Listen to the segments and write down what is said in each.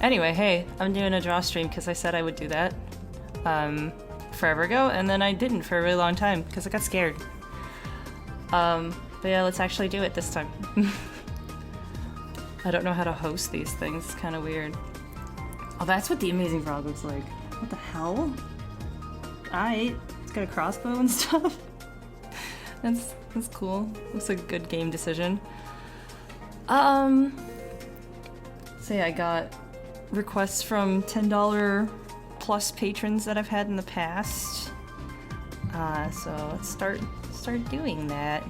Anyway, hey, I'm doing a Drawstream because I said I would do that forever ago, and then I didn't for a really long time because I got scared. But yeah, let's actually do it this time. I don't know how to host these things. It's kind of weird. Oh, that's what the Amazing Frog looks like. What the hell? Alright, it's got a crossbow and stuff. That's cool. Looks like a good game decision. So yeah, I got requests from $10 plus patrons that I've had in the past. So let's start doing that.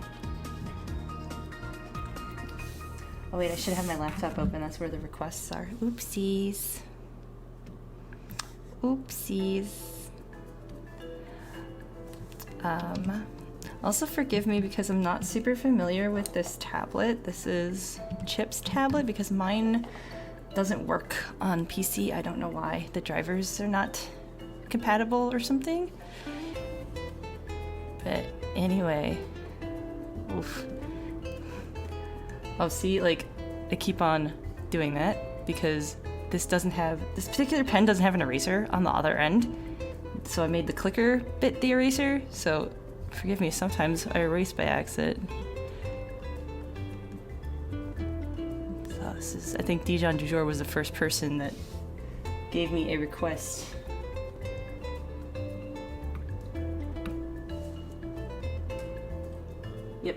Oh wait, I should have my laptop open. That's where the requests are. Oopsies. Oopsies. Also forgive me because I'm not super familiar with this tablet. This is Chip's tablet because mine doesn't work on PC. I don't know why. The drivers are not compatible or something. But anyway. Oof. Oh, see, like, I keep on doing that because this particular pen doesn't have an eraser on the other end. So I made the clicker bit the eraser, so forgive me, sometimes I erase by accident. So this is, I think Dijon du Jour was the first person that gave me a request. Yep.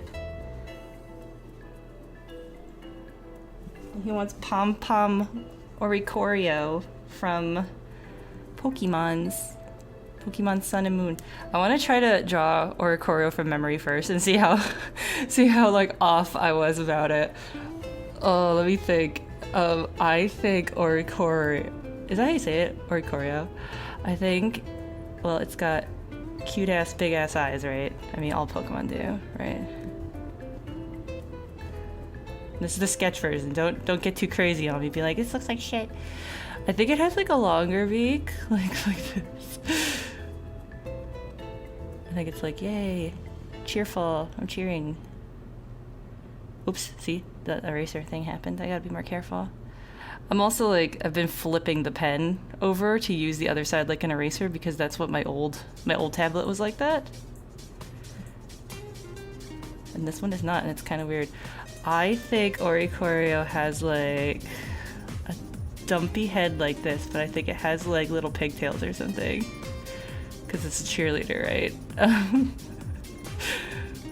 He wants Pom Pom Oricorio from Pokemon Sun and Moon. I want to try to draw Oricorio from memory first and see how like off I was about it. Oh, let me think. I think Oricorio, is that how you say it? Oricorio. I think, well, it's got cute ass big ass eyes, right? I mean, all Pokemon do, right? This is the sketch version. Don't get too crazy on me. Be like, this looks like shit. I think it has like a longer beak, like this. I think it's like, yay, cheerful. I'm cheering. Oops, see, the eraser thing happened. I gotta be more careful. I'm also like, I've been flipping the pen over to use the other side like an eraser because that's what my old tablet was like that. And this one is not, and it's kind of weird. I think Oricorio has like a dumpy head like this, but I think it has like little pigtails or something. Because it's a cheerleader, right?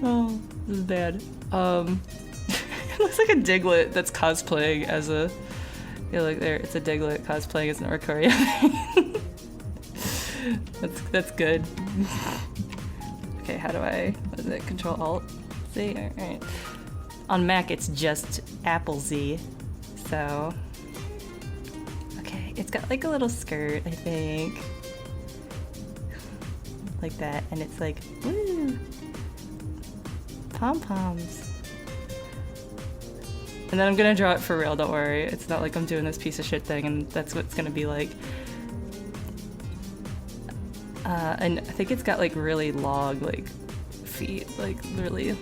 Oh, this is bad. It looks like a Diglett that's cosplaying as a... Yeah, look there, it's a Diglett cosplaying as an Oricorio. That's good. Okay, how do I... What is it? Control-Alt? See? Alright. On Mac, it's just Apple Z, so... Okay, it's got like a little skirt, I think. Like that, and it's like, woo! Pom-poms. And then I'm gonna draw it for real, don't worry. It's not like I'm doing this piece of shit thing, and that's what it's gonna be like. And I think it's got like really long, like, feet, like really...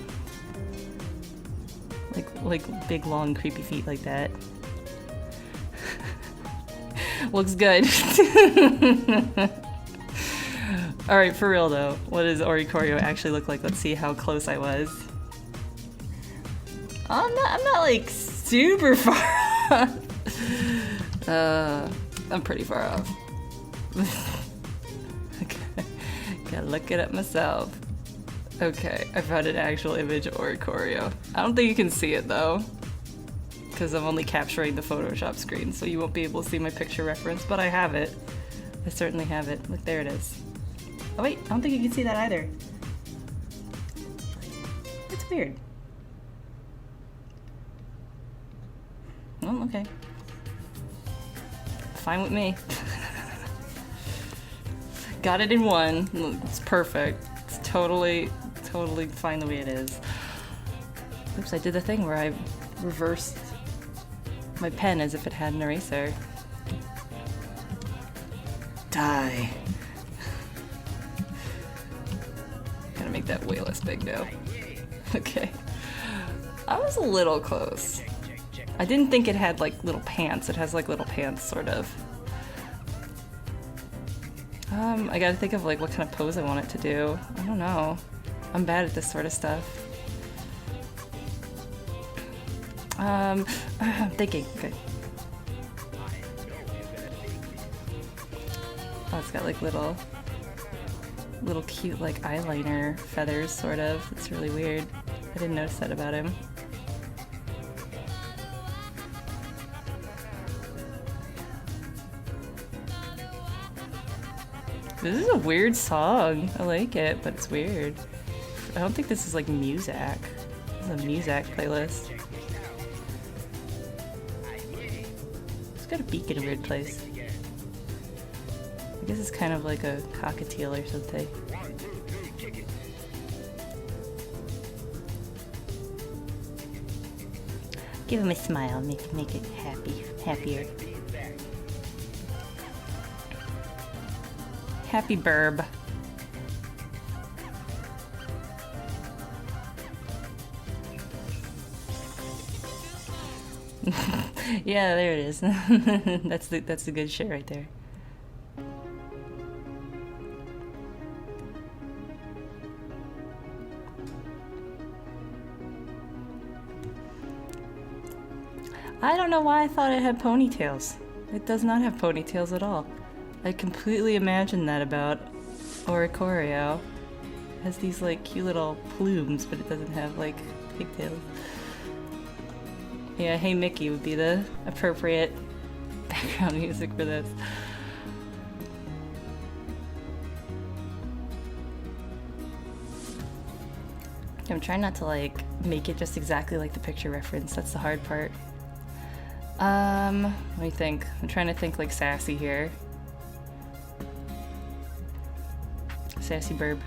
Like big, long, creepy feet like that. Looks good. Alright, for real though, what does Oricorio actually look like? Let's see how close I was. I'm not like super far off. I'm pretty far off. Okay. Gotta look it up myself. Okay, I found an actual image of Oricorio. I don't think you can see it though, because I'm only capturing the Photoshop screen, so you won't be able to see my picture reference, but I have it. I certainly have it. Look, there it is. Oh wait, I don't think you can see that either. It's weird. Oh, okay. Fine with me. Got it in one. It's perfect. It's totally fine the way it is. Oops, I did the thing where I reversed my pen as if it had an eraser. Die. Gotta make that way less big now. Okay. I was a little close. I didn't think it had like little pants. It has like little pants, sort of. I gotta think of like what kind of pose I want it to do. I don't know. I'm bad at this sort of stuff. I'm thinking. Okay. Oh, it's got like little cute like eyeliner feathers, sort of. It's really weird. I didn't notice that about him. This is a weird song. I like it, but it's weird. I don't think this is like Muzak. This is a Muzak playlist. It's got a beak in a weird place. I guess it's kind of like a cockatiel or something. Give him a smile, make it happier. Happy burb. Yeah, there it is. That's the good shit right there. I don't know why I thought it had ponytails. It does not have ponytails at all. I completely imagined that about Oricorio. It has these like cute little plumes, but it doesn't have like pigtails. Yeah, Hey Mickey would be the appropriate background music for this. I'm trying not to like make it just exactly like the picture reference. That's the hard part. Let me think. I'm trying to think like sassy here. Sassy burb.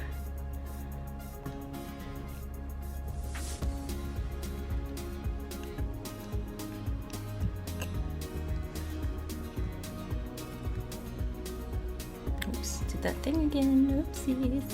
Oops, did that thing again. Oopsies.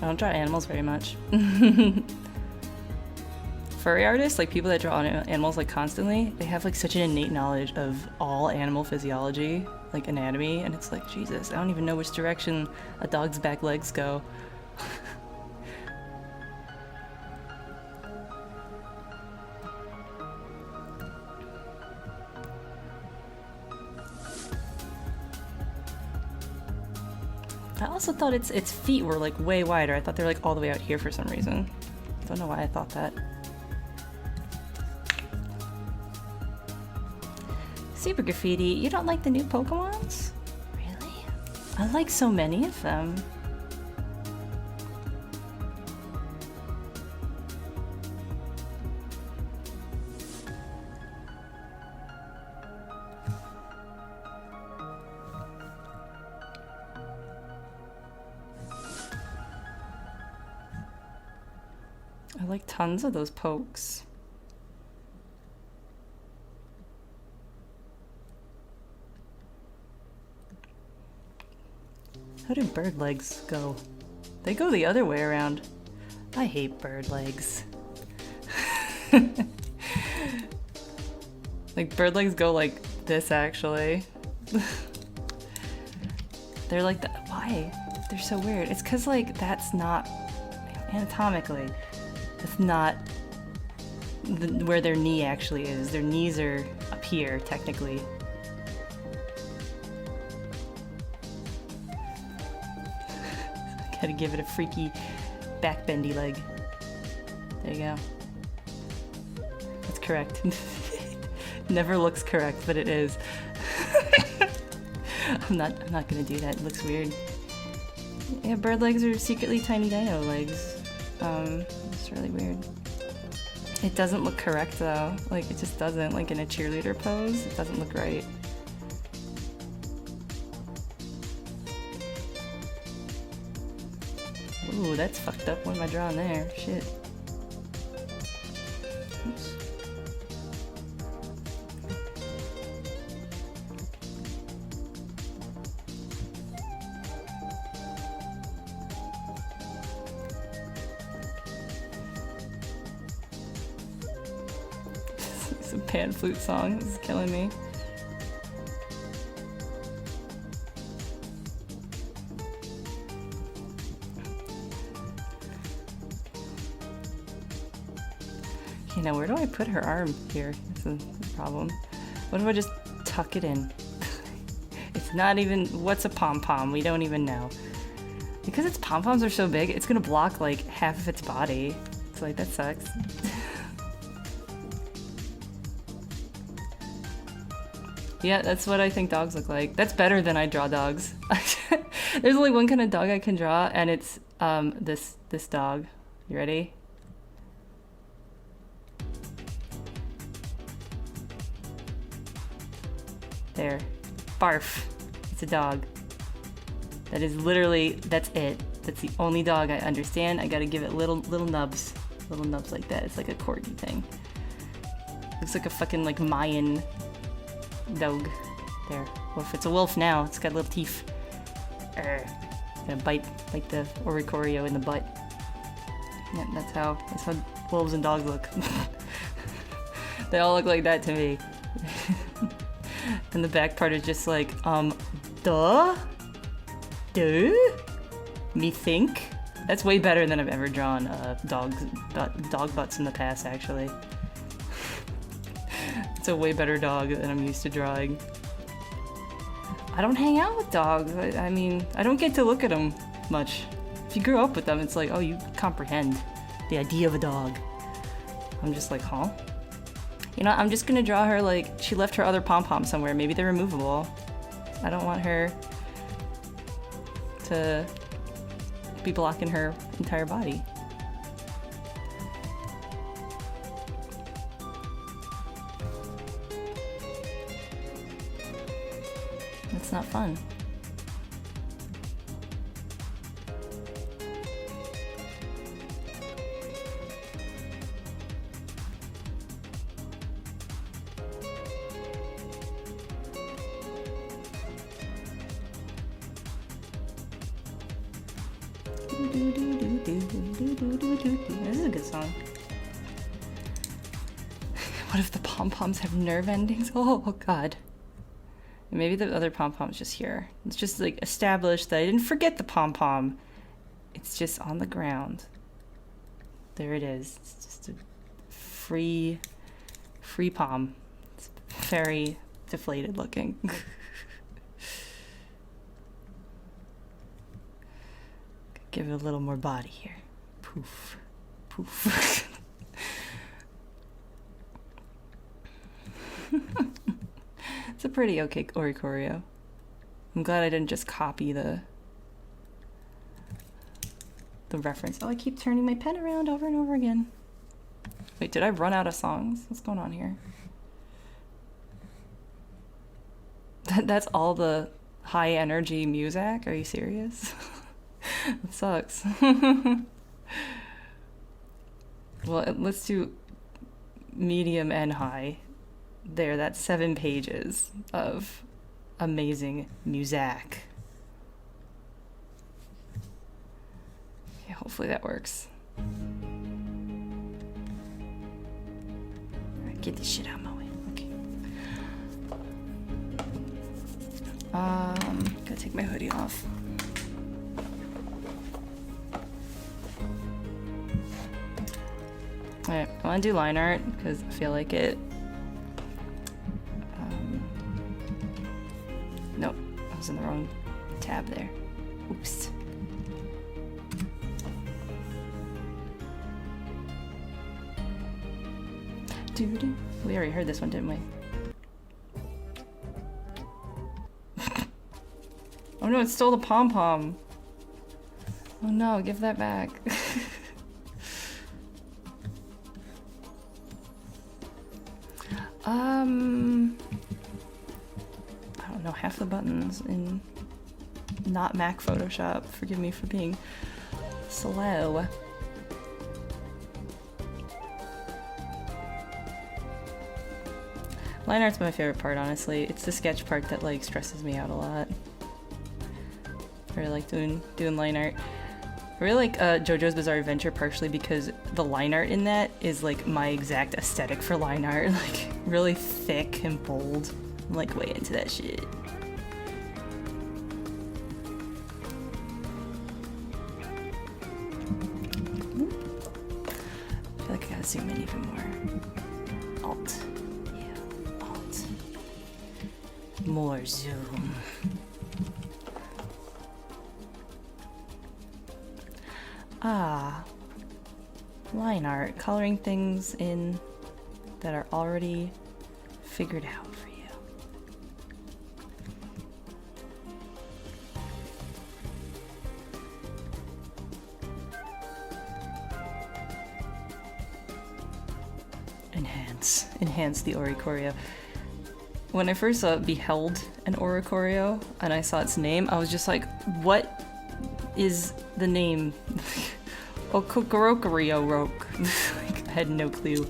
I don't draw animals very much. Furry artists, like people that draw animals like constantly, they have like such an innate knowledge of all animal physiology, like anatomy, and it's like, Jesus, I don't even know which direction a dog's back legs go. I also thought its feet were like way wider. I thought they were like all the way out here for some reason. Don't know why I thought that. Super Graffiti, you don't like the new Pokemons? Really? I like so many of them. I like tons of those pokes. How do bird legs go? They go the other way around. I hate bird legs. Like bird legs go like this actually. They're like that. Why? They're so weird. It's cause like that's not anatomically. That's not where their knee actually is. Their knees are up here, technically. Gotta give it a freaky backbendy leg. There you go. That's correct. Never looks correct, but it is. I'm not gonna do that. It looks weird. Yeah, bird legs are secretly tiny dino legs. It's really weird. It doesn't look correct though. Like, it just doesn't. Like in a cheerleader pose, it doesn't look right. Ooh, that's fucked up. What am I drawing there? Shit. Oops. It's a pan flute song. This is killing me. Okay, now where do I put her arm here? That's the problem. What if I just tuck it in? It's not even... What's a pom-pom? We don't even know. Because its pom-poms are so big, it's gonna block like half of its body. It's like, that sucks. Yeah, that's what I think dogs look like. That's better than I draw dogs. There's only one kind of dog I can draw, and it's this dog. You ready? There. Barf. It's a dog. That is literally, that's it. That's the only dog I understand. I gotta give it little nubs. Little nubs like that. It's like a corgi thing. Looks like a fucking like Mayan dog. There. Well, if it's a wolf now, it's got little teeth. Gonna bite the Oricorio in the butt. Yeah, that's how wolves and dogs look. They all look like that to me. And the back part is just like, duh? Me think? That's way better than I've ever drawn dog butts in the past, actually. It's a way better dog than I'm used to drawing. I don't hang out with dogs. I mean, I don't get to look at them much. If you grew up with them, it's like, oh, you comprehend the idea of a dog. I'm just like, huh? You know, I'm just gonna draw her like she left her other pom-pom somewhere. Maybe they're removable. I don't want her to be blocking her entire body. That's not fun. This is a good song. What if the pom-poms have nerve endings? Oh god. Maybe the other pom-pom's just here. It's just like established that I didn't forget the pom-pom. It's just on the ground. There it is. It's just a free pom. It's very deflated looking. Give it a little more body here. Poof. Poof. It's a pretty okay Oricorio. I'm glad I didn't just copy the reference. Oh, I keep turning my pen around over and over again. Wait, did I run out of songs? What's going on here? That's all the high energy music? Are you serious? That sucks. Well, let's do medium and high. There, that's 7 pages of amazing music. Okay, hopefully that works. Alright, get this shit out of my way. Okay. Gotta take my hoodie off. Alright, I want to do line art because I feel like it. Nope, I was in the wrong tab there. Oops. Doo-doo. We already heard this one, didn't we? Oh no, it stole the pom-pom. Oh no, give that back. I don't know, half the buttons in not Mac Photoshop. Forgive me for being slow. Line art's my favorite part, honestly. It's the sketch part that like stresses me out a lot. I really like doing line art. I really like JoJo's Bizarre Adventure partially because the line art in that is like my exact aesthetic for line art. Like really thick and bold. I'm like way into that shit. I feel like I gotta zoom in even more. Alt. Yeah, Alt. More zoom. Ah. Line art. Coloring things in that are already figured out for you. Enhance the Oricorio. When I first beheld an Oricorio and I saw its name, I was just like, what is the name? Oricorio Roke. Like, I had no clue.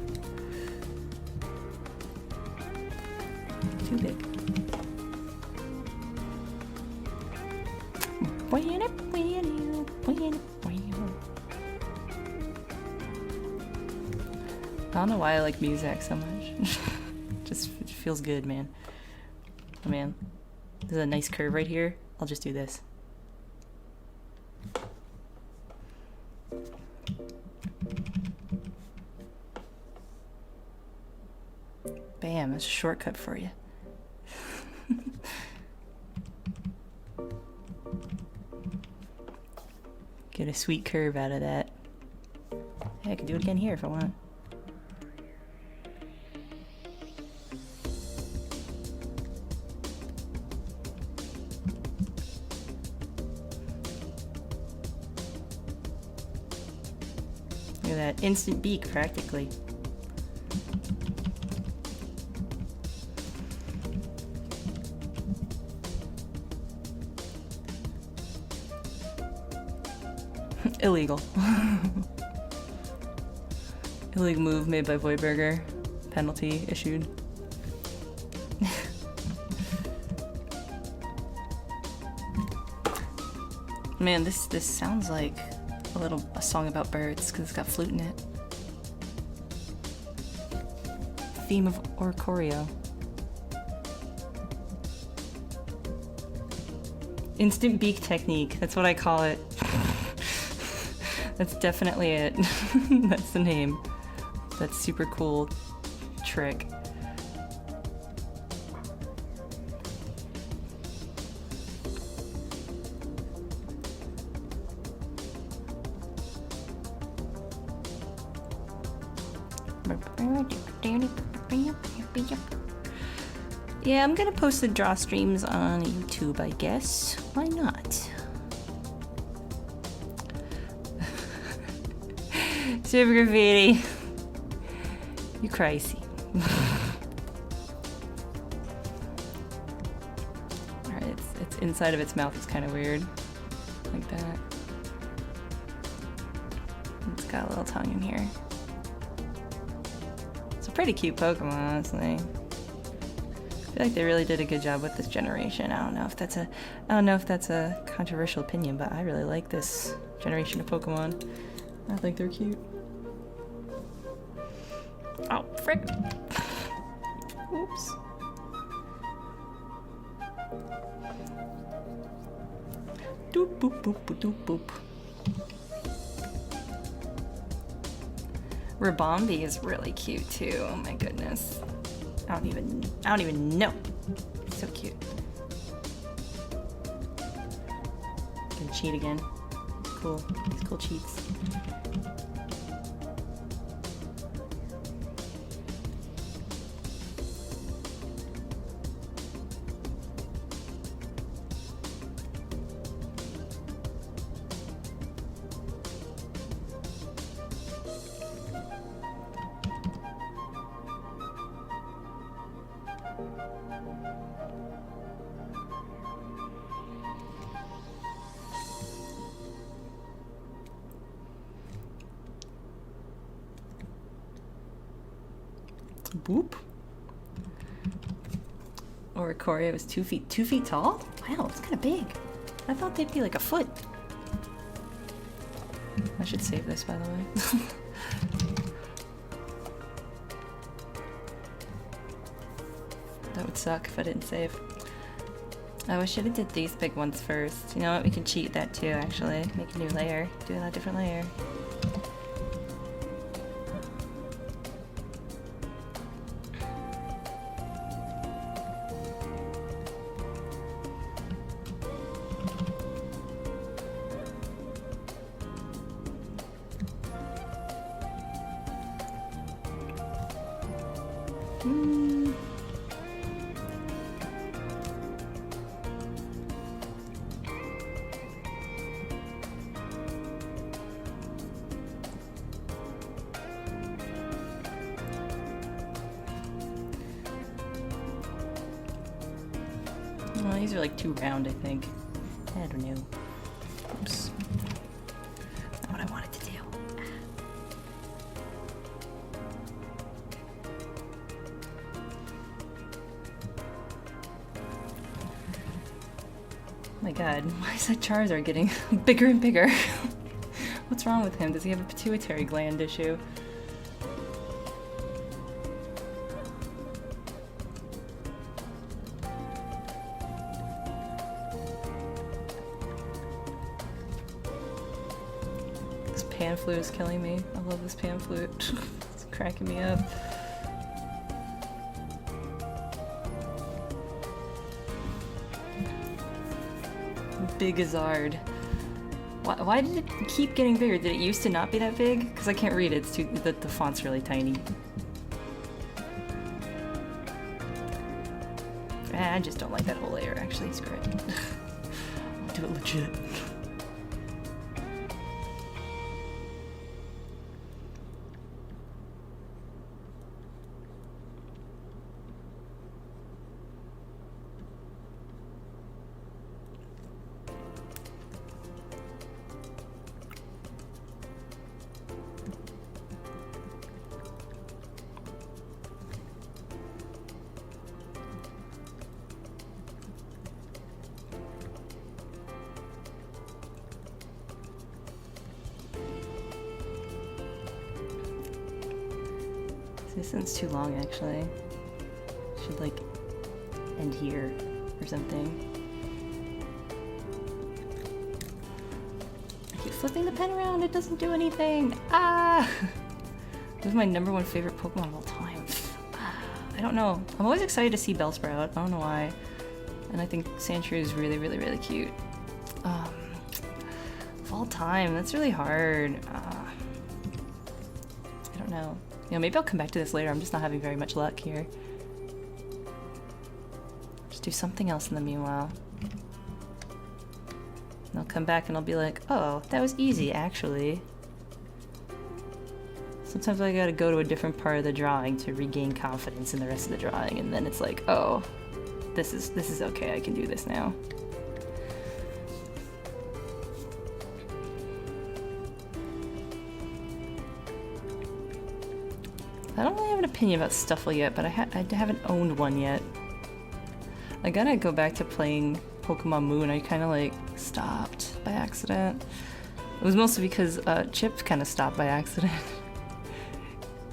Too big. I don't know why I like music so much. Just it feels good, man. Oh man, there's a nice curve right here. I'll just do this. Bam, that's a shortcut for you. Get a sweet curve out of that. Hey, I can do it again here if I want. Look at that instant beak, practically. Illegal. Illegal move made by VoidBurger. Penalty issued. Man, this sounds like a song about birds because it's got flute in it. Theme of Oricorio. Instant beak technique. That's what I call it. That's definitely it. That's the name. That's super cool trick. Yeah, I'm gonna post the draw streams on YouTube, I guess. Why not? Super graffiti. You crazy. Alright, it's inside of its mouth is kind of weird. Like that. It's got a little tongue in here. It's a pretty cute Pokemon, honestly. I feel like they really did a good job with this generation. I don't know if that's a controversial opinion, but I really like this generation of Pokemon. I think they're cute. Oh, frick. Oops. Doop boop boop boop doop boop. Rabombi is really cute too. Oh my goodness. I don't even know. So cute. Gonna cheat again. Cool. These cool cheats. Boop. Oricorio is 2 feet. 2 feet tall? Wow, it's kind of big. I thought they'd be like a foot. I should save this, by the way. That would suck if I didn't save. Oh, I should have did these big ones first. You know what? We can cheat that too, actually. Make a new layer. Do a different layer. Well, these are like too round, I think. I don't know. Oops. Not what I wanted to do. Oh my god, why is that Charizard getting bigger and bigger? What's wrong with him? Does he have a pituitary gland issue? This pan flute is killing me. I love this pan flute. It's cracking me up. Bigazard. Why did it keep getting bigger? Did it used to not be that big? Because I can't read it. It's too the font's really tiny. I just don't like that whole layer. Actually, screw it. I'll do it legit. This one's too long, actually. Should, like, end here or something. I keep flipping the pen around, it doesn't do anything! Ah! This is my #1 favorite Pokemon of all time. I don't know. I'm always excited to see Bellsprout. I don't know why. And I think Sandshrew is really, really, really cute. Of all time, that's really hard. I don't know. You know, maybe I'll come back to this later. I'm just not having very much luck here. Just do something else in the meanwhile. And I'll come back and I'll be like, oh, that was easy, actually. Sometimes I gotta go to a different part of the drawing to regain confidence in the rest of the drawing, and then it's like, oh, this is okay, I can do this now. I don't really have an opinion about Stuffle yet, but I haven't owned one yet. I gotta go back to playing Pokemon Moon. I kind of like stopped by accident. It was mostly because Chip kind of stopped by accident.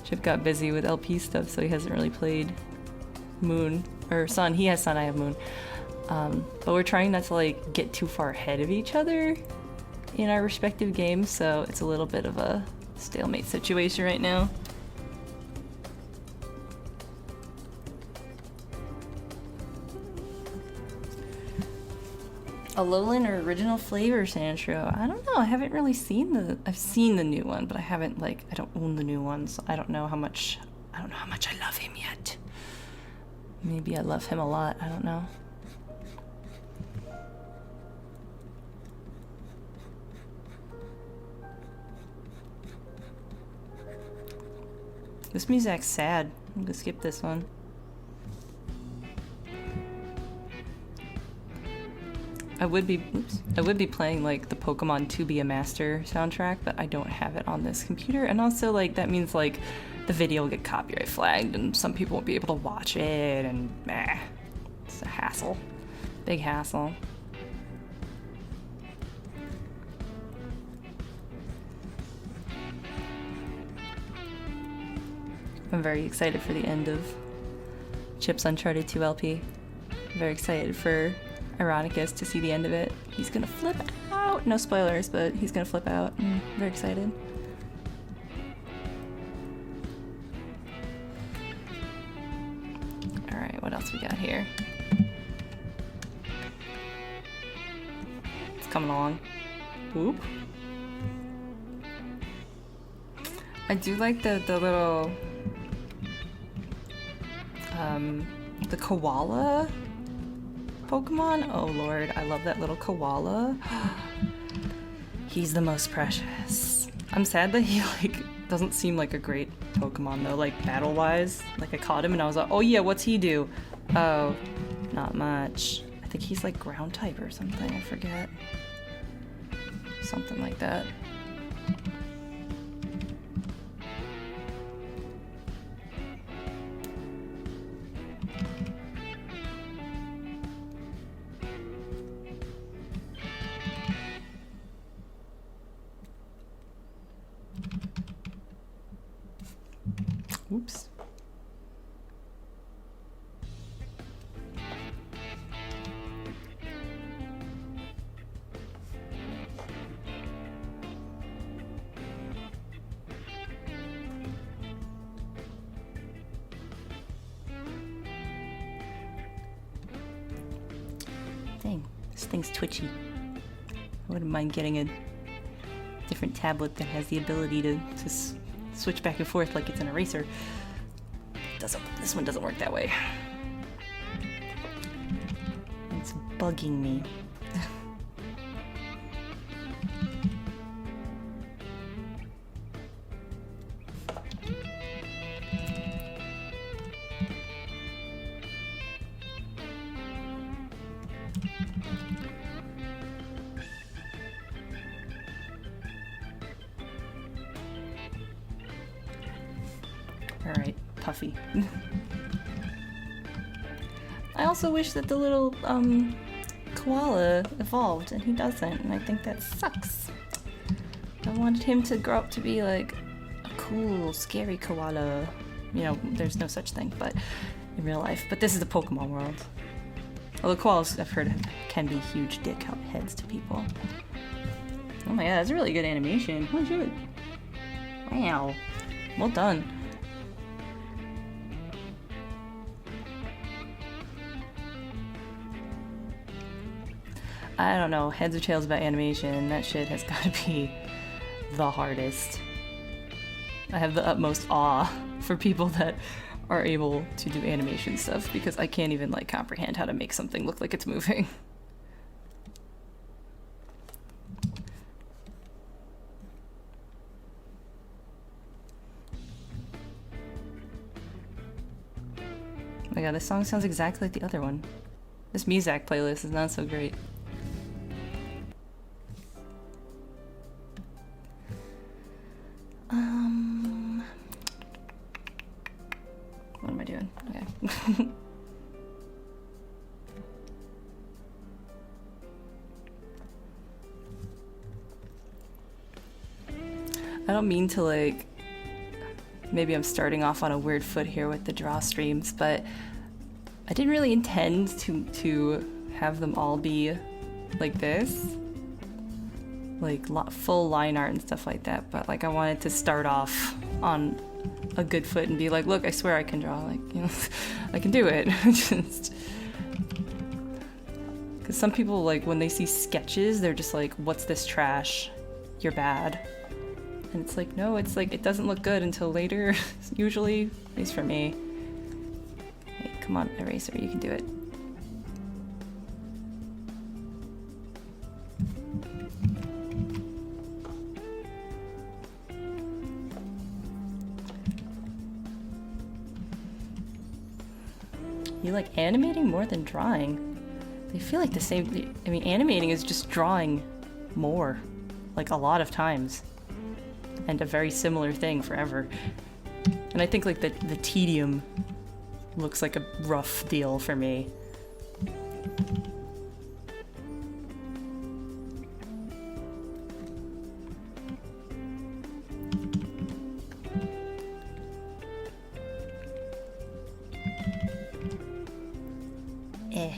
Chip got busy with LP stuff, so he hasn't really played Moon. Or Sun. He has Sun, I have Moon. But we're trying not to like get too far ahead of each other in our respective games, so it's a little bit of a stalemate situation right now. Alolan or original flavor Sandshrew? I don't know. I haven't really seen the. I've seen the new one, but I haven't like. I don't own the new one, so I don't know how much. I don't know how much I love him yet. Maybe I love him a lot. I don't know. This music's sad. I'm gonna skip this one. I would be playing like the Pokemon To Be a Master soundtrack, but I don't have it on this computer, and also like that means like the video will get copyright flagged and some people won't be able to watch it, and it's a hassle. Big hassle. I'm very excited for the end of Chip's Uncharted 2 LP. Very excited for Ironicus to see the end of it. He's gonna flip out. No spoilers, but he's gonna flip out. I'm very excited. Alright, what else we got here? It's coming along. Oop. I do like the little the koala Pokemon. Oh lord, I love that little koala. He's the most precious. I'm sad that he like doesn't seem like a great Pokemon though, like battle wise. Like I caught him and I was like, oh yeah, what's he do? Oh, not much. I think he's like ground type or something, I forget. Something like that. Oops. Dang, this thing's twitchy. I wouldn't mind getting a different tablet that has the ability to switch back and forth like it's an eraser. This one doesn't work that way. It's bugging me. Alright, Puffy. I also wish that the little koala evolved, and he doesn't, and I think that sucks. I wanted him to grow up to be like a cool, scary koala. You know, there's no such thing, but in real life. But this is the Pokemon world. Although koalas, I've heard, can be huge dick heads to people. Oh my god, that's a really good animation. Holy shit. Wow. Well done. I don't know, heads or tails about animation, that shit has gotta be the hardest. I have the utmost awe for people that are able to do animation stuff because I can't even like comprehend how to make something look like it's moving. Oh my god, this song sounds exactly like the other one. This Muzak playlist is not so great. What am I doing? Okay. I don't mean to like, maybe I'm starting off on a weird foot here with the draw streams, but I didn't really intend to have them all be like this. Like full line art and stuff like that, but like I wanted to start off on a good foot and be like, look, I swear I can draw, like, you know, I can do it. Just because some people, like, when they see sketches, they're just like, what's this trash? You're bad. And it's like, no, it's like, it doesn't look good until later, usually, at least for me. Hey, come on, eraser, you can do it. You like animating more than drawing? They feel like the same. I mean, animating is just drawing more, like a lot of times, and a very similar thing forever. And I think like the tedium looks like a rough deal for me. Eh.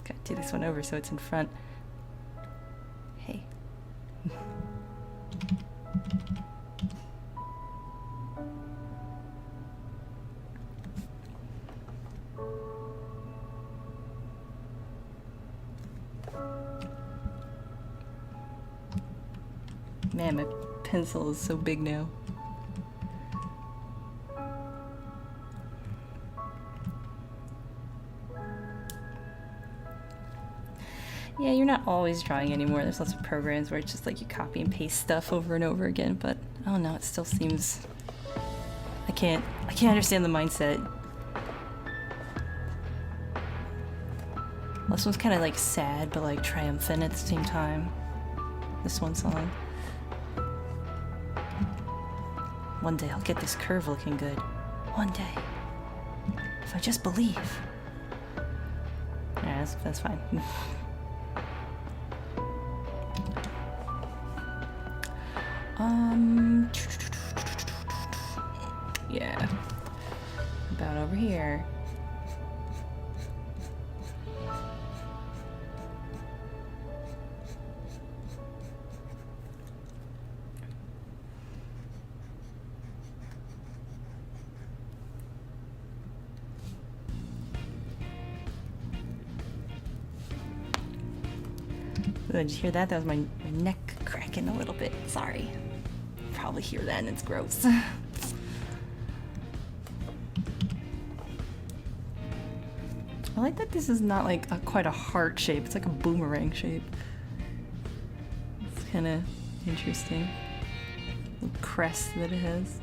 Gotta do this one over so it's in front. Hey. Man, my pencil is so big now. Yeah, you're not always drawing anymore. There's lots of programs where it's just like you copy and paste stuff over and over again, but I don't know, it still seems... I can't understand the mindset. This one's kind of like sad, but like triumphant at the same time. This one song. One day I'll get this curve looking good. One day. If I just believe. Yeah, that's fine. Yeah. About over here. Did you hear that? That was my neck cracking a little bit. Sorry. Probably hear that and it's gross. I like that this is not like quite a heart shape. It's like a boomerang shape. It's kind of interesting. The crest that it has.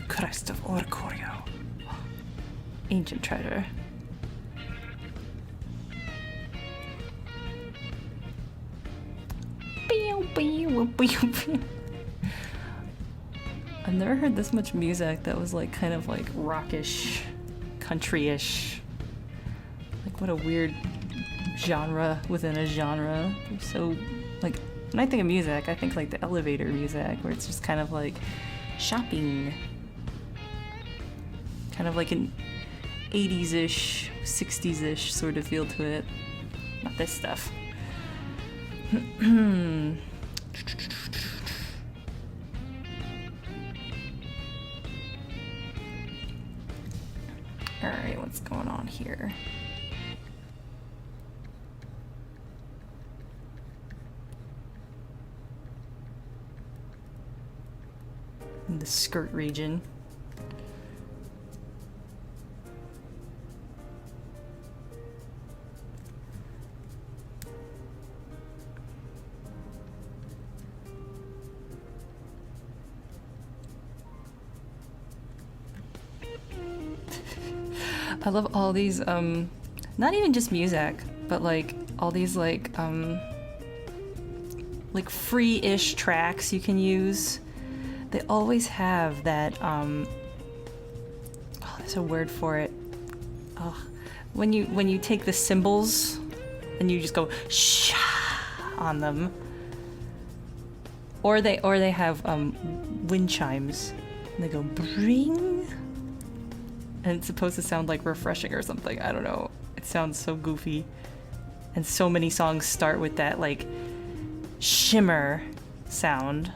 Crest of Oricorio. Ancient treasure. I've never heard this much music that was like kind of like rockish, country-ish. Like what a weird genre within a genre. They're so like when I think of music, I think like the elevator music where it's just kind of like shopping. Kind of like an 80s-ish, 60s-ish sort of feel to it. Not this stuff. Alright, what's going on here? In the skirt region. I love all these, not even just music, but like all these like free-ish tracks you can use. They always have that, oh, there's a word for it. Oh, when you take the cymbals and you just go shh on them. Or they have wind chimes and they go bring. And it's supposed to sound like refreshing or something. I don't know. It sounds so goofy. And so many songs start with that like shimmer sound.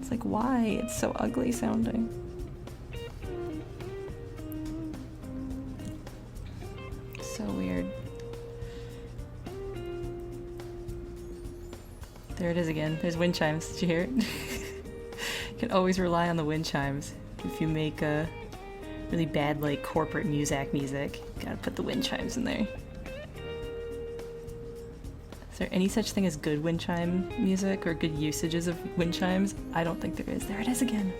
It's like, why? It's so ugly sounding. So weird. There it is again. There's wind chimes. Did you hear it? You can always rely on the wind chimes. If you make a really bad, like, corporate music, gotta put the wind chimes in there. Is there any such thing as good wind chime music or good usages of wind chimes? I don't think there is. There it is again.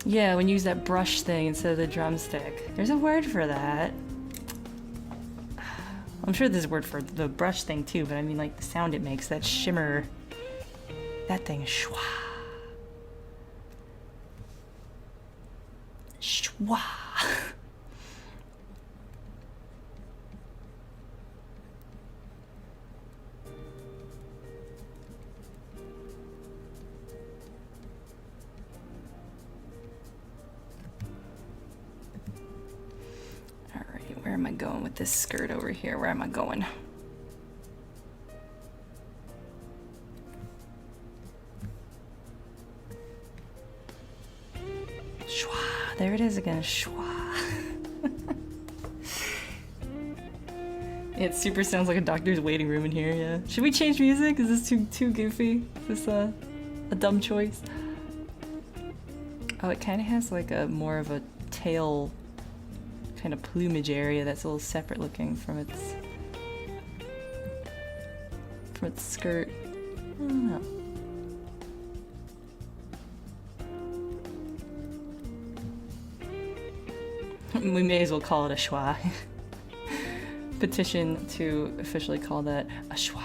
Yeah, when you use that brush thing instead of the drumstick. There's a word for that. I'm sure there's a word for the brush thing too, but I mean like the sound it makes, that shimmer. That thing, shwa. Shwa. Where am I going with this skirt over here? Where am I going? Shwa. There it is again. Shwa. It super sounds like a doctor's waiting room in here, yeah. Should we change music? Is this too goofy? Is this a dumb choice? Oh, it kind of has like a more of a tail kind of plumage area that's a little separate looking from its skirt. I don't know. We may as well call it a schwa. Petition to officially call that a schwa.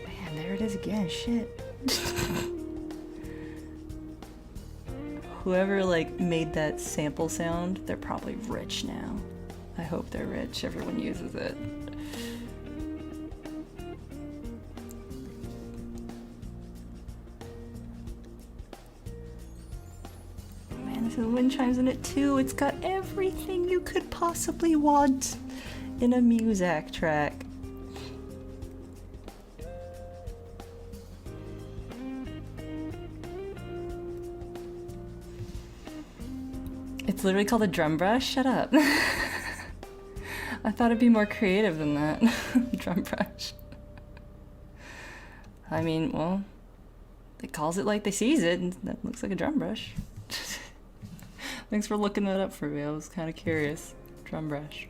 Man, there it is again. Shit. Whoever like made that sample sound, they're probably rich now. I hope they're rich. Everyone uses it. Man, this has wind chimes in it too. It's got everything you could possibly want in a music track. It's literally called a drum brush? Shut up. I thought it'd be more creative than that. Drum brush. I mean, well, it calls it like they sees it, and that looks like a drum brush. Thanks for looking that up for me. I was kind of curious. Drum brush.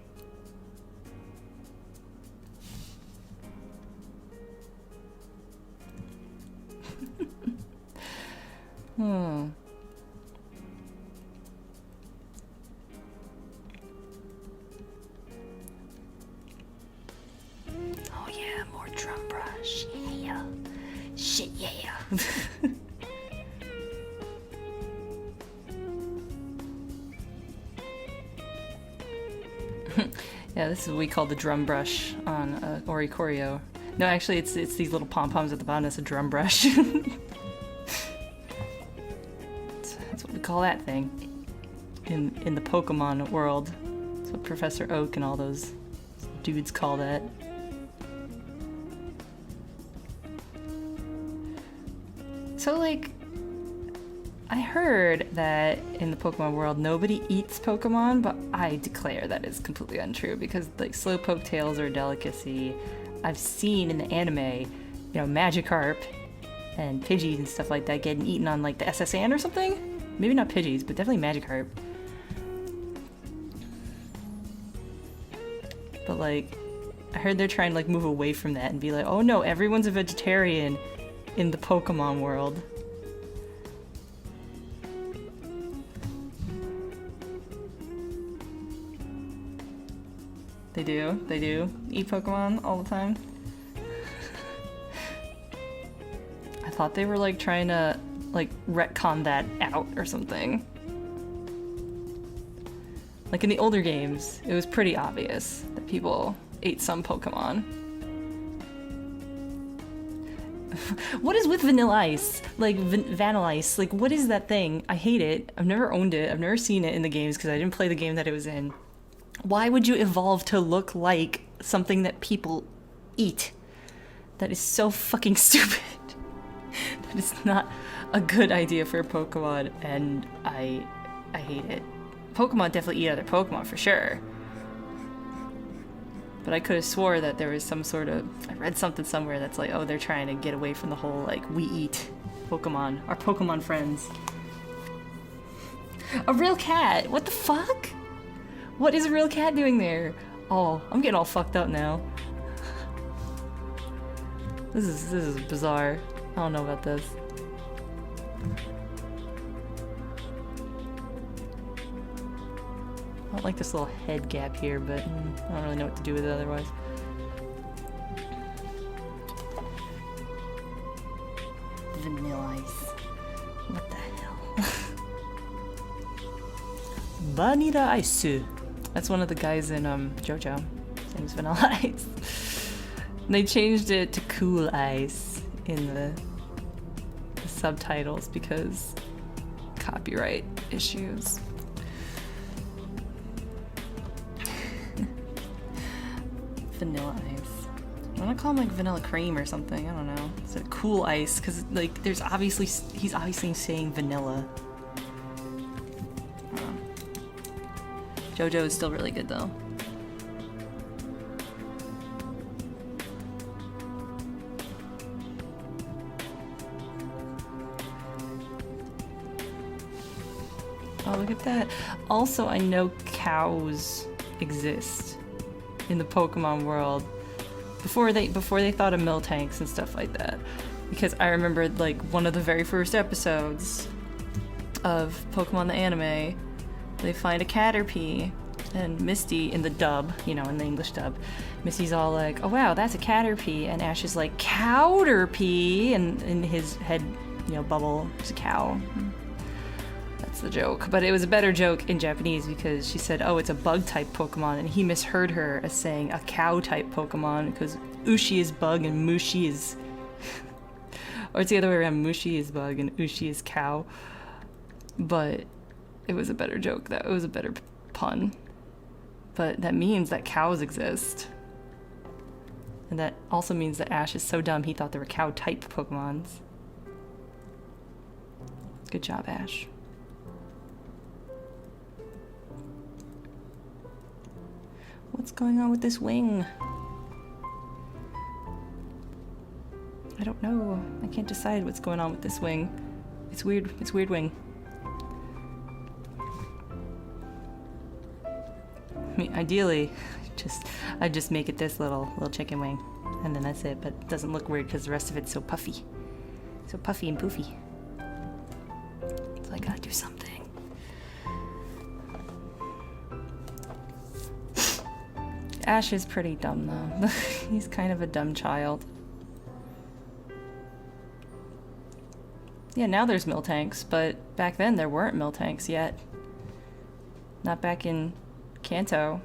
Oh. Oh yeah, more drum brush. Yeah. Shit, yeah. Yeah, this is what we call the drum brush on Oricorio. No, actually, it's these little pom-poms at the bottom. That's a drum brush. That's what we call that thing in the Pokemon world. That's what Professor Oak and all those dudes call that. So, like, I heard that in the Pokemon world, nobody eats Pokemon, but I declare that is completely untrue because, like, Slowpoke tails are a delicacy. I've seen in the anime, you know, Magikarp and Pidgeys and stuff like that getting eaten on, like, the SSN or something? Maybe not Pidgeys, but definitely Magikarp. But, like, I heard they're trying to, like, move away from that and be like, oh no, everyone's a vegetarian in the Pokemon world. They do eat Pokemon all the time. I thought they were like trying to like retcon that out or something. Like in the older games, it was pretty obvious that people ate some Pokemon. What is with Vanilla Ice? Like, Vanilla Ice, like, what is that thing? I hate it. I've never owned it. I've never seen it in the games because I didn't play the game that it was in. Why would you evolve to look like something that people eat? That is so fucking stupid. It's not a good idea for a Pokemon, and I hate it. Pokemon definitely eat other Pokemon for sure. But I could have swore that there was some sort of... I read something somewhere that's like, oh, they're trying to get away from the whole, like, we eat Pokemon. Our Pokemon friends. A real cat! What the fuck? What is a real cat doing there? Oh, I'm getting all fucked up now. This is bizarre. I don't know about this. I don't like this little head gap here, but I don't really know what to do with it otherwise. Vanilla ice. What the hell? Vanilla ice. That's one of the guys in JoJo. His name's Vanilla Ice. They changed it to Cool Ice in the subtitles because copyright issues. Vanilla Ice. I want to call him like Vanilla Cream or something. I don't know. It's a Cool Ice because like he's obviously saying vanilla. JoJo is still really good though. Oh, look at that. Also, I know cows exist in the Pokemon world before they thought of Miltanks and stuff like that. Because I remember like one of the very first episodes of Pokemon the anime, they find a Caterpie, and Misty in the dub, you know, in the English dub, Misty's all like, oh wow, that's a Caterpie, and Ash is like, Cowderpie, and in his head, you know, bubble, it's a cow. That's the joke. But it was a better joke in Japanese because she said, oh, it's a bug-type Pokemon, and he misheard her as saying a cow-type Pokemon because Ushi is bug and Mushi is... or it's the other way around, Mushi is bug and Ushi is cow. But it was a better joke, though. It was a better pun. But that means that cows exist. And that also means that Ash is so dumb he thought there were cow-type Pokemons. Good job, Ash. What's going on with this wing? I don't know. I can't decide what's going on with this wing. It's weird. It's weird wing. I mean, ideally, I'd just make it this little chicken wing, and then that's it. But it doesn't look weird because the rest of it's so puffy, and poofy. So I gotta do something. Ash is pretty dumb though. He's kind of a dumb child. Yeah, now there's Miltanks, but back then there weren't Miltanks yet. Not back in Kanto.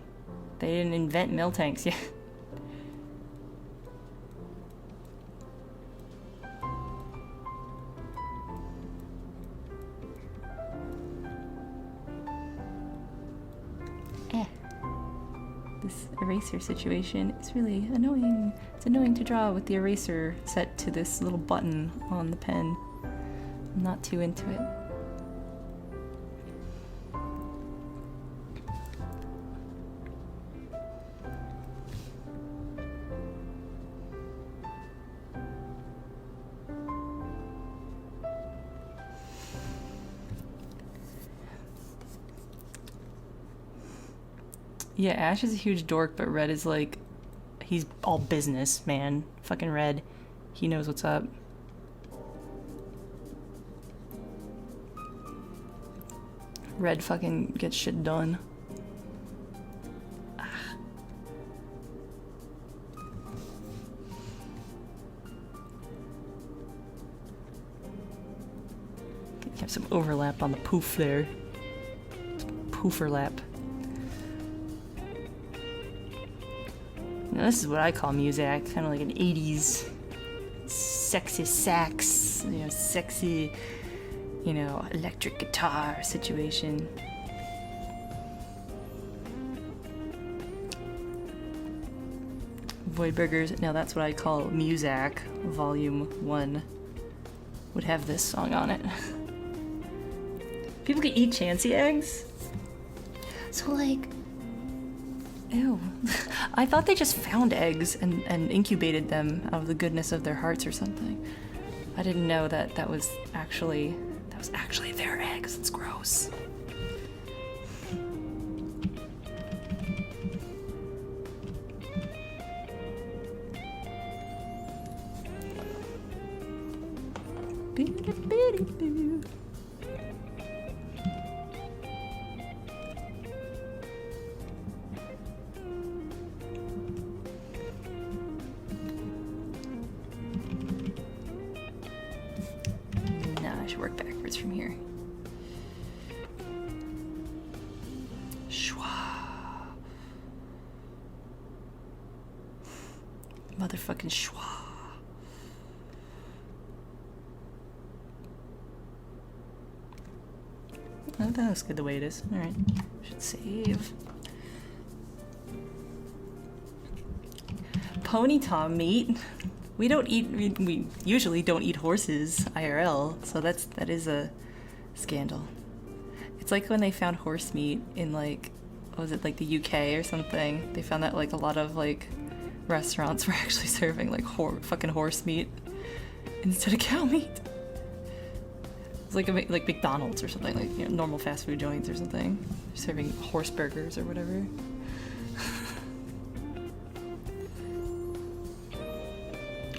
They didn't invent Miltanks yet. This eraser situation is really annoying. It's annoying to draw with the eraser set to this little button on the pen. I'm not too into it. Yeah, Ash is a huge dork, but Red is like, he's all business, man. Fucking Red. He knows what's up. Red fucking gets shit done. Have some overlap on the poof there. Pooferlap. Now this is what I call music, kind of like an 80s sexy sax, you know, sexy, you know, electric guitar situation. VoidBurgers, now that's what I call Muzak, Volume 1. would have this song on it. People can eat Chansey eggs? So like, ew. I thought they just found eggs and incubated them out of the goodness of their hearts or something. I didn't know that was actually their eggs. It's gross. No, I should work backwards from here. Schwa. Motherfucking schwa. Oh, that looks good the way it is. Alright. Should save. Pony tom meat. We don't eat, we usually don't eat horses IRL, so that is a scandal. It's like when they found horse meat in like, what was it, like the UK or something? They found that like a lot of like restaurants were actually serving like fucking horse meat instead of cow meat. It's like like McDonald's or something, like, you know, normal fast food joints or something. They're serving horse burgers or whatever.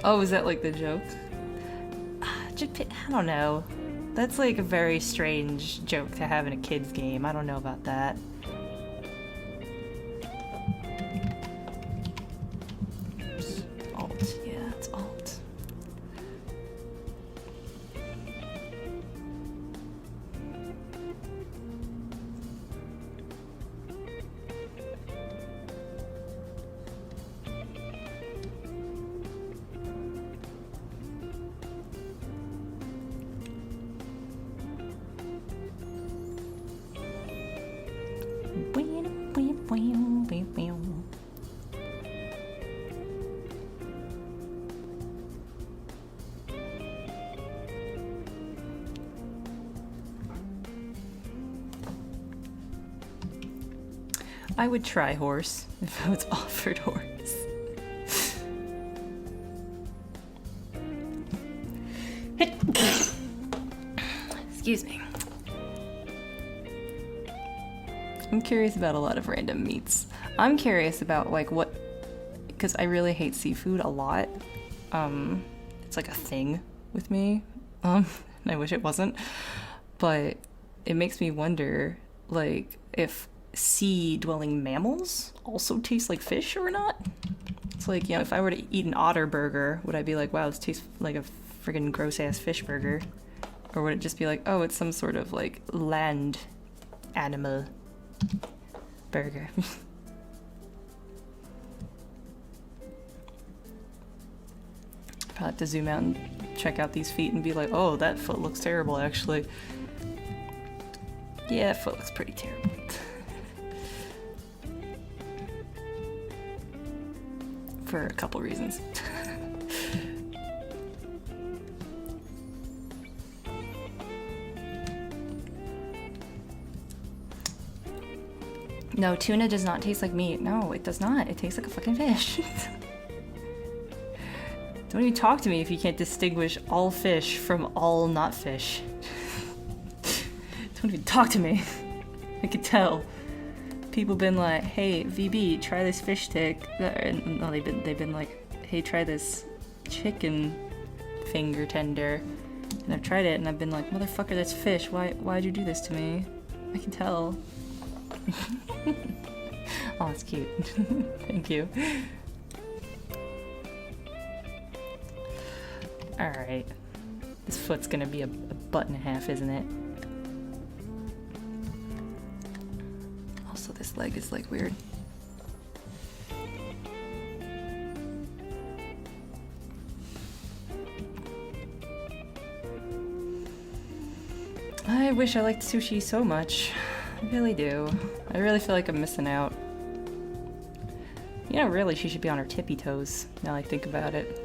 Oh, is that like the joke? I don't know. That's like a very strange joke to have in a kid's game. I don't know about that. Oops. Alt. Yeah, it's Alt. I would try horse if I was offered horse. Excuse me. I'm curious about a lot of random meats. I'm curious about like what, because I really hate seafood a lot. It's like a thing with me. And I wish it wasn't. But it makes me wonder, like, if sea-dwelling mammals also taste like fish or not? It's like, you know, if I were to eat an otter burger, would I be like, wow, this tastes like a friggin' gross-ass fish burger? Or would it just be like, oh, it's some sort of, like, land animal burger? Probably have to zoom out and check out these feet and be like, oh, that foot looks terrible, actually. Yeah, that foot looks pretty terrible. For a couple reasons. No, tuna does not taste like meat. No, it does not. It tastes like a fucking fish. Don't even talk to me if you can't distinguish all fish from all not fish. Don't even talk to me. I can tell. People been like, hey, VB, try this fish stick. No, they've been like, hey, try this chicken finger tender. And I've tried it and I've been like, motherfucker, that's fish. Why'd you do this to me? I can tell. Oh, it's cute. Thank you. Alright. This foot's gonna be a butt and a half, isn't it? Also, this leg is like weird. I wish I liked sushi so much. I really do. I really feel like I'm missing out. You know, really, she should be on her tippy toes, now I think about it.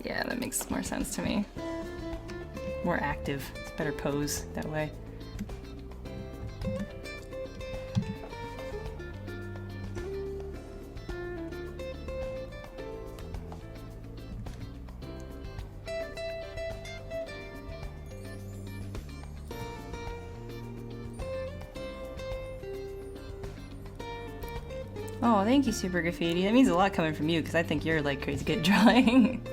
Yeah, that makes more sense to me. More active. It's better pose that way. Oh, thank you, Super Graffiti. That means a lot coming from you, because I think you're like crazy good at drawing.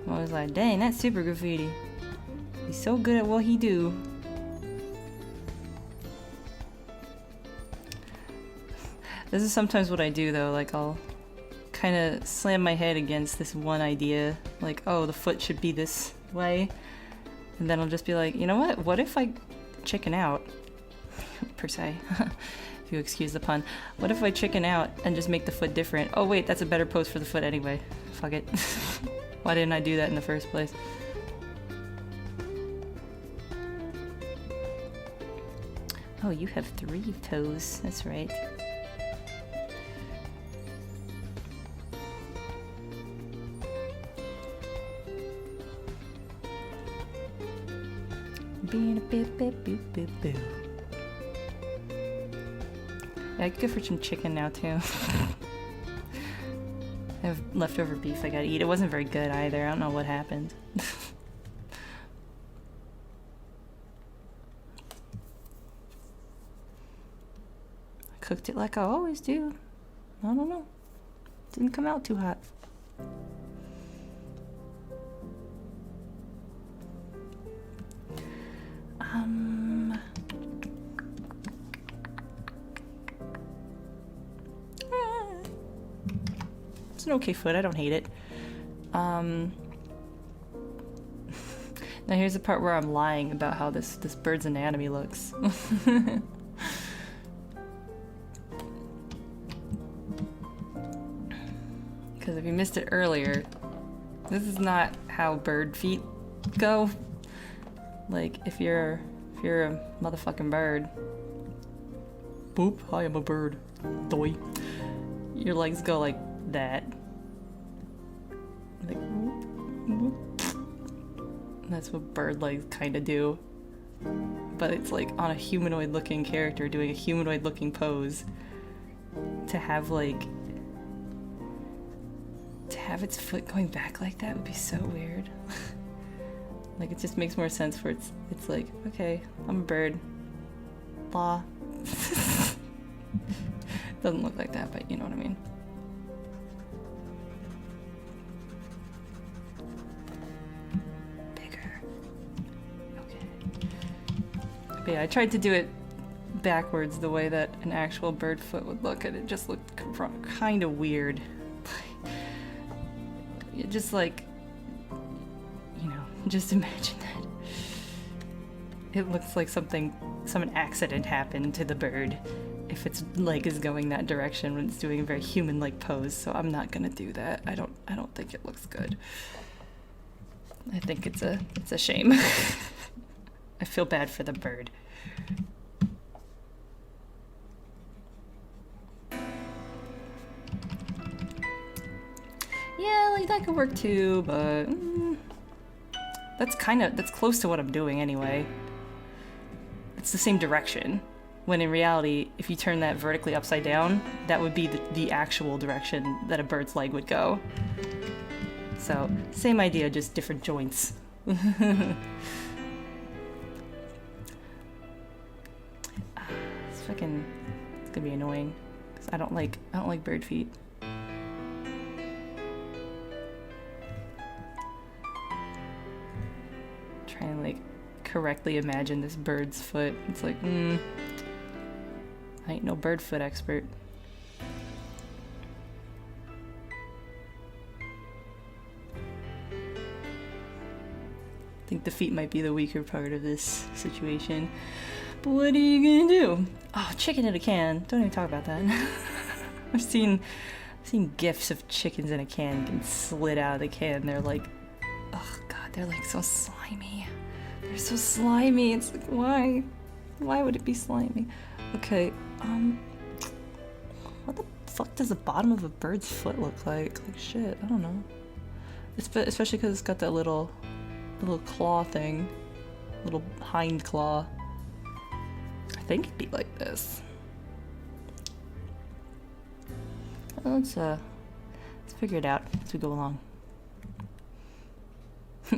I was like, dang, that's Super Graffiti. He's so good at what he do. This is sometimes what I do though, like I'll kind of slam my head against this one idea, like, oh, the foot should be this way. And then I'll just be like, you know what if I chicken out? Per se. If you excuse the pun. What if I chicken out and just make the foot different? Oh wait, that's a better pose for the foot anyway. Fuck it. Why didn't I do that in the first place? Oh, you have 3 toes. That's right. Yeah, I could go for some chicken now too. I have leftover beef I gotta eat. It wasn't very good either. I don't know what happened. I cooked it like I always do. I don't know. Didn't come out too hot. It's an okay foot, I don't hate it. Now here's the part where I'm lying about how this bird's anatomy looks. Because if you missed it earlier, this is not how bird feet go. Like, if you're a motherfucking bird, boop, hi, I'm a bird, doy. Your legs go like that. Like, whoop, whoop. That's what bird legs kind of do. But it's like on a humanoid looking character doing a humanoid looking pose. To have its foot going back like that would be so weird. Like, it just makes more sense for it's like, okay, I'm a bird. Blah. Doesn't look like that, but you know what I mean. Bigger. Okay. But yeah, I tried to do it backwards the way that an actual bird foot would look, and it just looked kind of weird. Just like, you know, just imagine that. It looks like some accident happened to the bird if its leg is going that direction when it's doing a very human-like pose, so I'm not gonna do that. I don't think it looks good. I think it's a shame. I feel bad for the bird. Yeah, like that could work too, but that's close to what I'm doing anyway. It's the same direction, when in reality, if you turn that vertically upside down, that would be the actual direction that a bird's leg would go. So, same idea, just different joints. It's gonna be annoying, because I don't like bird feet. Trying to like correctly imagine this bird's foot. It's like, I ain't no bird foot expert. I think the feet might be the weaker part of this situation. But what are you gonna do? Oh, chicken in a can. Don't even talk about that. I've seen gifs of chickens in a can getting slid out of the can. They're like, oh god, they're like so slimy. They're so slimy. It's like, why? Why would it be slimy? Okay, what the fuck does the bottom of a bird's foot look like? Like, shit, I don't know. especially because it's got that little claw thing, little hind claw. I think it'd be like this. Let's figure it out as we go along.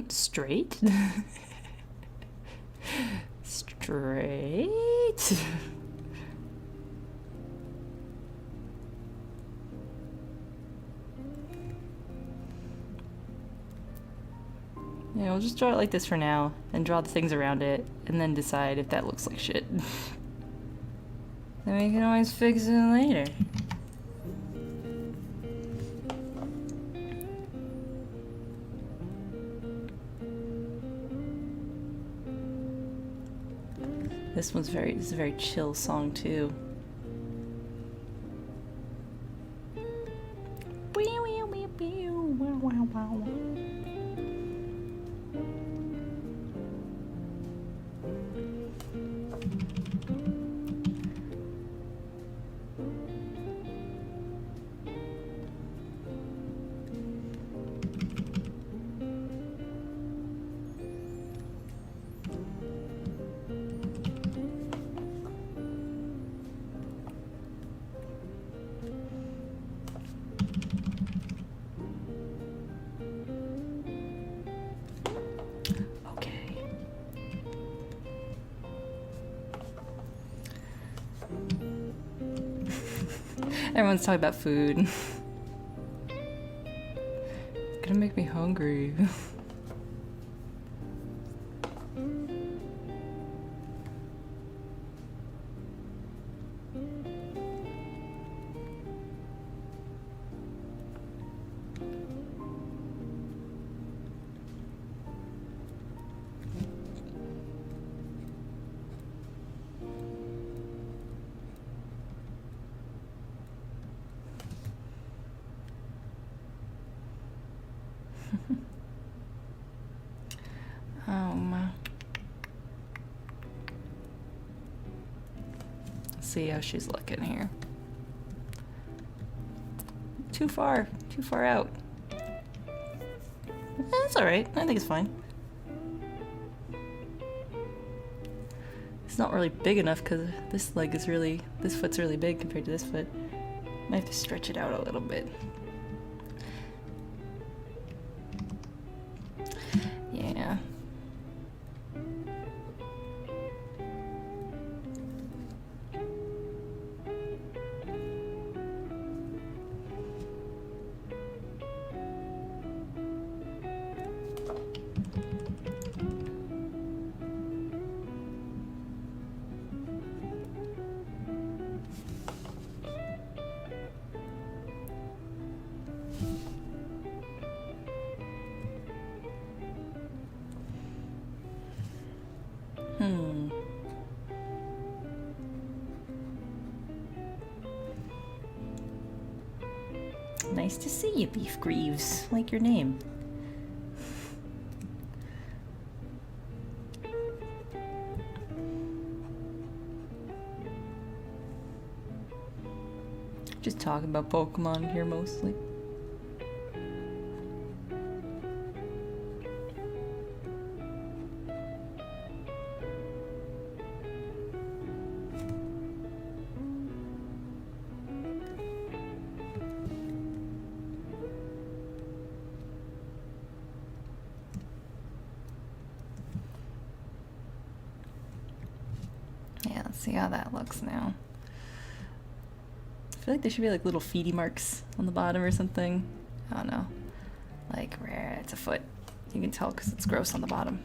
Straight? Straight? Yeah, we'll just draw it like this for now, and draw the things around it, and then decide if that looks like shit. Then we can always fix it later. This is a very chill song too. Everyone's talking about food. It's gonna make me hungry. See how she's looking here. Too far out. That's alright, I think it's fine. It's not really big enough because this foot's really big compared to this foot. Might have to stretch it out a little bit. Yeah. Nice to see you, Beef Greaves. Like your name. Just talking about Pokemon here mostly. Yeah, let's see how that looks now. I feel like there should be like little feety marks on the bottom or something. I don't know. Like, rare, it's a foot. You can tell because it's gross on the bottom.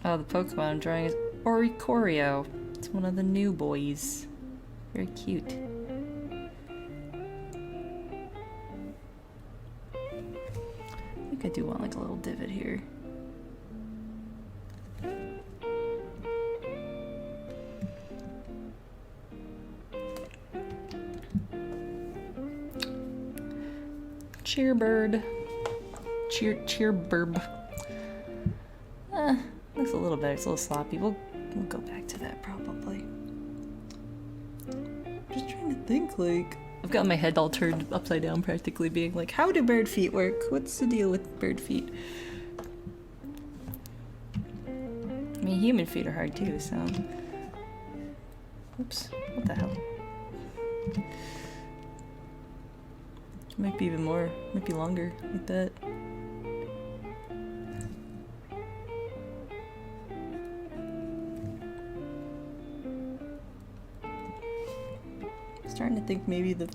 Oh, the Pokemon I'm drawing is Oricorio. It's one of the new boys. Very cute. I think I do want like a little divot here. Cheerbird. Cheerburb. Looks a little better. It's a little sloppy. We'll we'll go back to that probably. Just trying to think, like, I've got my head all turned upside down practically, being like, how do bird feet work? What's the deal with bird feet? I mean, human feet are hard too, so... Oops, what the hell? Might be even more, might be longer, like that. Starting to think maybe the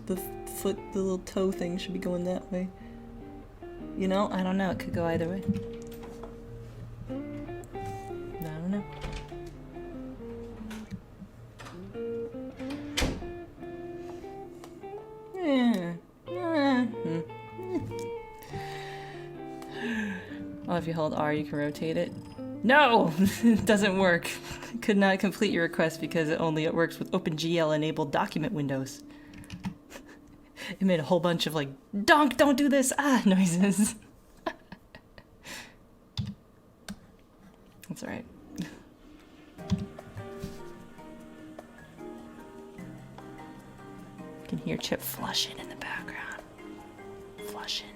foot, the little toe thing should be going that way. You know, I don't know, it could go either way. I don't know. Oh, if you hold R, you can rotate it. No! It doesn't work. Could not complete your request because it works with OpenGL enabled document windows. It made a whole bunch of like, donk, don't do this, ah, noises. That's alright. You can hear Chip flushing in the background. Flushing.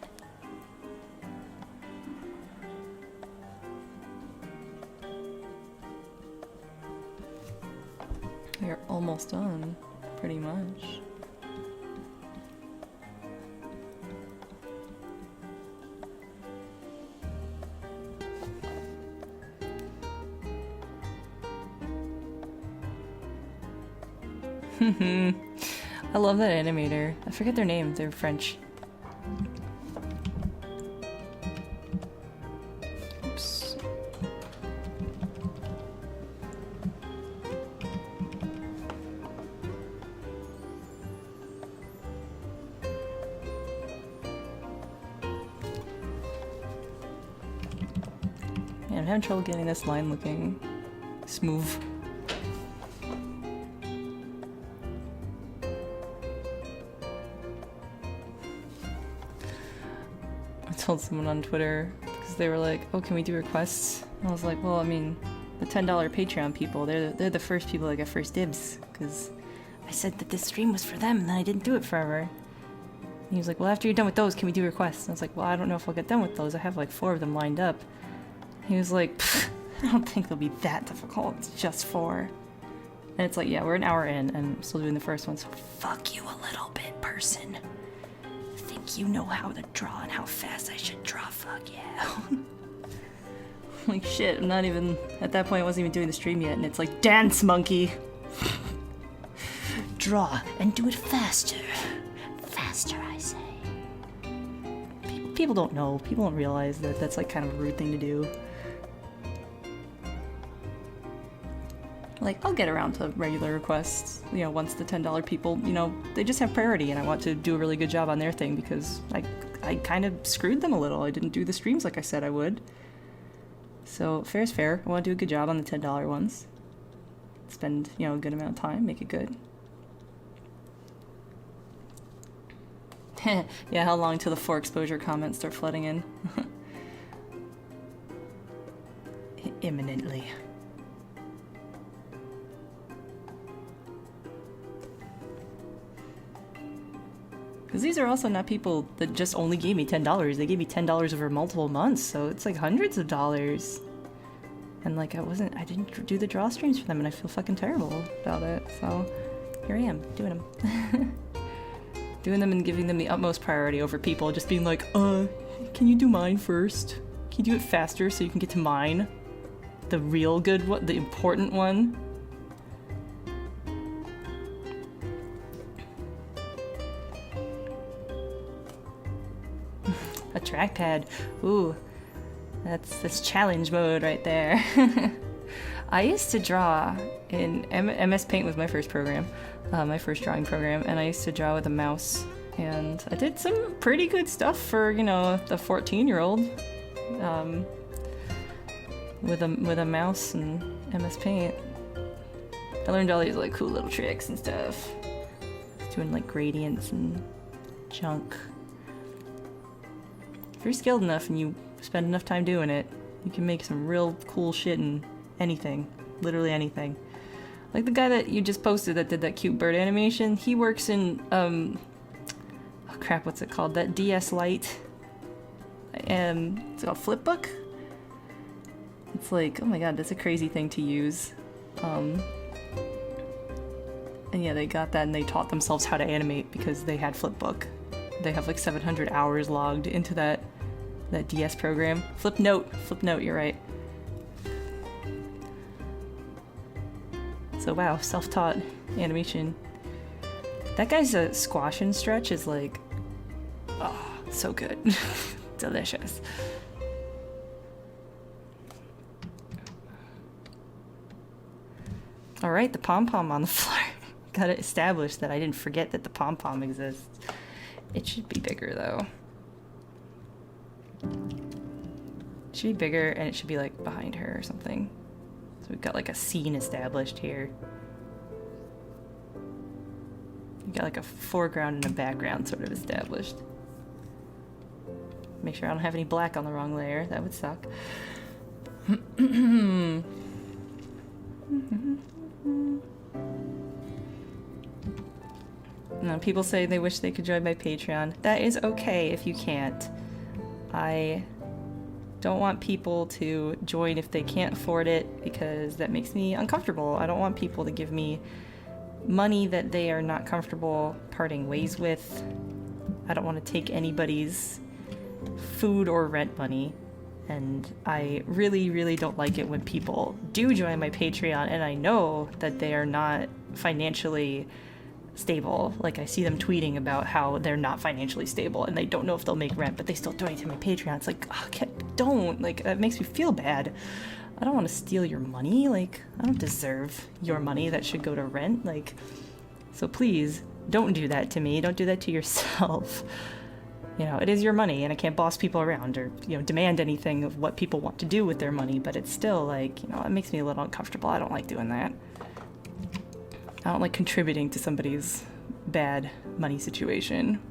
We're almost done, pretty much. I love that animator. I forget their name, they're French. Oops. Man, I'm having trouble getting this line looking smooth. Told someone on Twitter because they were like, oh, can we do requests? And I was like, well, I mean, the $10 Patreon people, they're the first people that get first dibs because I said that this stream was for them and then I didn't do it forever. And he was like, well, after you're done with those, can we do requests? And I was like, well, I don't know if I'll get done with those. I have like 4 of them lined up. He was like, I don't think they'll be that difficult. It's just 4. And it's like, yeah, we're an hour in and I'm still doing the first one, so fuck you a little bit, person. You know how to draw and how fast I should draw, fuck yeah. Like shit, I'm not even, at that point I wasn't even doing the stream yet and it's like, dance monkey! Draw and do it faster. Faster, I say. People don't know, people don't realize that that's like kind of a rude thing to do. Like, I'll get around to regular requests, you know, once the $10 people, you know, they just have priority and I want to do a really good job on their thing because I kind of screwed them a little. I didn't do the streams like I said I would. So, fair is fair. I want to do a good job on the $10 ones. Spend, you know, a good amount of time, make it good. Yeah, how long till the 4 exposure comments start flooding in? Imminently. Because these are also not people that just only gave me $10. They gave me $10 over multiple months, so it's like hundreds of dollars. And like I didn't do the draw streams for them and I feel fucking terrible about it. So here I am, doing them. Doing them and giving them the utmost priority over people just being like, can you do mine first? Can you do it faster so you can get to mine? The real good one, the important one? A trackpad. Ooh, that's challenge mode right there. I used to draw in MS Paint was my first program, my first drawing program, and I used to draw with a mouse. And I did some pretty good stuff for, you know, the 14-year-old, with a mouse and MS Paint. I learned all these like cool little tricks and stuff, doing like gradients and junk. If you're skilled enough and you spend enough time doing it, you can make some real cool shit in anything. Literally anything. Like the guy that you just posted that did that cute bird animation, he works in, oh crap, what's it called? That DS Lite. It's called Flipbook? It's like, oh my god, that's a crazy thing to use. And yeah, they got that and they taught themselves how to animate because they had Flipbook. They have like 700 hours logged into that DS program. Flipnote, you're right. So wow, self-taught animation. That guy's squash and stretch is like, oh, so good. Delicious. All right, the pom-pom on the floor. Gotta establish that I didn't forget that the pom-pom exists. It should be bigger though. It should be bigger and it should be like behind her or something. So we've got like a scene established here. We've got like a foreground and a background sort of established. Make sure I don't have any black on the wrong layer. That would suck. No, people say they wish they could join my Patreon. That is okay if you can't. I don't want people to join if they can't afford it because that makes me uncomfortable. I don't want people to give me money that they are not comfortable parting ways with. I don't want to take anybody's food or rent money. And I really, really don't like it when people do join my Patreon and I know that they are not financially stable. Like I see them tweeting about how they're not financially stable and they don't know if they'll make rent, but they still donate to my Patreon. It's like, oh, don't. Like, that makes me feel bad. I don't want to steal your money. Like, I don't deserve your money that should go to rent. Like, so please don't do that to me. Don't do that to yourself. You know, it is your money and I can't boss people around or, you know, demand anything of what people want to do with their money, but it's still like, you know, it makes me a little uncomfortable. I don't like doing that. I don't like contributing to somebody's bad money situation.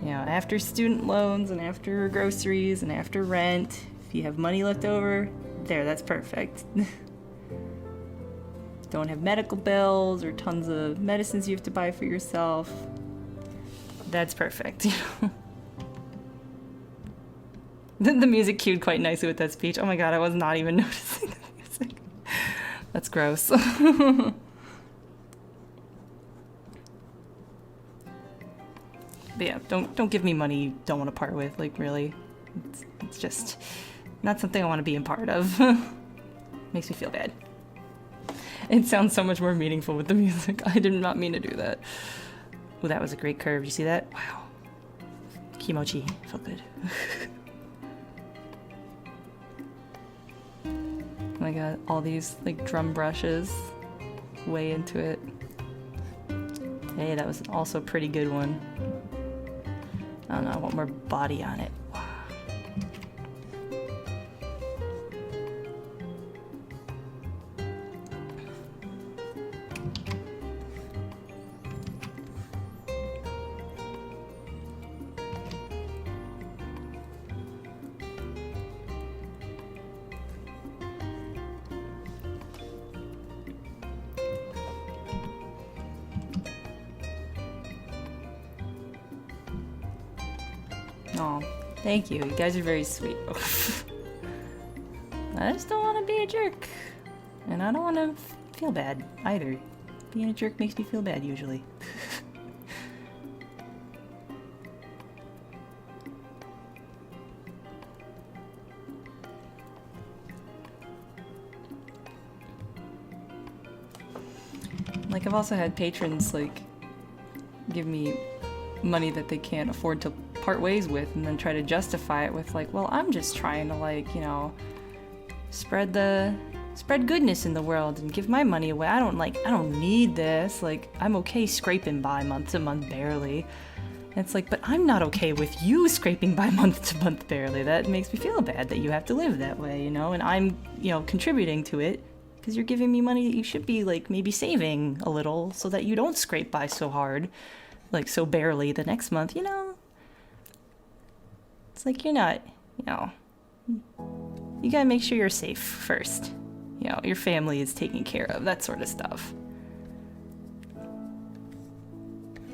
You know, after student loans and after groceries and after rent, if you have money left over, there, that's perfect. Don't have medical bills or tons of medicines you have to buy for yourself. That's perfect. The music cued quite nicely with that speech. Oh my god, I was not even noticing the music. That's gross. But yeah, don't give me money you don't want to part with. Like, really. It's just not something I want to be a part of. Makes me feel bad. It sounds so much more meaningful with the music. I did not mean to do that. Oh, that was a great curve. Did you see that? Wow. Kimochi. Felt good. I got all these like drum brushes way into it. Hey, that was also a pretty good one. I don't know, I want more body on it. Wow. Aw, thank you. You guys are very sweet. I just don't want to be a jerk. And I don't want to feel bad either. Being a jerk makes me feel bad usually. Like, I've also had patrons, like, give me money that they can't afford to part ways with and then try to justify it with, like, well, I'm just trying to, like, you know, spread goodness in the world and give my money away. I don't need this. Like, I'm okay scraping by month to month barely. And it's like, but I'm not okay with you scraping by month to month barely. That makes me feel bad that you have to live that way, you know, and I'm, you know, contributing to it. Because you're giving me money that you should be, like, maybe saving a little so that you don't scrape by so hard, like, so barely the next month, you know? It's like you're not, you know, you gotta make sure you're safe first. You know, your family is taken care of, that sort of stuff.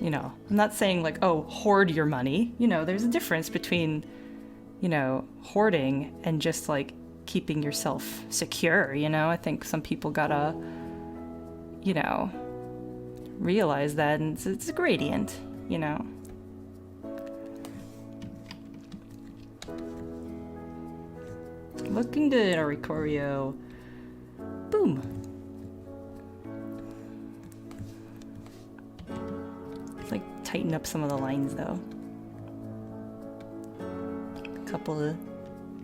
You know, I'm not saying like, oh, hoard your money. You know, there's a difference between, you know, hoarding and just like keeping yourself secure, you know? I think some people gotta, you know, realize that, and it's a gradient, you know? Looking good, Oricorio. Boom. Let's like tighten up some of the lines though. A couple of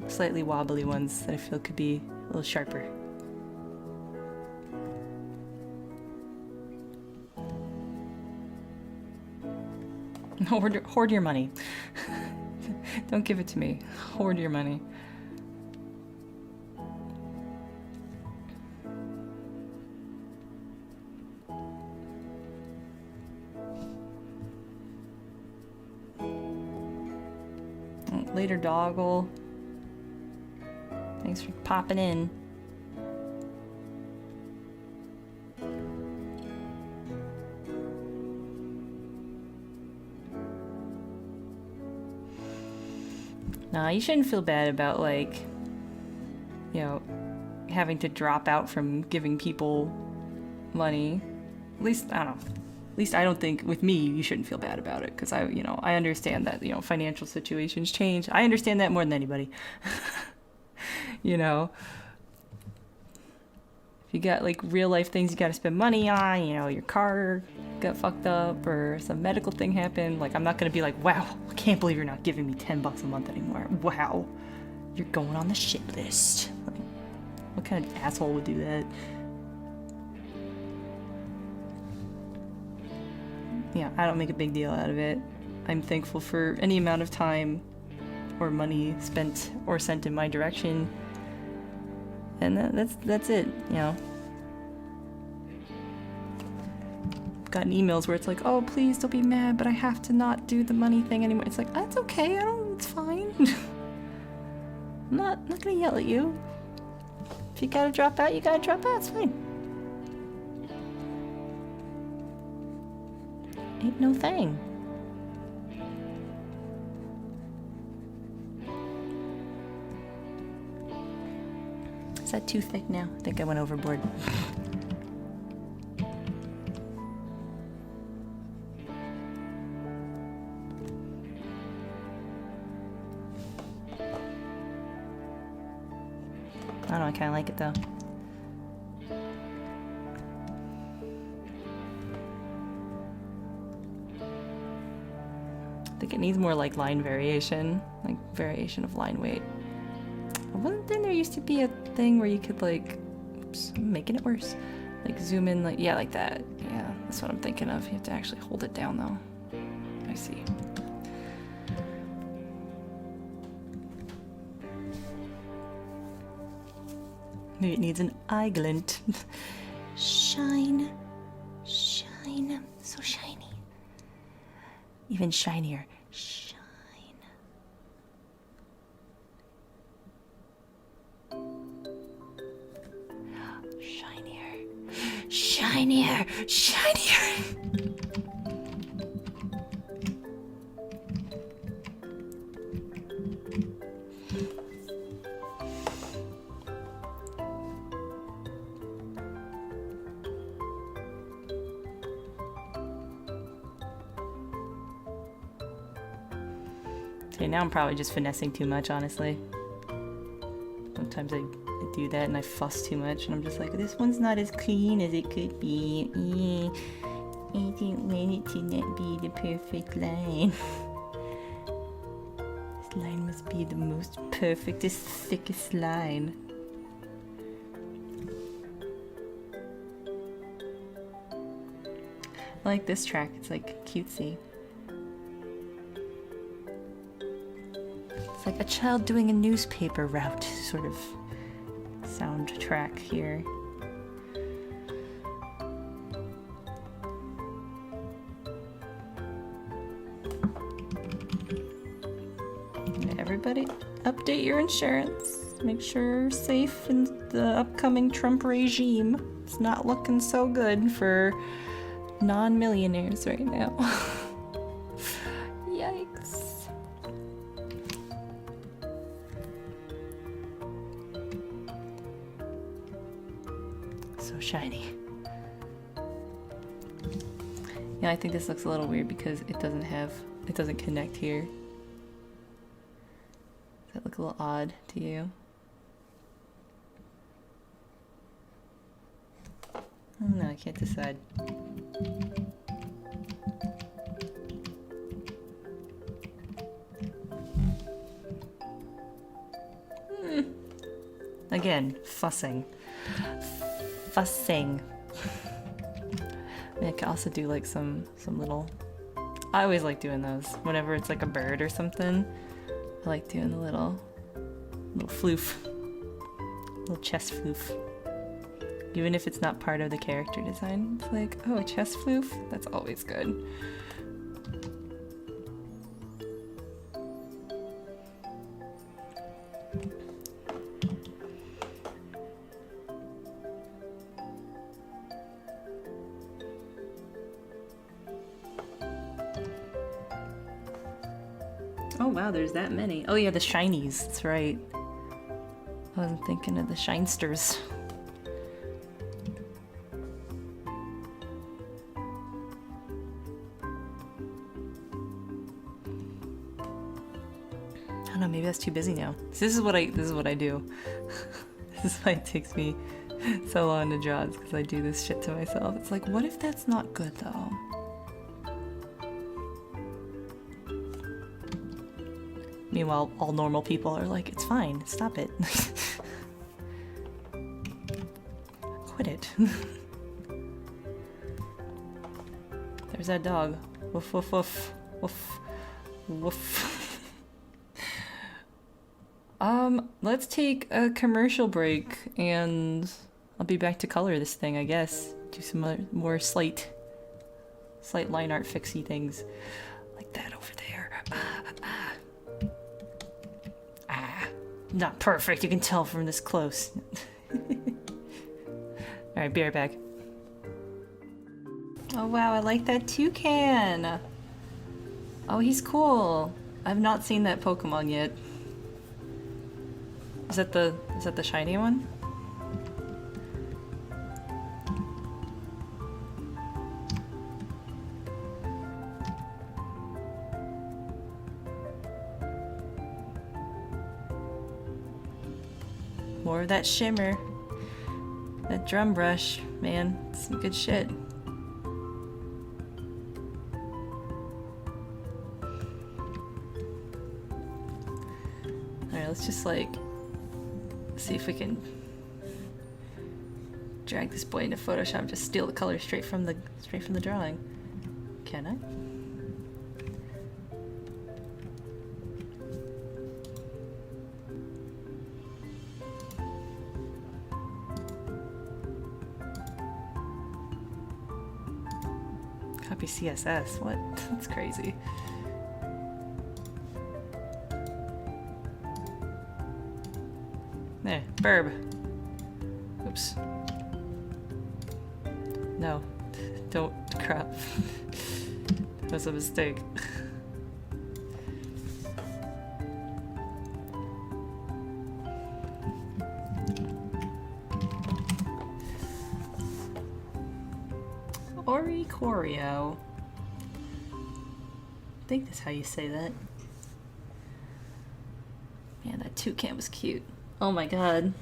slightly wobbly ones that I feel could be a little sharper. Hoard your money. Don't give it to me. Hoard your money. Later, Doggle. Thanks for popping in. Nah, you shouldn't feel bad about, like, you know, having to drop out from giving people money. At least, I don't know. At least I don't think, with me, you shouldn't feel bad about it, because I understand that, you know, financial situations change. I understand that more than anybody. You know? If you got, like, real life things you gotta spend money on, you know, your car got fucked up, or some medical thing happened, like, I'm not gonna be like, wow, I can't believe you're not giving me $10 a month anymore. Wow. You're going on the shit list. Like, what kind of asshole would do that? Yeah, I don't make a big deal out of it. I'm thankful for any amount of time or money spent or sent in my direction. And that's it, you know. I've gotten emails where it's like, oh, please don't be mad, but I have to not do the money thing anymore. It's like, that's okay, it's fine. I'm not gonna yell at you. If you gotta drop out, you gotta drop out, it's fine. Ain't no thing. Is that too thick now? I think I went overboard. I don't know, I kind of like it though. I think it needs more like line variation, like variation of line weight. Wasn't there used to be a thing where you could like, oops, I'm making it worse, like zoom in, like, yeah, like that. Yeah, that's what I'm thinking of. You have to actually hold it down though. I see. Maybe it needs an eye glint. Shine, shine, so shiny. Even shinier. Shine. Shinier. Shinier. Shinier. Okay, now I'm probably just finessing too much, honestly. Sometimes I do that and I fuss too much and I'm just like, this one's not as clean as it could be. I didn't want it to not be the perfect line. This line must be the most perfectest, thickest line. I like this track, it's like cutesy. It's like a child doing a newspaper route sort of soundtrack here. everybody, update your insurance. Make sure you're safe in the upcoming Trump regime. It's not looking so good for non-millionaires right now. Yikes. So shiny. Yeah, I think this looks a little weird because it doesn't connect here. Does that look a little odd to you? I don't know, I can't decide. Again, fussing. Fussing. I can also do like some little... I always like doing those. Whenever it's like a bird or something, I like doing the little floof. Little chest floof. Even if it's not part of the character design. It's like, oh, a chest floof? That's always good. Oh wow, there's that many. Oh yeah, the shinies, that's right. I wasn't thinking of the shinesters. I don't know, maybe that's too busy now. This is what I do. This is why it takes me so long to draw, because I do this shit to myself. It's like, what if that's not good though? Meanwhile, all normal people are like, it's fine, stop it. Quit it. There's that dog. Woof, woof, woof. Woof, woof. Let's take a commercial break and I'll be back to color this thing, I guess. Do some more slight line art fixy things. Like that over there. Not perfect, you can tell from this close. Alright, be right back. Oh wow, I like that toucan! Oh, he's cool. I've not seen that Pokemon yet. Is that the shiny one? More of that shimmer. That drum brush, man. Some good shit. Alright, let's just like see if we can drag this boy into Photoshop, just steal the color straight from the drawing. Can I? Copy CSS, what? That's crazy. There, burb. Oops. No, don't crop. That was a mistake. Oricorio. I think that's how you say that. Man, that toucan was cute. Oh my god.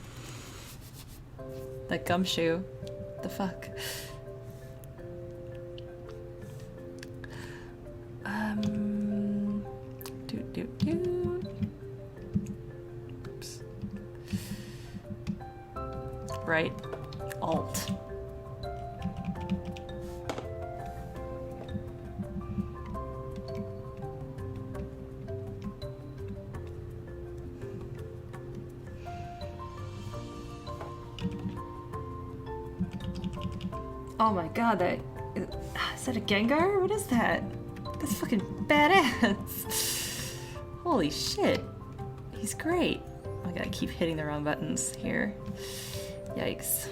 That gumshoe. What the fuck? Oops. Right. Alt. Oh my god, is that a Gengar? What is that? That's fucking badass. Holy shit. He's great. I gotta keep hitting the wrong buttons here. Yikes.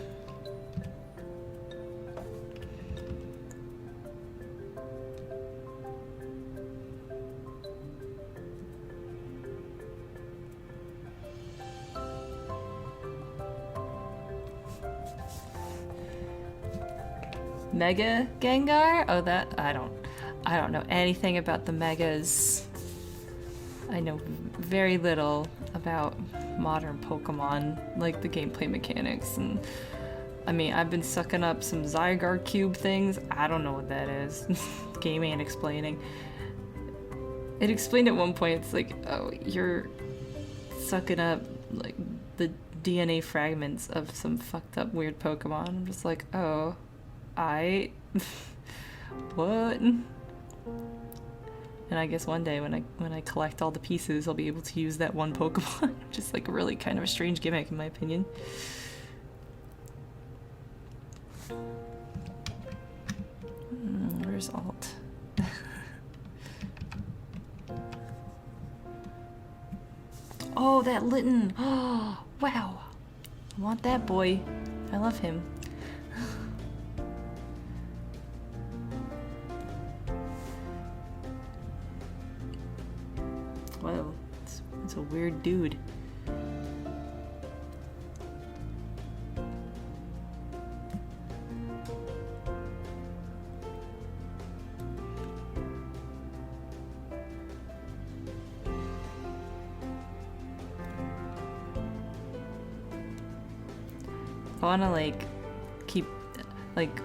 Mega Gengar? Oh, that I don't know anything about the megas. I know very little about modern Pokemon, like the gameplay mechanics, and I mean, I've been sucking up some Zygarde Cube things. I don't know what that is. Game ain't explaining. It explained at one point, it's like, oh, you're sucking up like the DNA fragments of some fucked up weird Pokemon. I'm just like, oh, what? And I guess one day when I collect all the pieces, I'll be able to use that one Pokemon. Just like really kind of a strange gimmick in my opinion. Where's Alt? Oh, that Litten! Oh, wow! I want that boy. I love him. Whoa, it's a weird dude. I wanna like keep like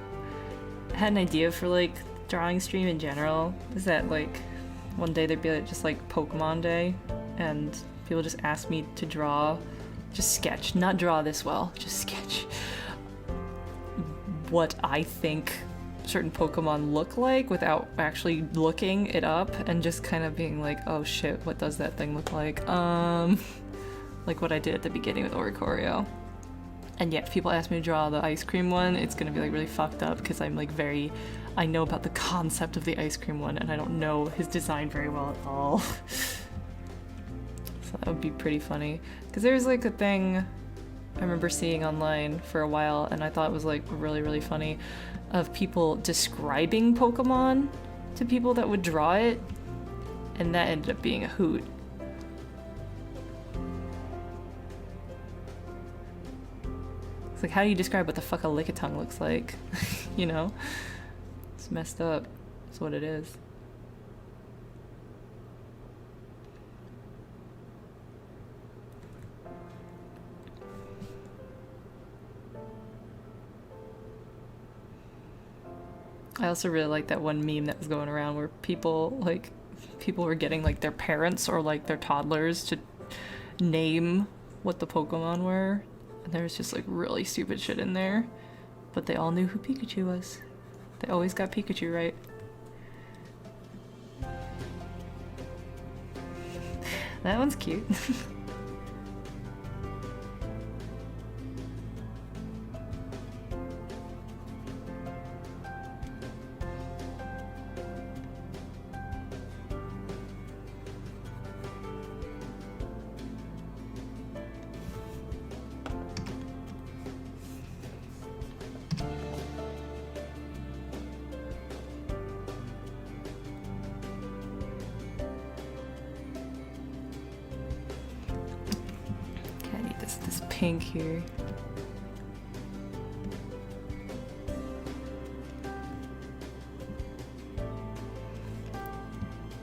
had an idea for like Drawstream in general. Is that like one day there'd be like, just like Pokemon Day, and people just ask me to draw, just sketch, not draw this well, just sketch what I think certain Pokemon look like without actually looking it up, and just kind of being like, oh shit, what does that thing look like? Like what I did at the beginning with Oricorio. And yet, if people ask me to draw the ice cream one, it's gonna be like really fucked up because I'm like I know about the concept of the ice cream one and I don't know his design very well at all. So that would be pretty funny. Because there's like a thing I remember seeing online for a while, and I thought it was like really, really funny, of people describing Pokemon to people that would draw it, and that ended up being a hoot. It's like, how do you describe what the fuck a Lickitung looks like? You know? It's messed up. That's what it is. I also really like that one meme that was going around where people were getting like their parents or like their toddlers to name what the Pokemon were. And there was just like really stupid shit in there. But they all knew who Pikachu was. They always got Pikachu right. That one's cute. This pink here.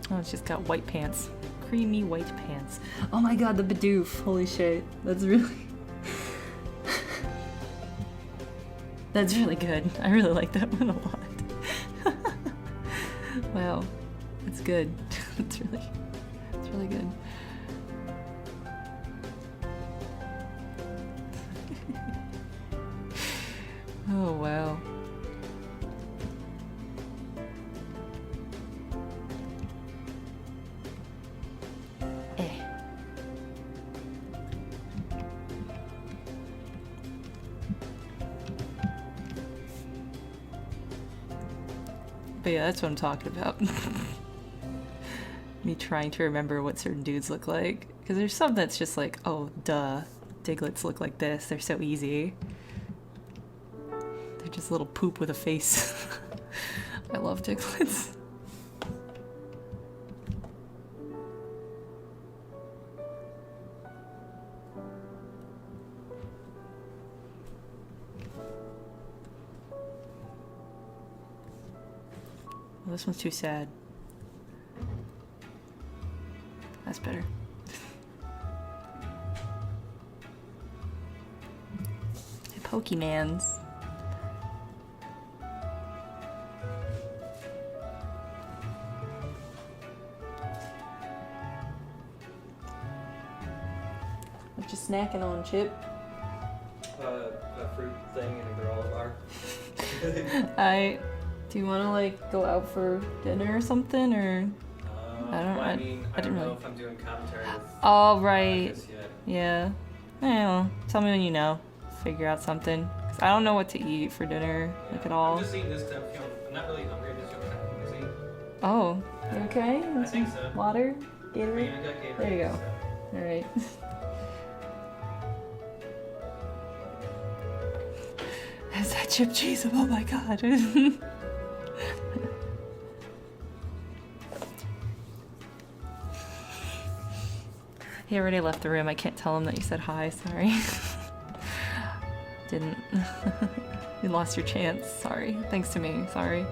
Oh, it's just got white pants. Creamy white pants. Oh my god, the Bidoof. Holy shit. That's really... That's really good. I really like that one a lot. Wow. That's good. It's really good. Oh, wow. But yeah, that's what I'm talking about. Me trying to remember what certain dudes look like. Because there's some that's just like, oh, duh. Diglets look like this. They're so easy. They're just little poop with a face. I love Diglets. Well, this one's too sad. That's better. Hey, Pokemans. What you snacking on, Chip? A fruit thing in a granola bar. Do you want to like go out for dinner or something, or? I don't know if I'm doing commentary with Oh, right. this yet. Yeah. Well, tell me when you know. Figure out something. 'Cause I don't know what to eat for dinner, like at all. I'm just eating this because I'm not really hungry. I'm just feeling kind of woozy. Oh, you okay? I think so. Water? I mean, Gatorade? I got Gatorade, There you go. so. Alright. Is that chip cheese? Oh my god. He already left the room. I can't tell him that you said hi. Sorry. Didn't. You lost your chance. Sorry. Thanks to me. Sorry.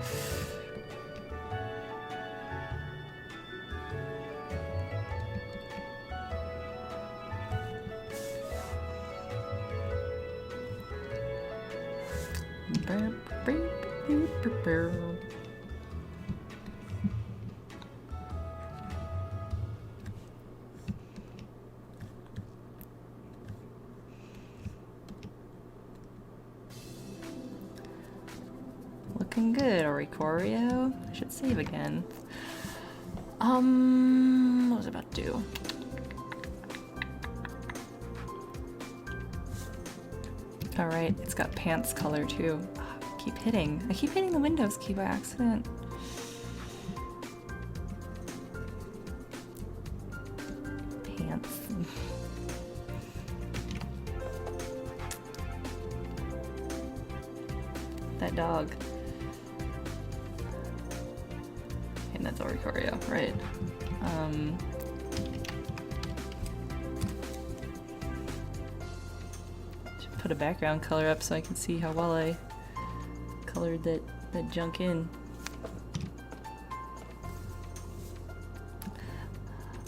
Looking good, Oricorio. I should save again. What was I about to do? Alright, it's got pants color too. Oh, I keep hitting the Windows key by accident. Pants. That dog. And that's Oricorio, right. Should put a background color up so I can see how well I colored that junk in.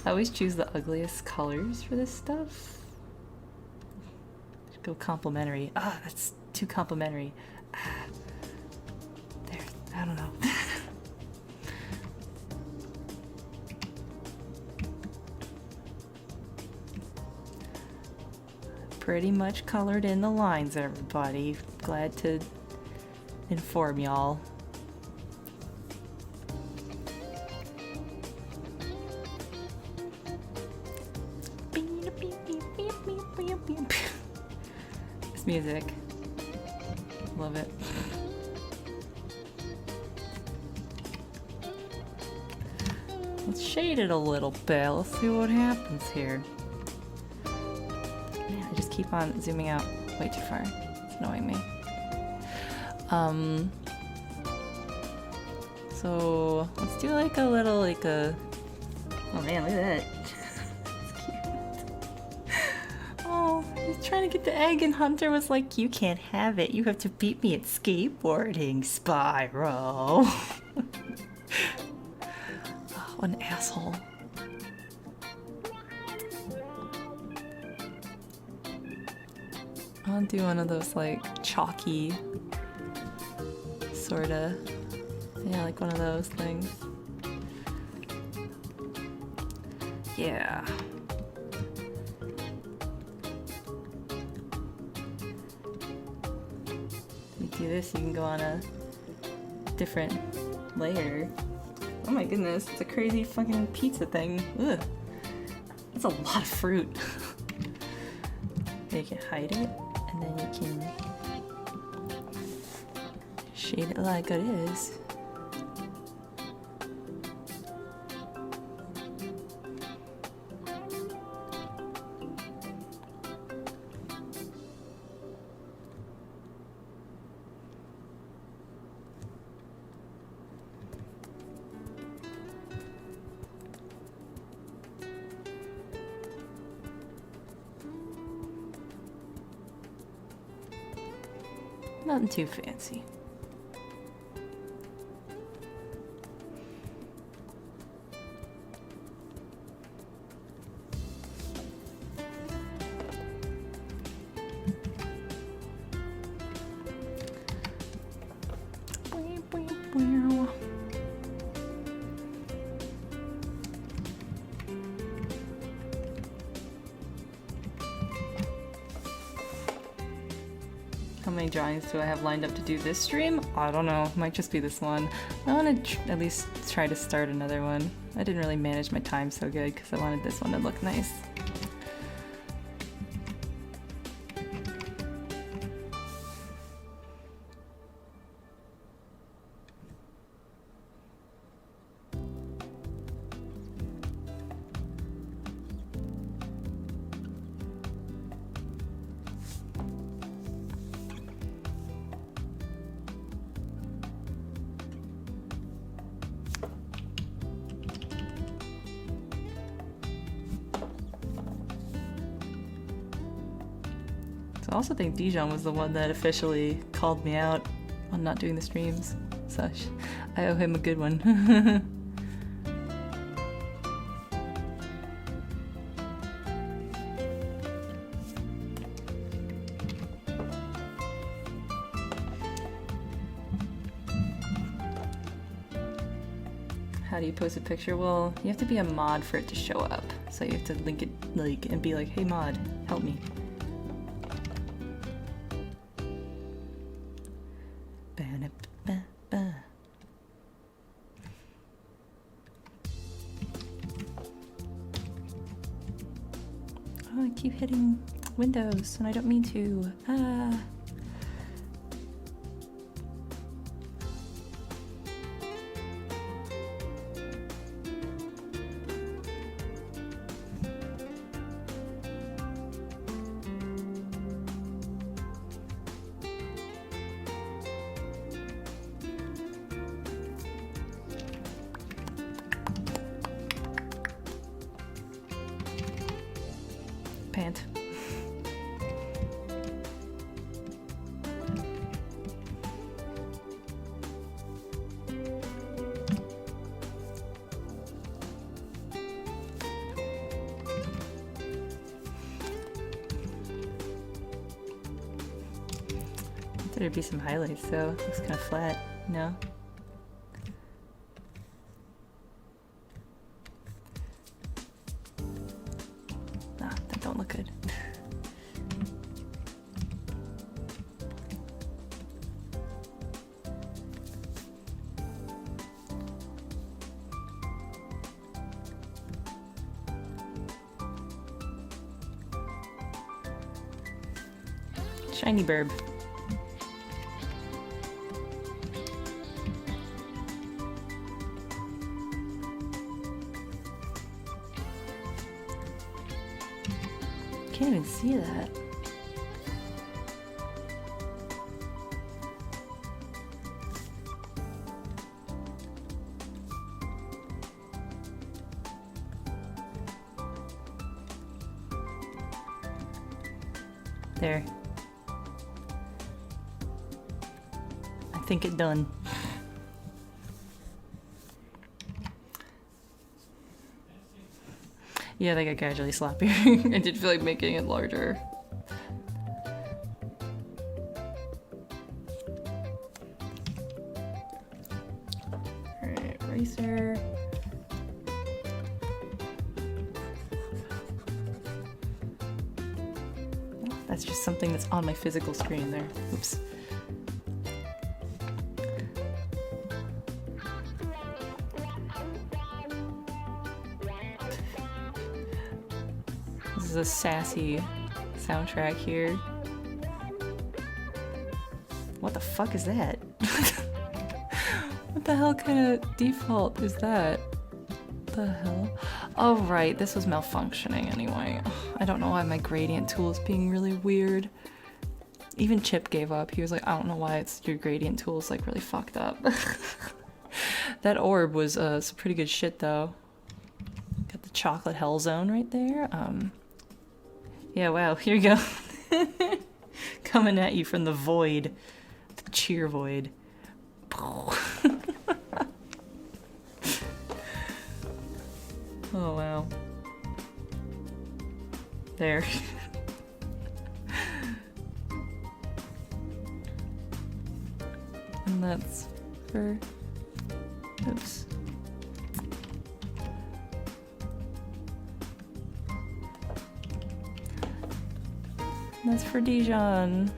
I always choose the ugliest colors for this stuff. Should go complementary. Ah, that's too complementary. There, I don't know. Pretty much colored in the lines, everybody. Glad to inform y'all. This music. Love it. Let's shade it a little bit. Let's see what happens here. Man, I just keep on zooming out way too far. It's annoying me. So let's do like a little oh man, look at that. It's cute. Oh, he's trying to get the egg and Hunter was like, you can't have it. You have to beat me at skateboarding, Spyro. Oh, what an asshole. I'll do one of those like chalky sorta. Yeah, like one of those things. Yeah. You do this, you can go on a different layer. Oh my goodness, it's a crazy fucking pizza thing. Ugh. That's a lot of fruit. You can hide it, and then you can shade it like it is. Nothing too fancy. How many drawings do I have lined up to do this stream? I don't know, might just be this one. I want to at least try to start another one. I didn't really manage my time so good because I wanted this one to look nice. I also think Dijon was the one that officially called me out on not doing the streams, so I owe him a good one. How do you post a picture? Well, you have to be a mod for it to show up, so you have to link it and be like, hey mod, help me. I keep hitting windows and I don't mean to. Ah. Pant. There'd be some highlights though. Looks kind of flat, no? Don't look good. Shiny burb. Can't even see that. There. I think it done. Yeah, they got gradually sloppier. I did feel like making it larger. Alright, eraser. That's just something that's on my physical screen there. Oops. This is a sassy soundtrack here. What the fuck is that? What the hell kind of default is that? The hell? Oh right, this was malfunctioning anyway. I don't know why my gradient tool is being really weird. Even Chip gave up. He was like, I don't know why your gradient tool is like really fucked up. That orb was some pretty good shit though. Got the chocolate hell zone right there. Yeah, wow, here you go. Coming at you from the void. cheer void. Oh wow. There. And that's for... Oops. And that's for Dijon.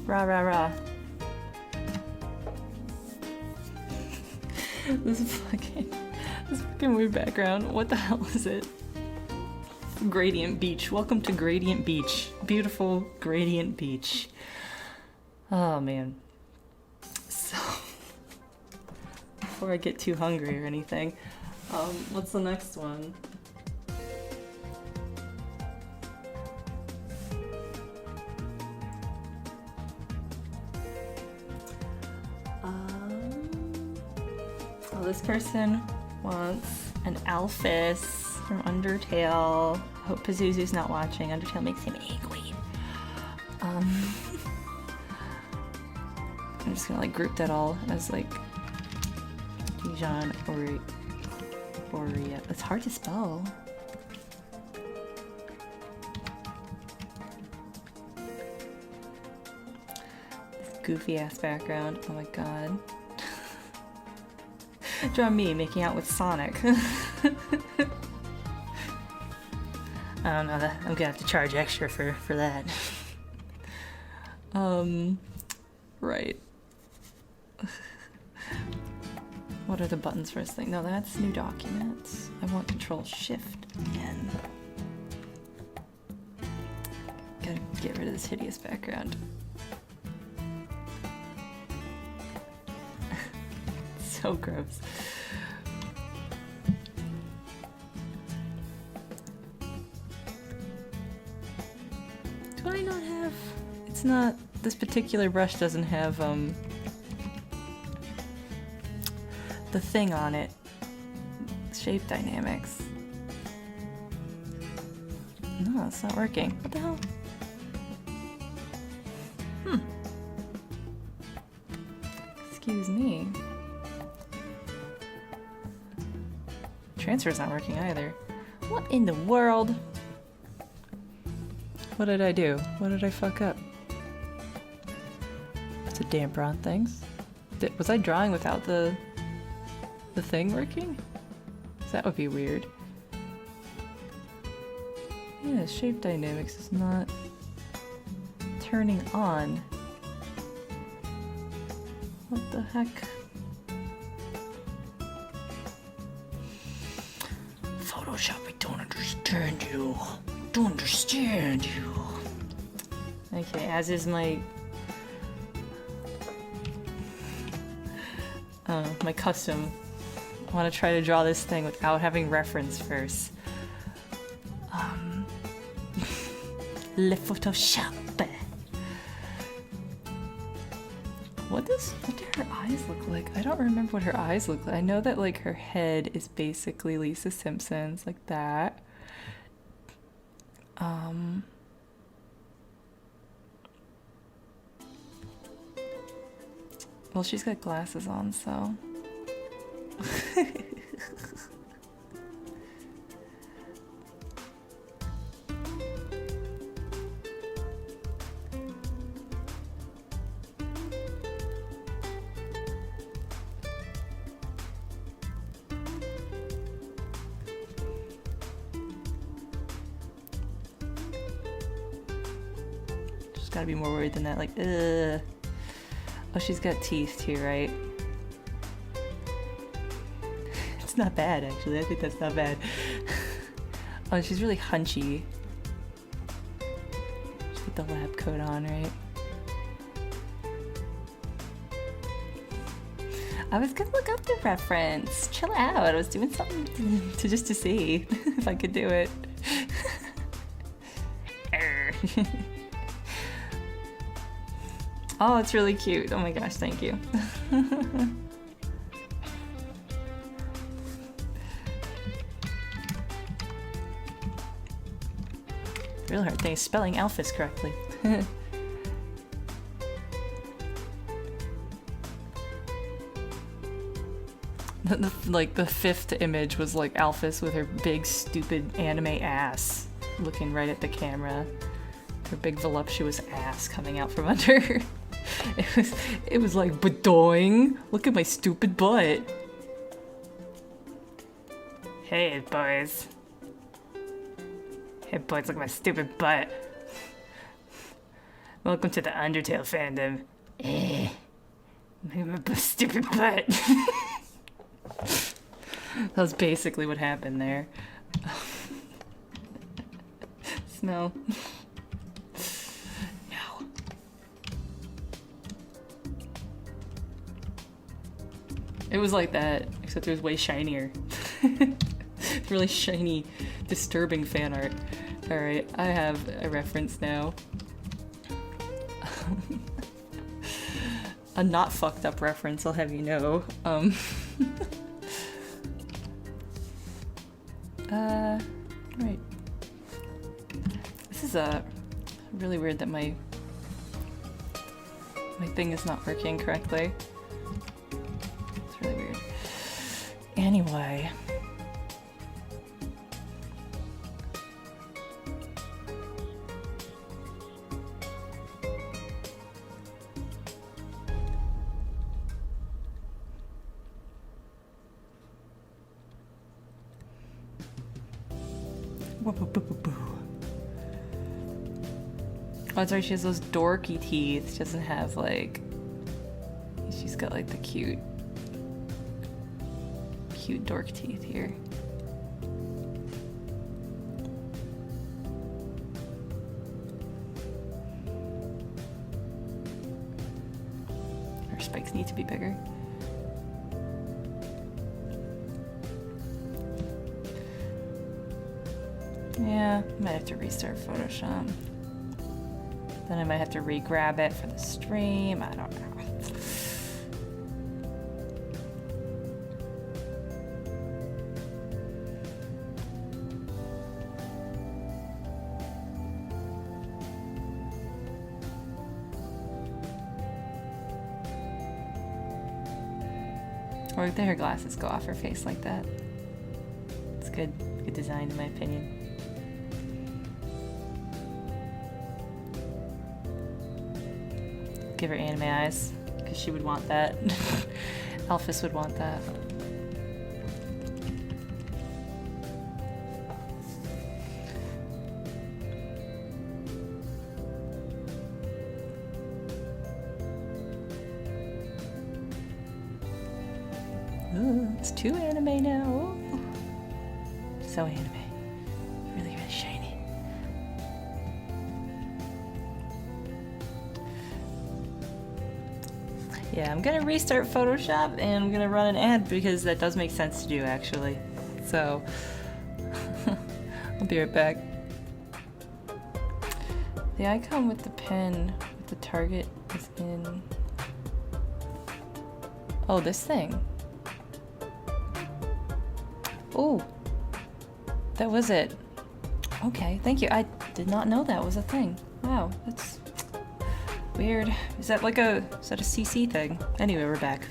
Rah rah rah. This fucking weird background. What the hell is it? Gradient Beach. Welcome to Gradient Beach. Beautiful Gradient Beach. Oh man. So, before I get too hungry or anything, what's the next one? Oh, this person wants an Alphys from Undertale. I hope Pazuzu's not watching. Undertale makes him angry. I'm just gonna like group that all as like Dijon Oria. It's hard to spell. This goofy ass background. Oh my god. Draw me making out with Sonic. I don't know, that I'm gonna have to charge extra for that. Right. What are the buttons for this thing? No, that's new documents. I want Control Shift again. Gotta get rid of this hideous background. So gross. Do I not have... It's not... This particular brush doesn't have, the thing on it. Shape dynamics. No, it's not working. What the hell? Excuse me. Transfer's not working either. What in the world? What did I do? What did I fuck up? It's a damper on things. Was I drawing without the thing working? That would be weird. Yeah, shape dynamics is not turning on. What the heck? Photoshop, I don't understand you. Don't understand you. Okay, as is my my custom. I want to try to draw this thing without having reference first. Le Photoshop. What do her eyes look like? I don't remember what her eyes look like. I know that like her head is basically Lisa Simpson's, like that. Well, she's got glasses on, so. Just gotta be more worried than that, like, ugh. Oh, she's got teeth too, right? It's not bad, actually. I think that's not bad. Oh, she's really hunchy. She's got the lab coat on, right? I was gonna look up the reference. Chill out. I was doing something to see if I could do it. Oh, it's really cute. Oh my gosh, thank you. Real hard thing is spelling Alphys correctly. Like the 5th image was like Alphys with her big stupid anime ass looking right at the camera. Her big voluptuous ass coming out from under her. It was like badoing. Look at my stupid butt. Hey boys. Hey boys, look at my stupid butt. Welcome to the Undertale fandom. Look at my stupid butt. That was basically what happened there. Smell. No. It was like that, except it was way shinier. Really shiny, disturbing fan art. Alright, I have a reference now. A not fucked up reference, I'll have you know. Right. This is really weird that my thing is not working correctly. It's really weird. Anyway. Oh, that's right, she has those dorky teeth. She doesn't have, like... She's got, like, the cute dork teeth here. Her spikes need to be bigger. Yeah, I might have to restart Photoshop. Then I might have to re-grab it for the stream. I don't know. Or did her glasses go off her face like that? It's good. Good design in my opinion. Give her anime eyes, because she would want that. Alphys would want that. Ooh, it's 2 anime now. So anime. Really, really shiny. Yeah, I'm gonna restart Photoshop and I'm gonna run an ad because that does make sense to do actually. So, I'll be right back. The icon with the pen, with the target is in... Oh, this thing. Oh, that was it. Okay, thank you. I did not know that was a thing. Wow, that's weird. Is that a CC thing? Anyway, we're back.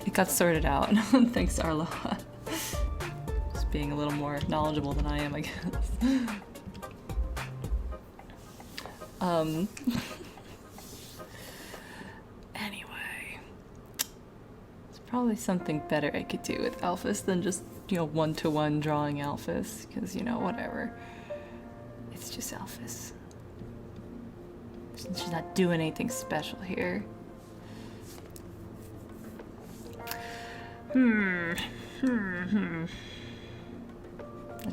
It got sorted out. Thanks, Arlo. Just being a little more knowledgeable than I am, I guess. Anyway. There's probably something better I could do with Alphys than just, one-to-one drawing Alphys, because, whatever. It's just Alphys. She's not doing anything special here. I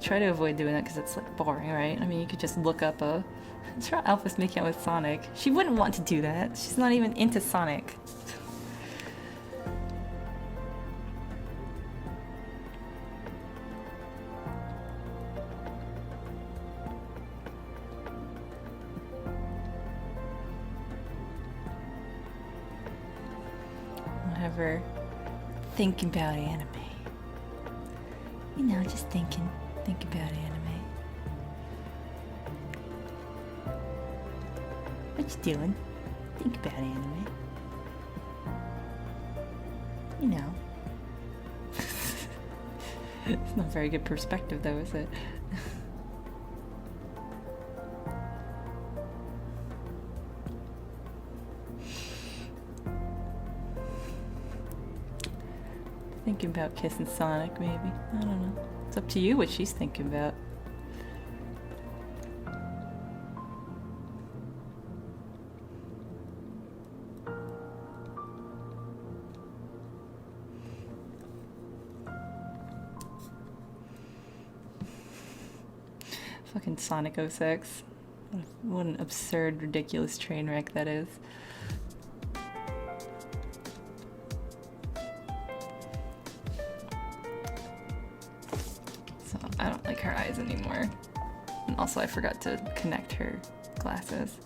try to avoid doing that because it's like boring, right? I mean, you could just look up try Alphys making out with Sonic. She wouldn't want to do that. She's not even into Sonic. Whatever. Thinking about anime. Just thinking about anime. What you doing? Think about anime. You know. It's not very good perspective though, is it? Thinking about kissing Sonic, maybe. I don't know. It's up to you what she's thinking about. Fucking Sonic 06. What an absurd, ridiculous train wreck that is. So I don't like her eyes anymore. And also I forgot to connect her glasses.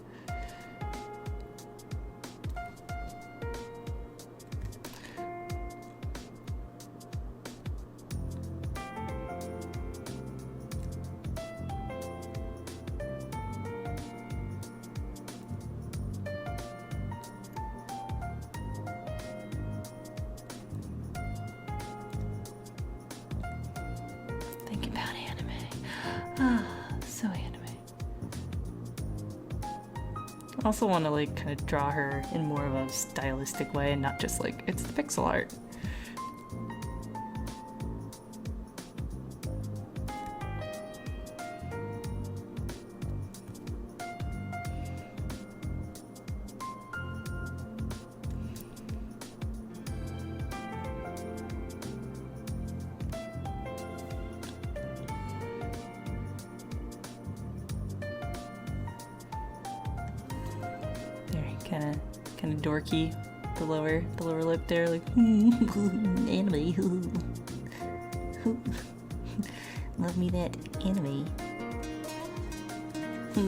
I also want to like kind of draw her in more of a stylistic way and not just like it's the pixel art. Kind of dorky, the lower lip there, like anime. Love me that anime.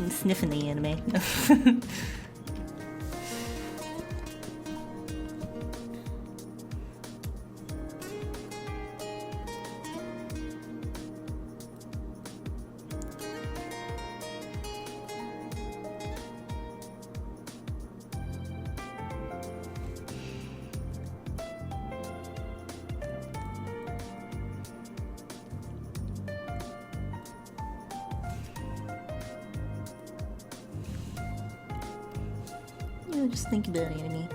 Sniffing the anime. Just think about anime.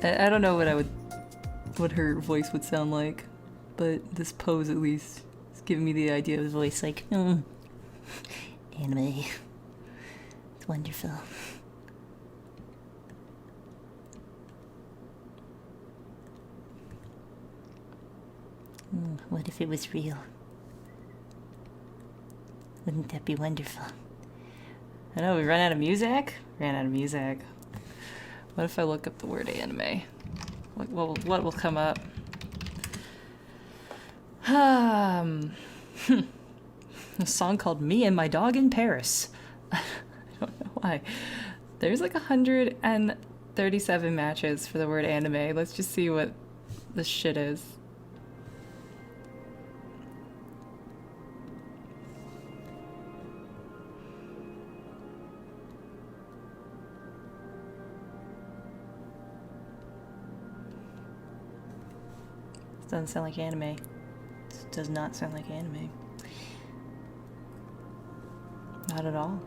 I don't know what her voice would sound like, but this pose at least is giving me the idea of his voice, like, anime. It's wonderful. What if it was real? Wouldn't that be wonderful? I know, we ran out of music? Ran out of music. What if I look up the word anime? What will come up? A song called Me and My Dog in Paris. I don't know why. There's like 137 matches for the word anime. Let's just see what this shit is. Doesn't sound like anime. It does not sound like anime. Not at all.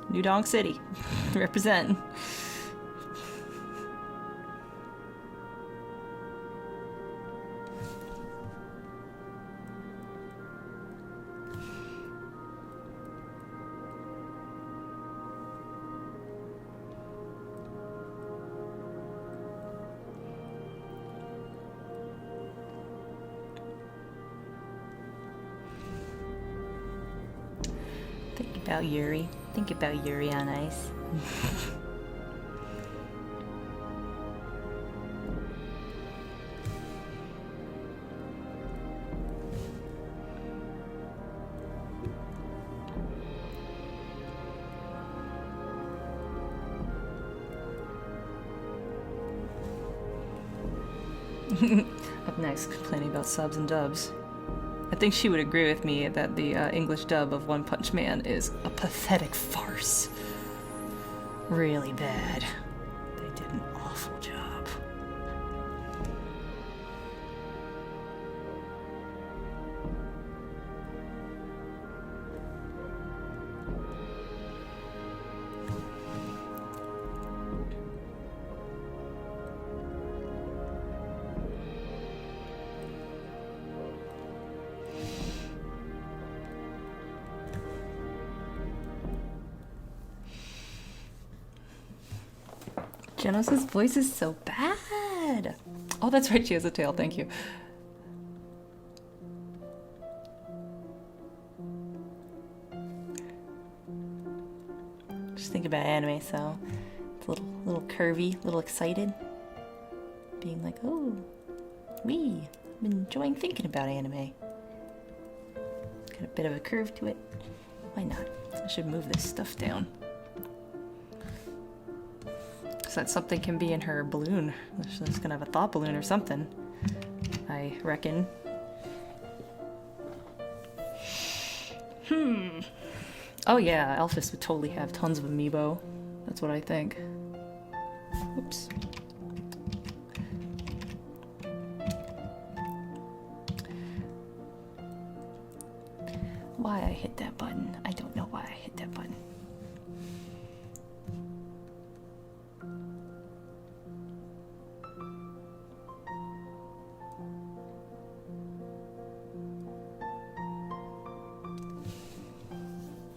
New Donk City. Represent. About Yuri. Think about Yuri on Ice. Up next, complaining about subs and dubs. I think she would agree with me that the English dub of One Punch Man is a pathetic farce. Really bad. They did an awful job. Genos' voice is so bad. Oh, that's right, she has a tail, thank you. Just think about anime, so it's a little curvy, a little excited. Being like, oh, I'm enjoying thinking about anime. Got a bit of a curve to it. Why not? I should move this stuff down. So that something can be in her balloon. She's gonna have a thought balloon or something, I reckon. Oh yeah, Alphys would totally have tons of amiibo. That's what I think. Oops. Why I hit that button? I don't know why I hit that button.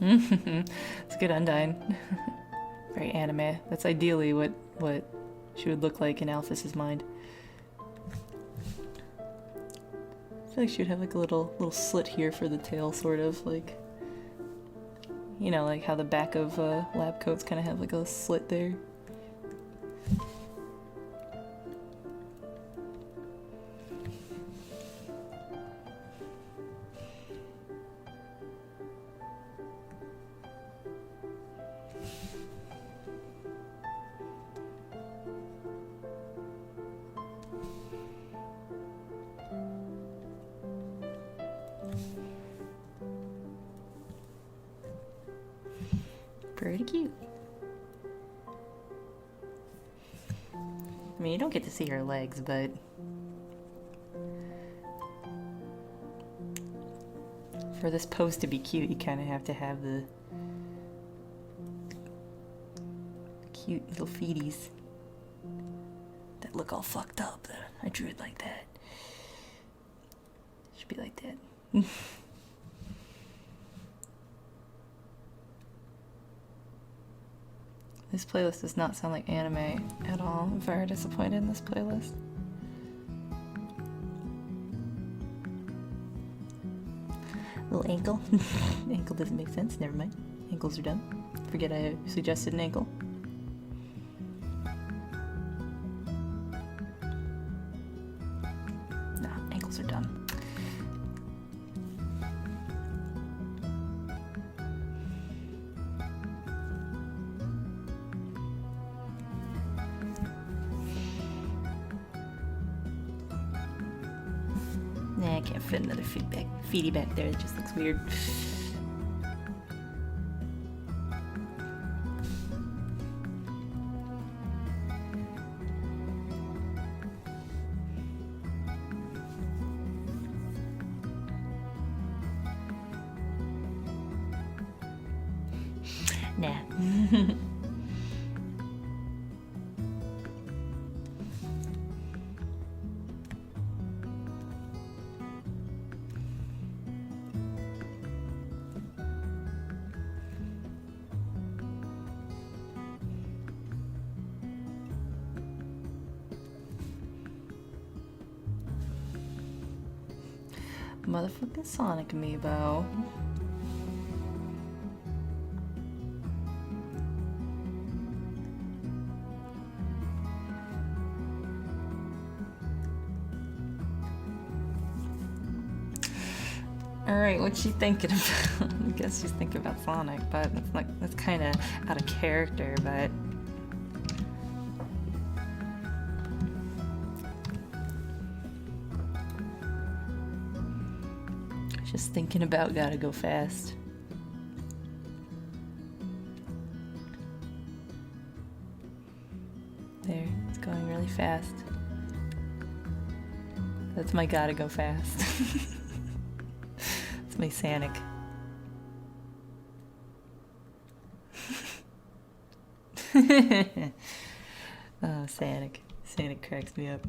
It's a good Undyne. Very anime. That's ideally what she would look like in Alphys' mind. I feel like she would have like a little slit here for the tail, sort of like, you know, like how the back of lab coats kind of have like a slit there. Pretty cute. I mean, you don't get to see her legs, but for this pose to be cute, you kind of have to have the cute little feeties that look all fucked up. I drew it like that. Should be like that. This playlist does not sound like anime at all. I'm very disappointed in this playlist. Little ankle. Ankle doesn't make sense. Never mind. Ankles are dumb. Forget I suggested an ankle. Nah, ankles are dumb. Nah, I can't fit another feety back there. It just looks weird. Nah. Motherfucking Sonic amiibo. Alright, what's she thinking about? I guess she's thinking about Sonic, but that's kind of out of character, but Just thinking about gotta go fast. There, it's going really fast. That's my gotta go fast. It's my Sanic. Oh, Sanic. Sanic cracks me up.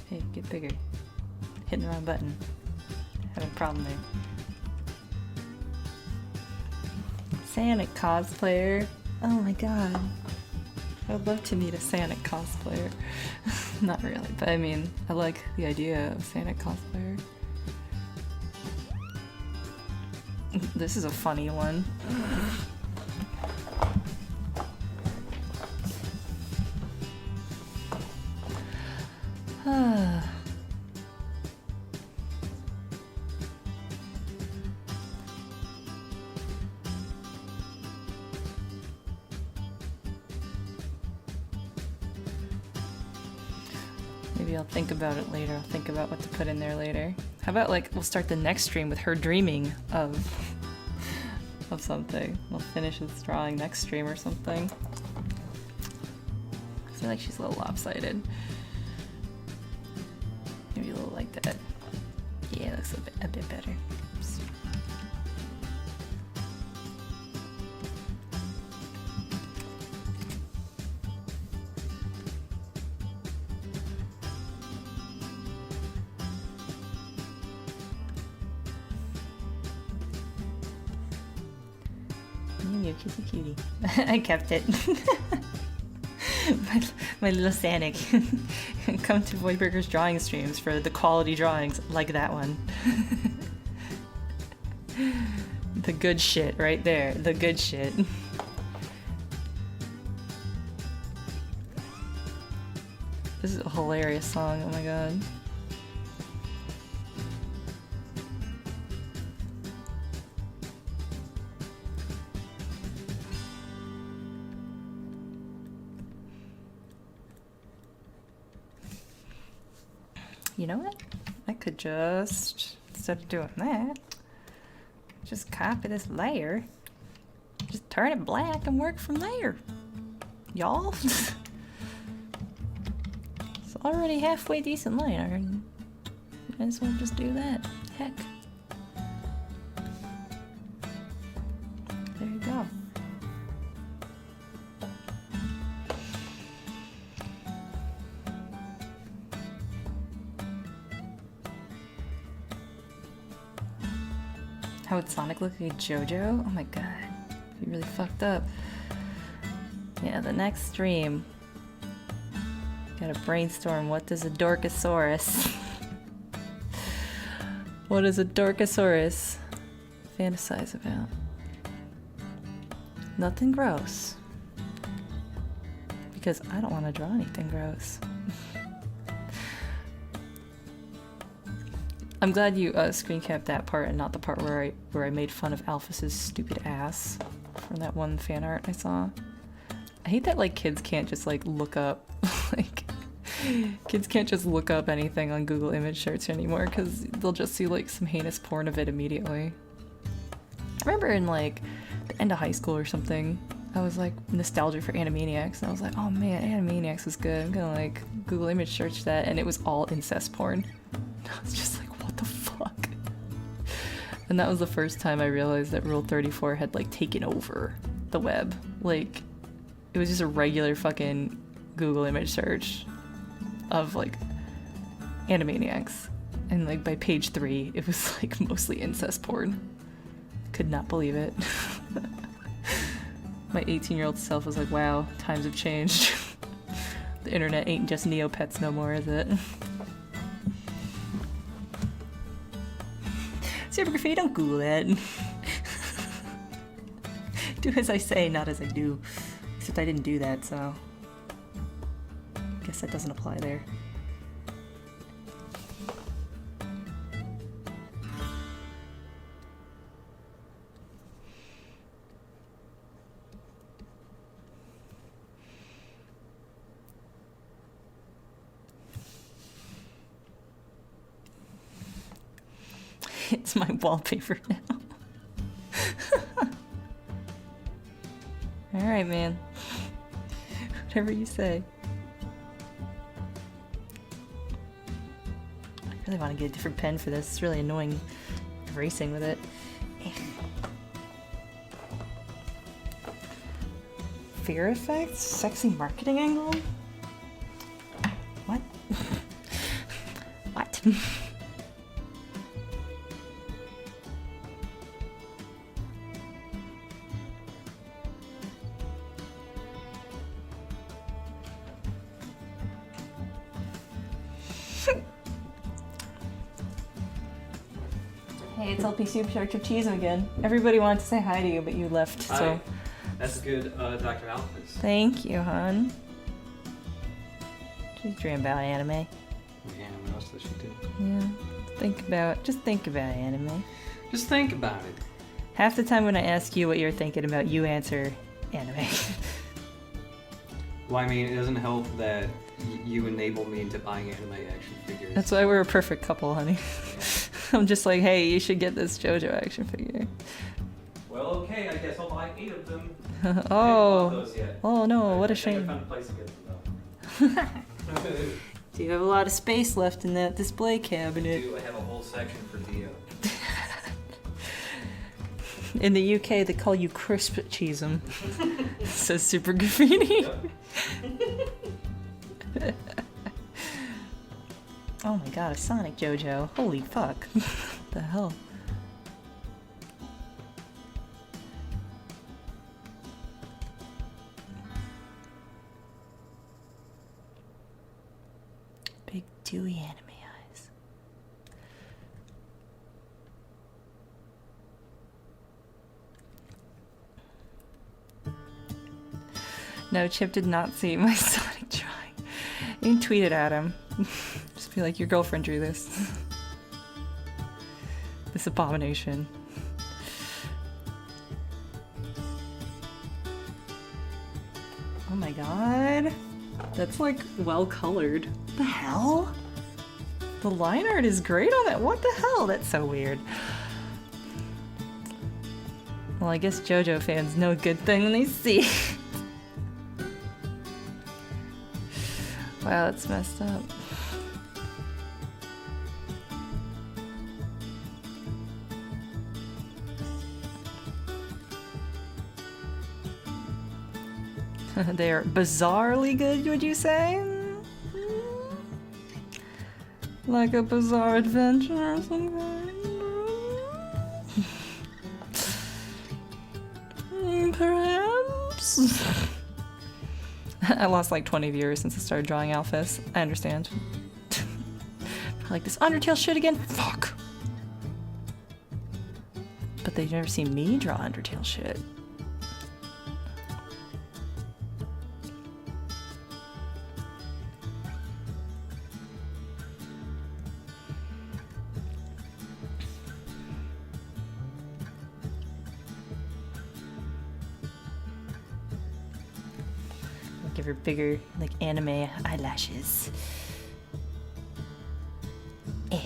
Hey, get bigger. Hitting the wrong button. Having a problem there. Sanic cosplayer. Oh my god. I would love to meet a Sanic cosplayer. Not really, but I mean, I like the idea of Sanic cosplayer. This is a funny one. Maybe I'll think about it later. I'll think about what to put in there later. How about like we'll start the next stream with her dreaming of something. We'll finish this drawing next stream or something. I feel like she's a little lopsided. Maybe a little like that. Yeah, it looks a bit better. Oops. Mew, cutie cutie. I kept it. my little Sanic. Come to VoidBurger's drawing streams for the quality drawings like that one. The good shit right there. The good shit. This is a hilarious song, oh my god. You know what? I could just, instead of doing that, just copy this layer, just turn it black and work from there. Y'all? It's already halfway decent light art. Might as well just do that. Heck. There you go. How would Sonic look like JoJo? Oh my god. He really fucked up. Yeah, the next stream. Gotta brainstorm. What does a Dorkosaurus? What does a Dorkosaurus fantasize about? Nothing gross. Because I don't want to draw anything gross. I'm glad you screen capped that part and not the part where I made fun of Alphys' stupid ass from that one fan art I saw. I hate that like kids can't just like look up like kids can't just look up anything on Google image search anymore because they'll just see like some heinous porn of it immediately. I remember in like the end of high school or something, I was like nostalgic for Animaniacs and I was like, oh man, Animaniacs is good. I'm gonna like Google image search that, and it was all incest porn. I was just like, what the fuck? And that was the first time I realized that Rule 34 had like taken over the web. Like, it was just a regular fucking Google image search of like Animaniacs. And like by page 3, it was like mostly incest porn. Could not believe it. My 18-year-old self was like, wow, times have changed. The internet ain't just Neopets no more, is it? Serigraphy, don't Google that. Do as I say, not as I do. Except I didn't do that, so... guess that doesn't apply there. It's my wallpaper now. Alright, man. Whatever you say. I really want to get a different pen for this. It's really annoying erasing with it. Fear effects? Sexy marketing angle? What? What? Hey, it's LP Supercharged of Cheese again. Everybody wanted to say hi to you, but you left, Hi. so... That's good, Dr. Alphys. Thank you, hon. She's dreaming about anime. Yeah, what else does she do? Yeah. Just think about anime. Just think about it. Half the time when I ask you what you're thinking about, you answer anime. Well, I mean, it doesn't help that you enable me into buying anime action figures. That's why we're a perfect couple, honey. Yeah. I'm just like, hey, you should get this JoJo action figure. Well, okay, I guess I'll buy 8 of them. Oh. I haven't bought those yet. Oh no, what a I think shame. I found a place to get them though. Do you have a lot of space left in that display I cabinet? do. I have a whole section for Dio. In the UK, they call you crisp cheesem. Says Super Graffiti. Yep. Oh my god, a Sonic JoJo. Holy fuck. What the hell? Big dewy anime eyes. No, Chip did not see my Sonic drawing. You can tweet it at him. Just be like, your girlfriend drew this. This abomination. Oh my god. That's like well colored. What the hell? The line art is great on that. What the hell? That's so weird. Well, I guess JoJo fans know a good thing when they see it. Wow, that's messed up. They are bizarrely good, would you say? Like a bizarre adventure or something? Perhaps? I lost like 20 viewers since I started drawing Alphys. I understand. Like, this Undertale shit again? Fuck! But they've never seen me draw Undertale shit. Give her bigger, like, anime eyelashes. Eh.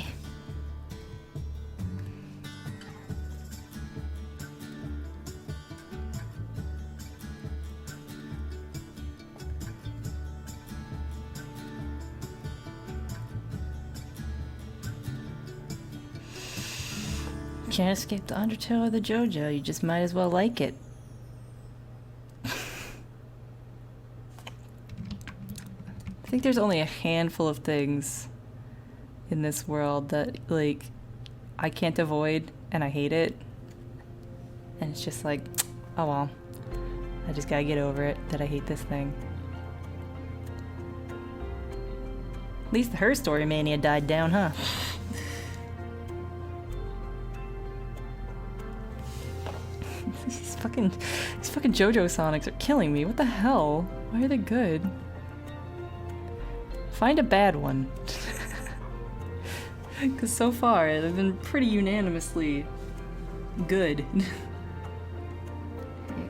Can't escape the Undertale or the JoJo, you just might as well like it. I think there's only a handful of things in this world that, like, I can't avoid and I hate it. And it's just like, oh well, I just gotta get over it that I hate this thing. At least her story mania died down, huh? These fucking JoJo Sonics are killing me. What the hell? Why are they good? Find a bad one. Because so far, they've been pretty unanimously good. Hey,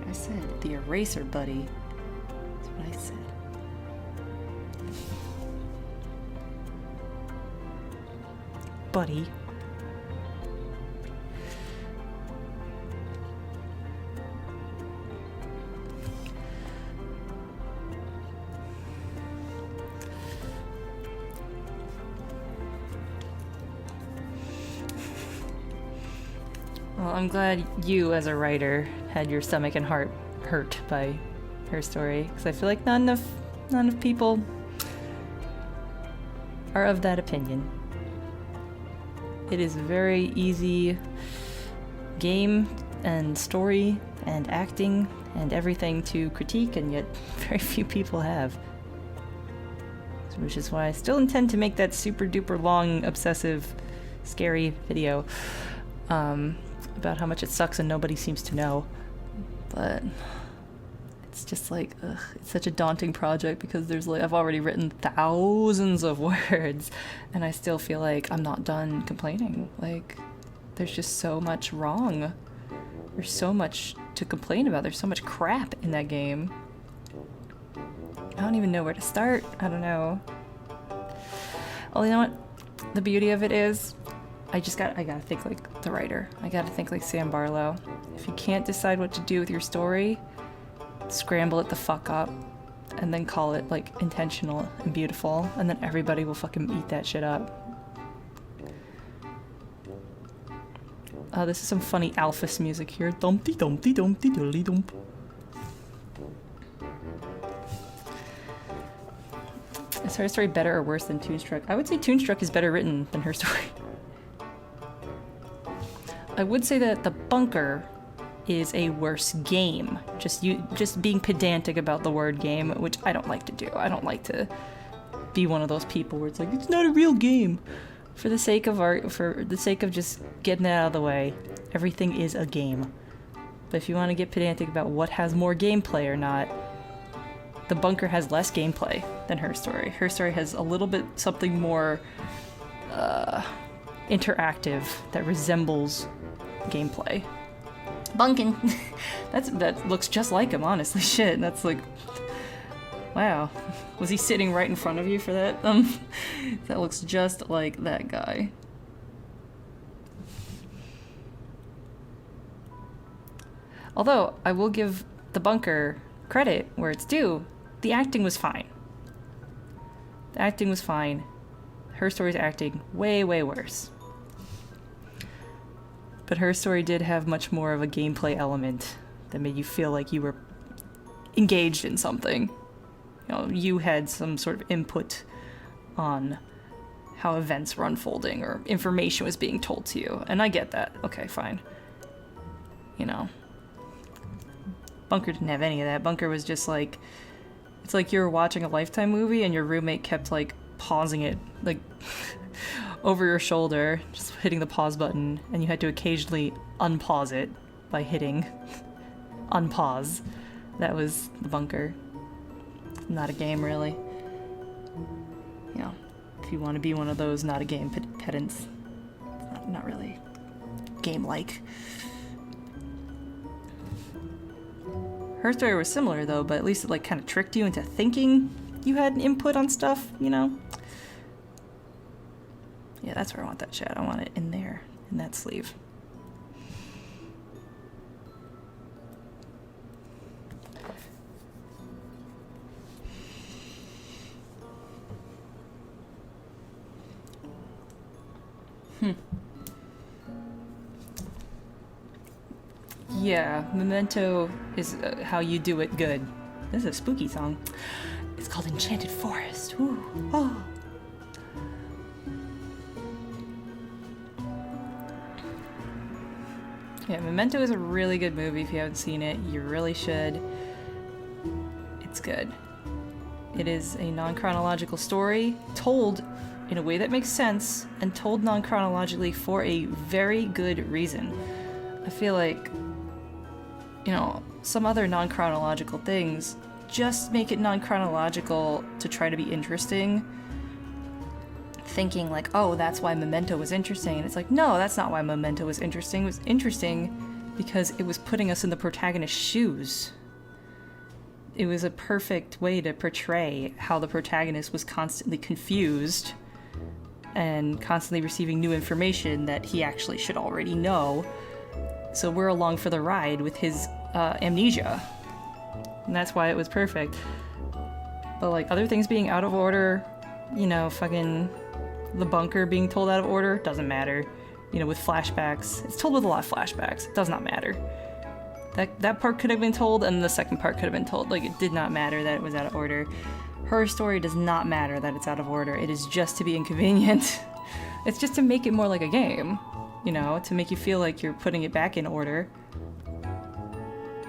I said the eraser buddy. That's what I said. Buddy. Well, I'm glad you, as a writer, had your stomach and heart hurt by her story, because I feel like not enough people are of that opinion. It is a very easy game and story and acting and everything to critique, and yet very few people have. Which is why I still intend to make that super duper long, obsessive, scary video about how much it sucks and nobody seems to know. But it's just like, ugh, it's such a daunting project because there's like, I've already written thousands of words and I still feel like I'm not done complaining. Like, there's just so much wrong. There's so much to complain about. There's so much crap in that game. I don't even know where to start. I don't know. Well, you know what? The beauty of it is, I gotta think like the writer. I gotta think like Sam Barlow. If you can't decide what to do with your story, scramble it the fuck up, and then call it like intentional and beautiful, and then everybody will fucking eat that shit up. This is some funny Alphys music here. Dumpty dumpty dumpty diddly dump. Is her story better or worse than Toonstruck? I would say Toonstruck is better written than her story. I would say that The Bunker is a worse game. Just being pedantic about the word game, which I don't like to do. I don't like to be one of those people where it's like, it's not a real game. For the sake of art, for the sake of just getting that out of the way, everything is a game. But if you want to get pedantic about what has more gameplay or not, The Bunker has less gameplay than her story. Her story has a little bit something more interactive that resembles gameplay. Bunkin! That looks just like him, honestly. Shit, that's like... Wow. Was he sitting right in front of you for that? That looks just like that guy. Although, I will give The Bunker credit where it's due. The acting was fine. The acting was fine. Her story's acting way, way worse. But her story did have much more of a gameplay element that made you feel like you were engaged in something. You know, you had some sort of input on how events were unfolding or information was being told to you. And I get that. Okay, fine. You know. Bunker didn't have any of that. Bunker was just like... It's like you were watching a Lifetime movie and your roommate kept, like, pausing it, like, over your shoulder, just hitting the pause button, and you had to occasionally unpause it by hitting unpause. That was The Bunker. Not a game, really. You know, if you want to be one of those not a game pedants. Not really game-like. Her story was similar, though, but at least it, like, kind of tricked you into thinking you had an input on stuff, you know? Yeah, that's where I want that shit. I want it in there, in that sleeve. Yeah, Memento is how you do it good. This is a spooky song. It's called Enchanted Forest. Ooh. Oh. Yeah, Memento is a really good movie. If you haven't seen it, you really should. It's good. It is a non-chronological story told in a way that makes sense and told non-chronologically for a very good reason. I feel like, you know, some other non-chronological things just make it non-chronological to try to be interesting, thinking like, oh, that's why Memento was interesting. And it's like, no, that's not why Memento was interesting. It was interesting because it was putting us in the protagonist's shoes. It was a perfect way to portray how the protagonist was constantly confused and constantly receiving new information that he actually should already know. So we're along for the ride with his amnesia. And that's why it was perfect. But like other things being out of order, you know, fucking The Bunker being told out of order, doesn't matter. you know, with flashbacks. It's told with a lot of flashbacks. It does not matter. That part could have been told, and the second part could have been told. Like, it did not matter that it was out of order. Her story does not matter that it's out of order. It is just to be inconvenient. It's just to make it more like a game, you know, to make you feel like you're putting it back in order.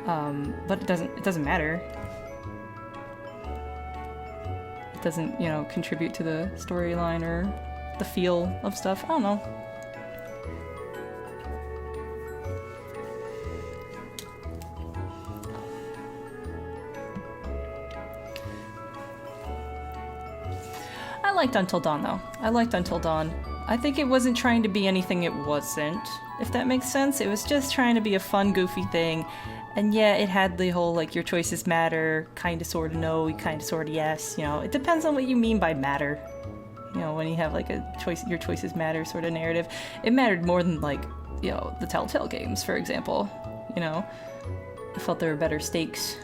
But it doesn't matter. It doesn't, you know, contribute to the storyline or the feel of stuff. I don't know. I liked Until Dawn, though. I liked Until Dawn. I think it wasn't trying to be anything it wasn't, if that makes sense. It was just trying to be a fun, goofy thing. And yeah, it had the whole, like, your choices matter, kinda, sorta, no, kinda, sorta, yes. You know, it depends on what you mean by matter. You know, when you have, like, a choice, your choices matter sort of narrative. It mattered more than, like, you know, the Telltale games, for example. You know? I felt there were better stakes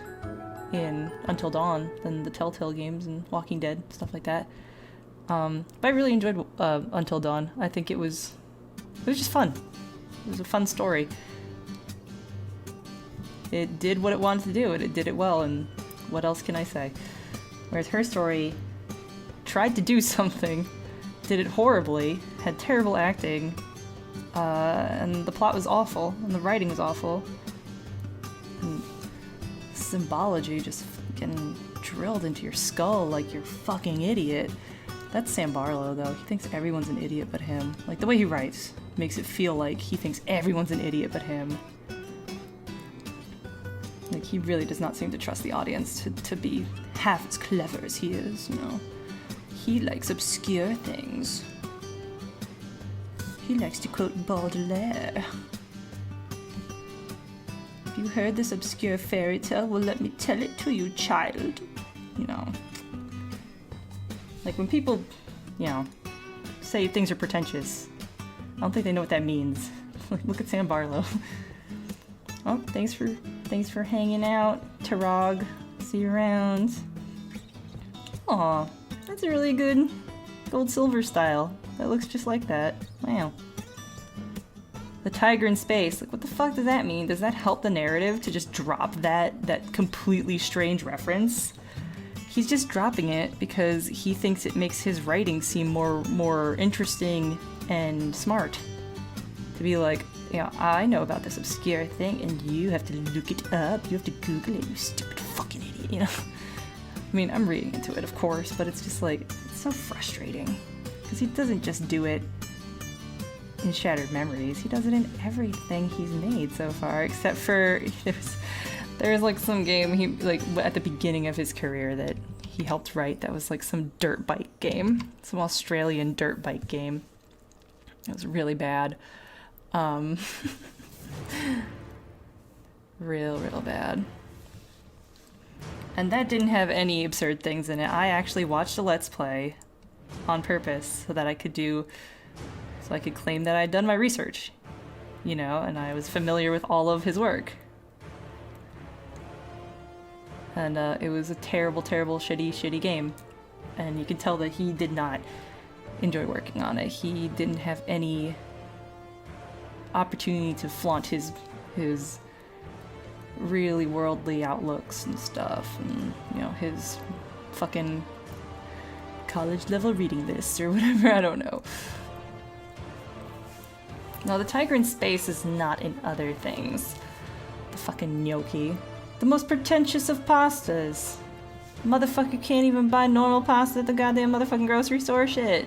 in Until Dawn than the Telltale games and Walking Dead, stuff like that. But I really enjoyed Until Dawn. I think it was just fun. It was a fun story. It did what it wanted to do, and it did it well, and what else can I say? Whereas her story tried to do something, did it horribly, had terrible acting, and the plot was awful, and the writing was awful. And symbology just fucking drilled into your skull like you're a fucking idiot. That's Sam Barlow, though. He thinks everyone's an idiot but him. Like, the way he writes makes it feel like he thinks everyone's an idiot but him. Like, he really does not seem to trust the audience to be half as clever as he is, you know. He likes obscure things. He likes to quote Baudelaire. Have you heard this obscure fairy tale? Well, let me tell it to you, child. You know. Like, when people, you know, say things are pretentious, I don't think they know what that means. Like, look at Sam Barlow. Oh, thanks for hanging out, Tarog. See you around. Aw, that's a really good gold silver style. That looks just like that. Wow. The tiger in space. Like, what the fuck does that mean? Does that help the narrative to just drop that completely strange reference? He's just dropping it because he thinks it makes his writing seem more interesting and smart. To be like, you know, I know about this obscure thing, and you have to look it up. You have to Google it, you stupid fucking idiot, you know? I mean, I'm reading into it, of course, but it's just like, it's so frustrating. Because he doesn't just do it in Shattered Memories. He does it in everything he's made so far, except for there's like some game he, like, at the beginning of his career that he helped write that was like some dirt bike game. Some Australian dirt bike game. It was really bad. Real bad. And that didn't have any absurd things in it. I actually watched a Let's Play on purpose so I could claim that I'd done my research, you know, and I was familiar with all of his work. And it was a terrible, shitty game. And you could tell that he did not enjoy working on it. He didn't have any opportunity to flaunt his really worldly outlooks and stuff, and, you know, his fucking college level reading lists or whatever, I don't know. No, the tiger in space is not in other things. The fucking gnocchi. The most pretentious of pastas. Motherfucker can't even buy normal pasta at the goddamn motherfucking grocery store. Shit.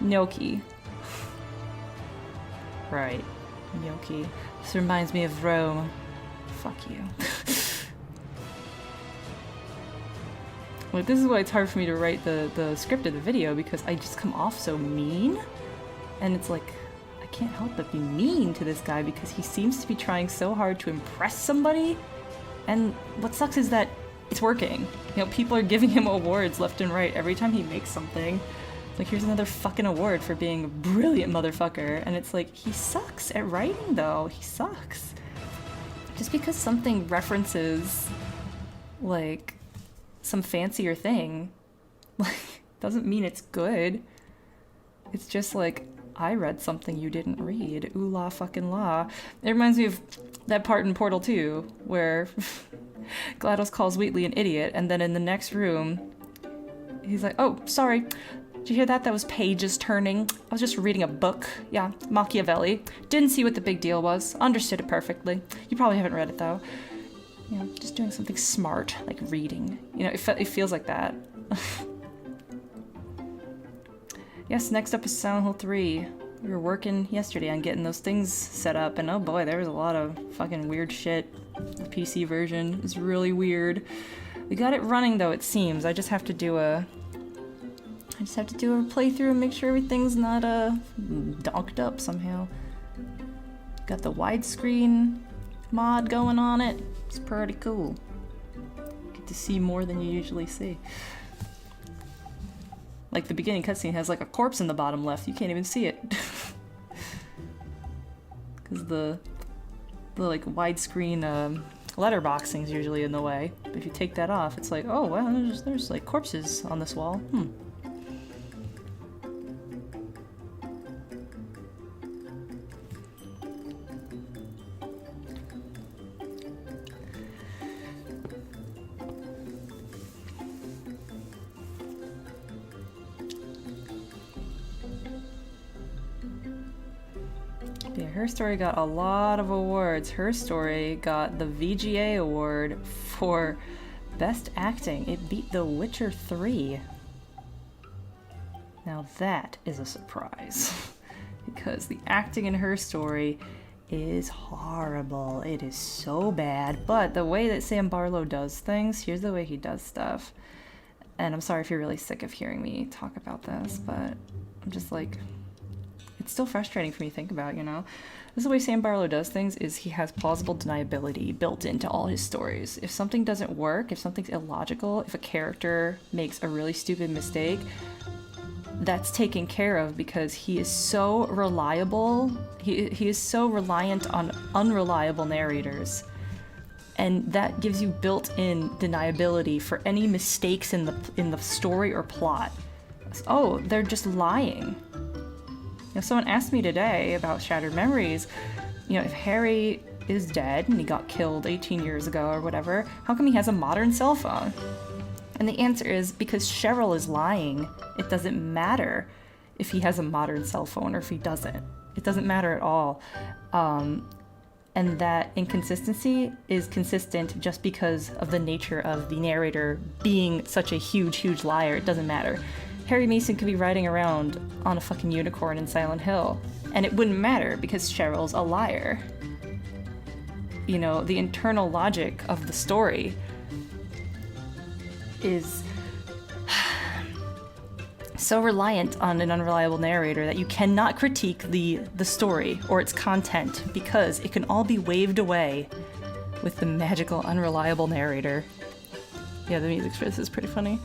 Gnocchi. Right. Gnocchi. This reminds me of Rome. Fuck you. Like, this is why it's hard for me to write the script of the video, because I just come off so mean. And it's like, I can't help but be mean to this guy because he seems to be trying so hard to impress somebody. And what sucks is that it's working. You know, people are giving him awards left and right every time he makes something. Like, here's another fucking award for being a brilliant motherfucker. And it's like, he sucks at writing, though. He sucks. Just because something references, like, some fancier thing, like, doesn't mean it's good. It's just like, I read something you didn't read. Ooh la fucking la. It reminds me of that part in Portal 2 where GLaDOS calls Wheatley an idiot, and then in the next room, he's like, oh, sorry. Did you hear that? That was pages turning. I was just reading a book. Yeah, Machiavelli. Didn't see what the big deal was. Understood it perfectly. You probably haven't read it, though. You know, just doing something smart, like reading. You know, it feels like that. Yes, next up is Silent Hill 3. We were working yesterday on getting those things set up, and oh boy, there was a lot of fucking weird shit. The PC version is really weird. We got it running, though, it seems. I just have to do a playthrough and make sure everything's not docked up somehow. Got the widescreen mod going on it. It's pretty cool. Get to see more than you usually see. Like the beginning cutscene has like a corpse in the bottom left. You can't even see it. Because the like widescreen letterboxing is usually in the way. But if you take that off, it's like, oh wow, there's like corpses on this wall. Yeah, Her Story got a lot of awards. Her Story got the VGA award for Best Acting. It beat The Witcher 3. Now that is a surprise. Because the acting in Her Story is horrible. It is so bad. But the way that Sam Barlow does things, here's the way he does stuff. And I'm sorry if you're really sick of hearing me talk about this, but I'm just like... It's still frustrating for me to think about, you know? This is the way Sam Barlow does things, is he has plausible deniability built into all his stories. If something doesn't work, if something's illogical, if a character makes a really stupid mistake, that's taken care of because he is so reliable. He is so reliant on unreliable narrators. And that gives you built-in deniability for any mistakes in the story or plot. Oh, they're just lying. If someone asked me today about Shattered Memories, you know, if Harry is dead and he got killed 18 years ago or whatever, how come he has a modern cell phone? And the answer is because Cheryl is lying. It doesn't matter if he has a modern cell phone or if he doesn't. It doesn't matter at all. And that inconsistency is consistent just because of the nature of the narrator being such a huge, huge liar. It doesn't matter. Harry Mason could be riding around on a fucking unicorn in Silent Hill, and it wouldn't matter because Cheryl's a liar. You know, the internal logic of the story is so reliant on an unreliable narrator that you cannot critique the story or its content because it can all be waved away with the magical, unreliable narrator. Yeah, the music for this is pretty funny.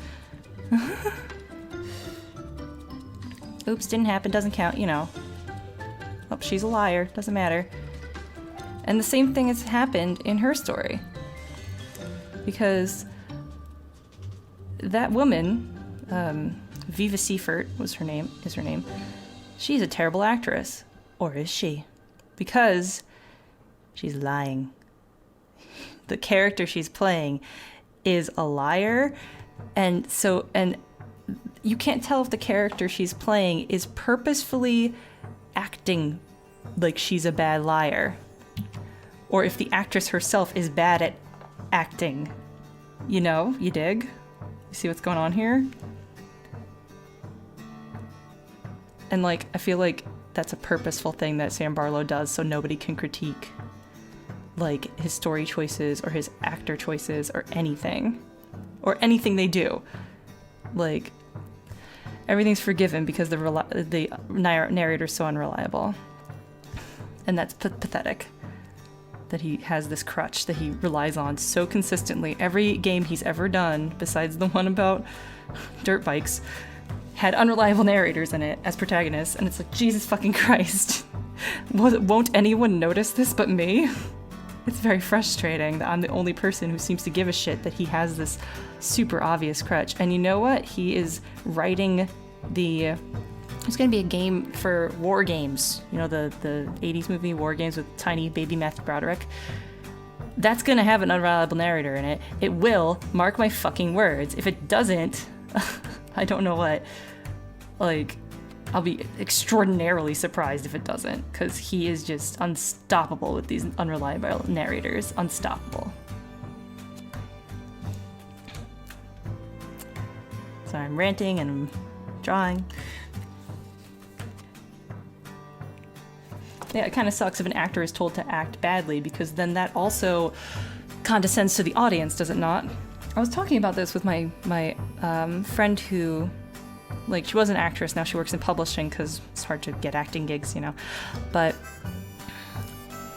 Oops, didn't happen, doesn't count, you know. Oh, she's a liar, doesn't matter. And the same thing has happened in Her Story. Because that woman, Viva Seifert is her name. She's a terrible actress. Or is she? Because she's lying. The character she's playing is a liar, and you can't tell if the character she's playing is purposefully acting like she's a bad liar, or if the actress herself is bad at acting. You know, you dig? You see what's going on here? And like, I feel like that's a purposeful thing that Sam Barlow does so nobody can critique like his story choices or his actor choices or anything they do. Like, everything's forgiven because the narrator's so unreliable. And that's pathetic. That he has this crutch that he relies on so consistently. Every game he's ever done, besides the one about dirt bikes, had unreliable narrators in it as protagonists. And it's like, Jesus fucking Christ. Won't anyone notice this but me? It's very frustrating that I'm the only person who seems to give a shit that he has this super obvious crutch. And you know what? He is writing the There's gonna be a game for War Games. You know, the 80s movie War Games with tiny baby Matthew Broderick? That's gonna have an unreliable narrator in it. It will, mark my fucking words. If it doesn't, I don't know what. Like, I'll be extraordinarily surprised if it doesn't, because he is just unstoppable with these unreliable narrators. Unstoppable. So I'm ranting and I'm drawing. Yeah, it kind of sucks if an actor is told to act badly, because then that also condescends to the audience, does it not? I was talking about this with my friend who, like, she was an actress, now she works in publishing because it's hard to get acting gigs, you know. But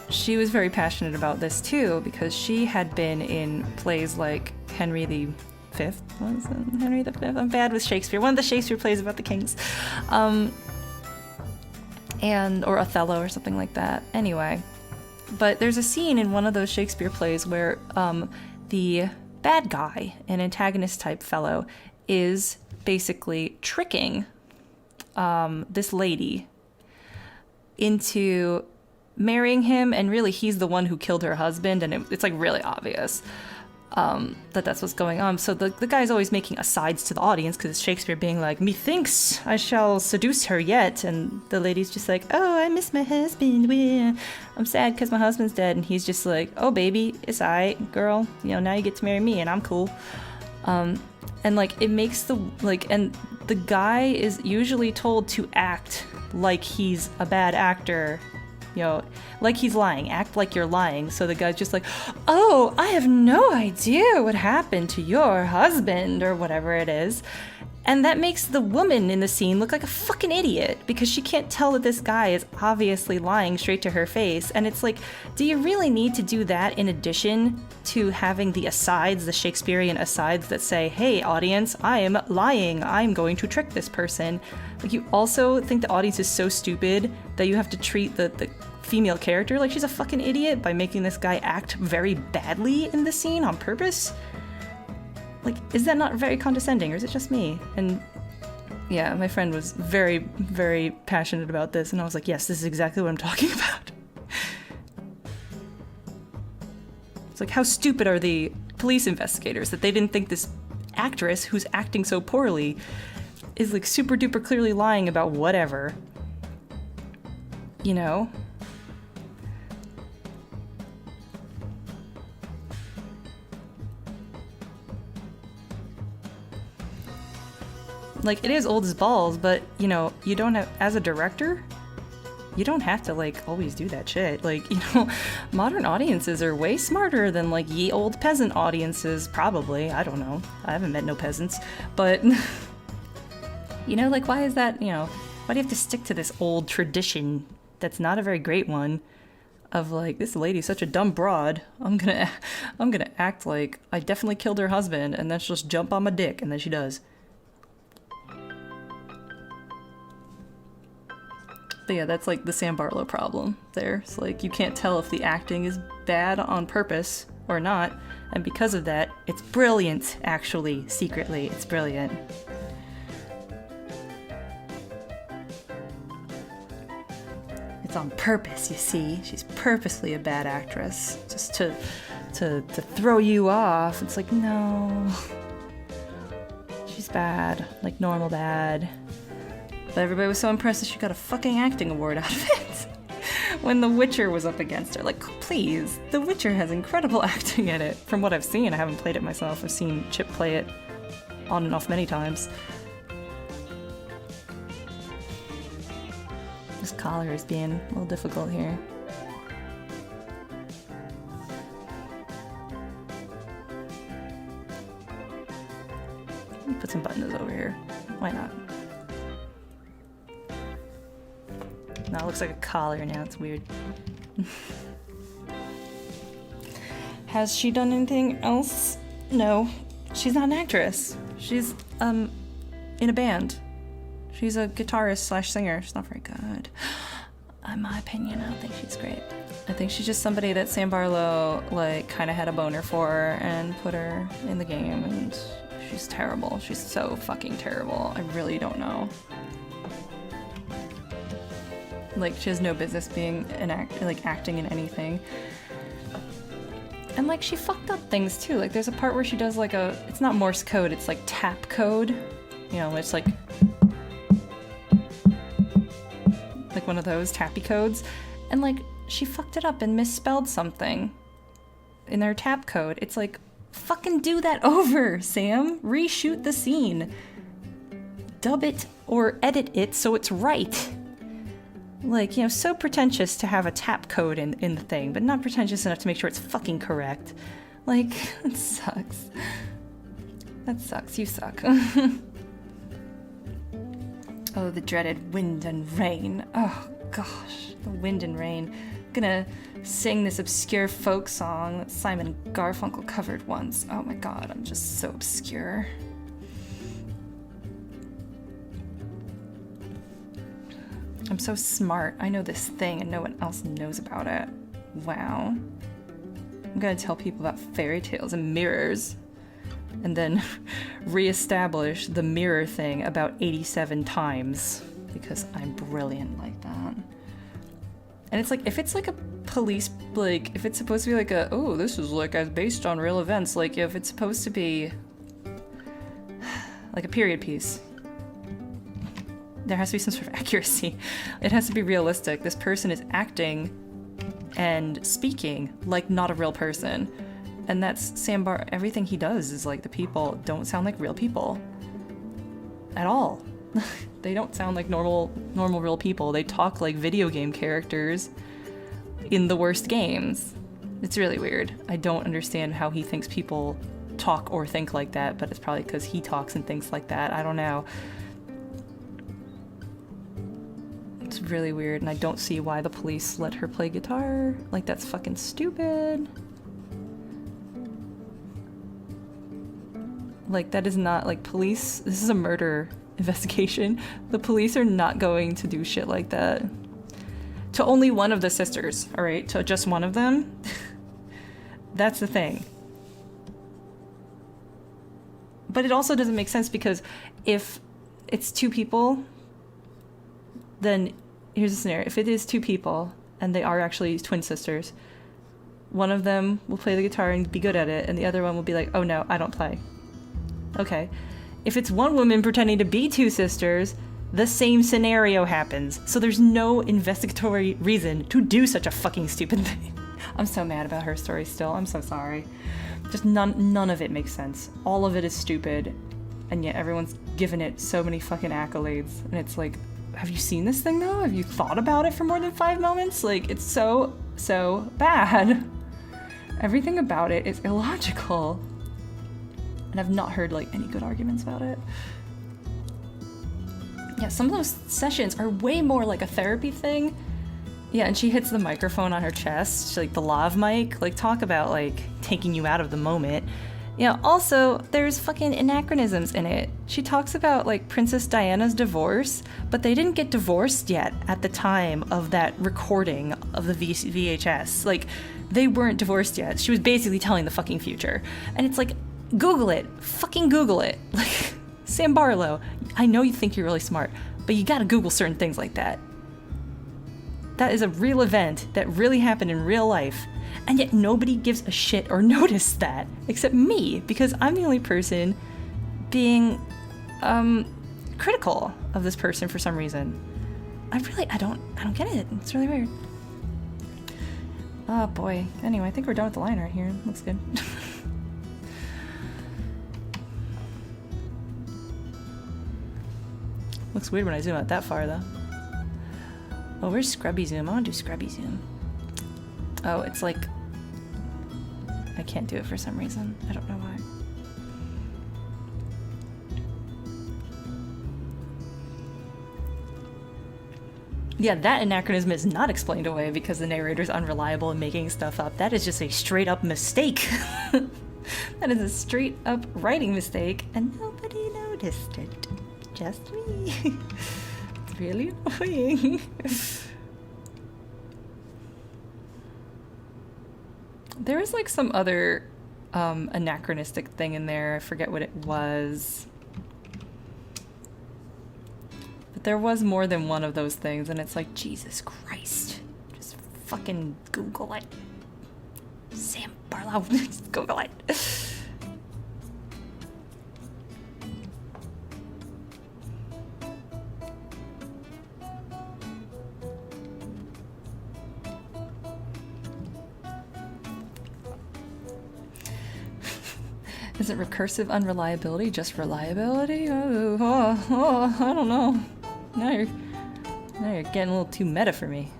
she was very passionate about this too, because she had been in plays like Henry V. What was it? Henry V? I'm bad with Shakespeare. One of the Shakespeare plays about the kings. Or Othello or something like that. Anyway, but there's a scene in one of those Shakespeare plays where the bad guy, an antagonist type fellow, is basically tricking this lady into marrying him, and really he's the one who killed her husband, and it's like really obvious that's what's going on. So the guy's always making asides to the audience, because it's Shakespeare being like, methinks I shall seduce her yet, and the lady's just like, oh, I miss my husband, I'm sad because my husband's dead, and he's just like, oh baby, it's alright, girl, you know, now you get to marry me and I'm cool. And like, it makes and the guy is usually told to act like he's a bad actor, you know, like he's lying, act like you're lying. So the guy's just like, oh, I have no idea what happened to your husband, or whatever it is. And that makes the woman in the scene look like a fucking idiot, because she can't tell that this guy is obviously lying straight to her face. And it's like, do you really need to do that in addition to having the asides, the Shakespearean asides that say, hey, audience, I am lying, I'm going to trick this person? Like, you also think the audience is so stupid that you have to treat the female character like she's a fucking idiot by making this guy act very badly in the scene on purpose? Like, is that not very condescending, or is it just me? And yeah, my friend was very, very passionate about this, and I was like, yes, this is exactly what I'm talking about. It's like, how stupid are the police investigators that they didn't think this actress who's acting so poorly is like super duper clearly lying about whatever, you know? Like, it is old as balls, but, you know, you don't have, as a director, you don't have to, like, always do that shit. Like, you know, modern audiences are way smarter than, like, ye old peasant audiences, probably. I don't know. I haven't met no peasants. But, you know, like, why is that, you know, why do you have to stick to this old tradition that's not a very great one of, like, this lady's such a dumb broad, I'm gonna act like I definitely killed her husband, and then she'll just jump on my dick, and then she does. But yeah, that's like the Sam Barlow problem there. It's like, you can't tell if the acting is bad on purpose or not, and because of that, it's brilliant, actually, secretly, it's brilliant. It's on purpose, you see. She's purposely a bad actress, just to throw you off. It's like, no. She's bad, like normal bad. But everybody was so impressed that she got a fucking acting award out of it when The Witcher was up against her. Like, please, The Witcher has incredible acting in it. From what I've seen, I haven't played it myself. I've seen Chip play it on and off many times. This collar is being a little difficult here. Let me put some buttons over here. Why not? No, it looks like a collar now, it's weird. Has she done anything else? No. She's not an actress. She's, in a band. She's a guitarist / singer. She's not very good. In my opinion, I don't think she's great. I think she's just somebody that Sam Barlow, like, kind of had a boner for and put her in the game, and she's terrible. She's so fucking terrible. I really don't know. Like, she has no business being acting in anything. And like, she fucked up things too. Like, there's a part where she does like it's not Morse code, it's like tap code. You know, it's like one of those tappy codes. And like, she fucked it up and misspelled something in their tap code. It's like, fucking do that over, Sam. Reshoot the scene. Dub it or edit it so it's right. Like, you know, so pretentious to have a tap code in the thing, but not pretentious enough to make sure it's fucking correct. Like, it sucks. That sucks. You suck. Oh, the dreaded wind and rain. Oh, gosh. The wind and rain. I'm gonna sing this obscure folk song that Simon Garfunkel covered once. Oh my god, I'm just so obscure. I'm so smart. I know this thing and no one else knows about it. Wow. I'm gonna tell people about fairy tales and mirrors. And then reestablish the mirror thing about 87 times. Because I'm brilliant like that. And it's like, if it's like a police, like, if it's supposed to be like a, oh, this is like based on real events, like if it's supposed to be like a period piece, there has to be some sort of accuracy. It has to be realistic. This person is acting and speaking like not a real person. And that's Sam Bar. Everything he does is like, the people don't sound like real people at all. They don't sound like normal real people. They talk like video game characters in the worst games. It's really weird. I don't understand how he thinks people talk or think like that, but it's probably because he talks and thinks like that. I don't know. It's really weird, and I don't see why the police let her play guitar. Like, that's fucking stupid. Like, that is not, like, police, this is a murder investigation. The police are not going to do shit like that. To only one of the sisters, alright? To just one of them? That's the thing. But it also doesn't make sense, because if it's two people, then here's the scenario. If it is two people, and they are actually twin sisters, one of them will play the guitar and be good at it, and the other one will be like, oh no, I don't play. Okay. If it's one woman pretending to be two sisters, the same scenario happens. So there's no investigatory reason to do such a fucking stupid thing. I'm so mad about her story still. I'm so sorry. Just none of it makes sense. All of it is stupid, and yet everyone's given it so many fucking accolades. And it's like, have you seen this thing though? Have you thought about it for more than 5 moments? Like, it's so bad. Everything about it is illogical. And I've not heard like any good arguments about it. Yeah, some of those sessions are way more like a therapy thing. Yeah, and she hits the microphone on her chest, like the lav mic. Like, talk about like taking you out of the moment. Yeah, also, there's fucking anachronisms in it. She talks about like Princess Diana's divorce, but they didn't get divorced yet at the time of that recording of the VHS. Like, they weren't divorced yet. She was basically telling the fucking future. And it's like, Google it. Fucking Google it. Like, Sam Barlow, I know you think you're really smart, but you gotta Google certain things like that. That is a real event that really happened in real life, and yet nobody gives a shit or noticed that, except me, because I'm the only person being critical of this person for some reason. I don't get it. It's really weird. Oh boy. Anyway, I think we're done with the line right here. Looks good. Looks weird when I zoom out that far, though. Oh, where's Scrubby Zoom? I want to do Scrubby Zoom. Oh, it's like... I can't do it for some reason. I don't know why. Yeah, that anachronism is not explained away because the narrator's unreliable and making stuff up. That is just a straight-up mistake. That is a straight-up writing mistake, and nobody noticed it. Just me. It's really annoying. There was like some other anachronistic thing in there. I forget what it was. But there was more than one of those things, and it's like, Jesus Christ. Just fucking Google it. Sam Barlow, just Google it. Isn't recursive unreliability just reliability? Oh, I don't know. Now you're getting a little too meta for me.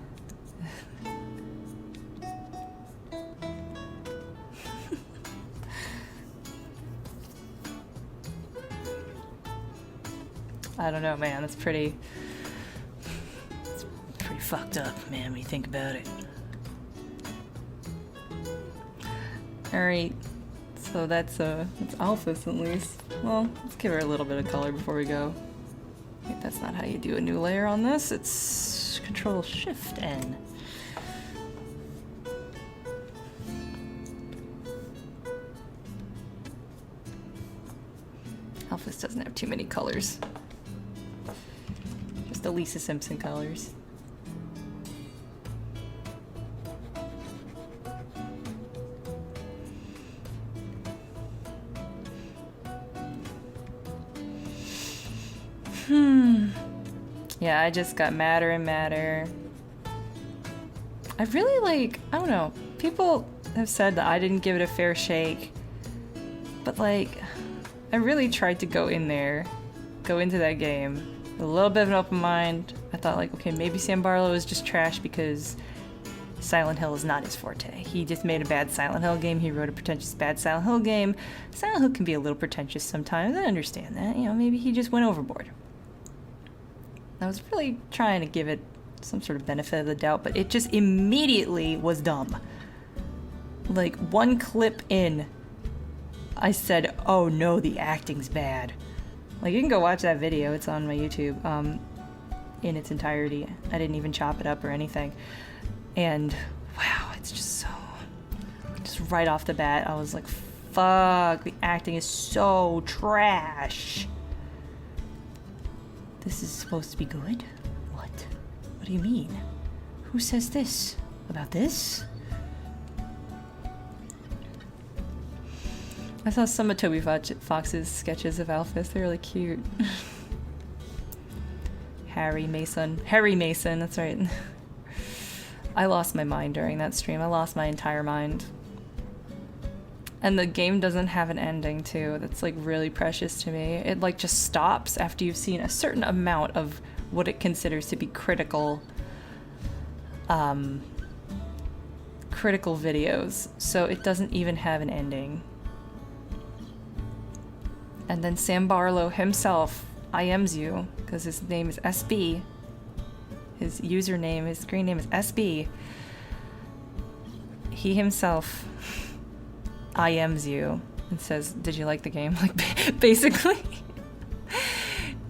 I don't know, man. It's pretty fucked up, man, when you think about it. Alright. So that's Alphys at least. Well, let's give her a little bit of color before we go. Wait, that's not how you do a new layer on this. It's Control-Shift-N. Alphys doesn't have too many colors. Just the Lisa Simpson colors. Yeah, I just got madder and madder. I really like, I don't know, people have said that I didn't give it a fair shake, but like, I really tried to go into that game with a little bit of an open mind. I thought like, okay, maybe Sam Barlow is just trash because Silent Hill is not his forte. He just made a bad Silent Hill game. He wrote a pretentious bad Silent Hill game. Silent Hill can be a little pretentious sometimes. I understand that. You know, maybe he just went overboard. I was really trying to give it some sort of benefit of the doubt, but it just immediately was dumb. Like, one clip in, I said, oh no, the acting's bad. Like, you can go watch that video. It's on my YouTube in its entirety. I didn't even chop it up or anything. And, wow, it's just so... Just right off the bat, I was like, fuck, the acting is so trash. This is supposed to be good? What? What do you mean? Who says this? About this? I saw some of Toby Fox's sketches of Alphys. They're really cute. Harry Mason, that's right. I lost my mind during that stream. I lost my entire mind. And the game doesn't have an ending too. That's like really precious to me. It like just stops after you've seen a certain amount of what it considers to be critical videos. So it doesn't even have an ending. And then Sam Barlow himself IMs you because his name is SB. His username, his screen name is SB. He himself IMs you and says, did you like the game? Like, basically.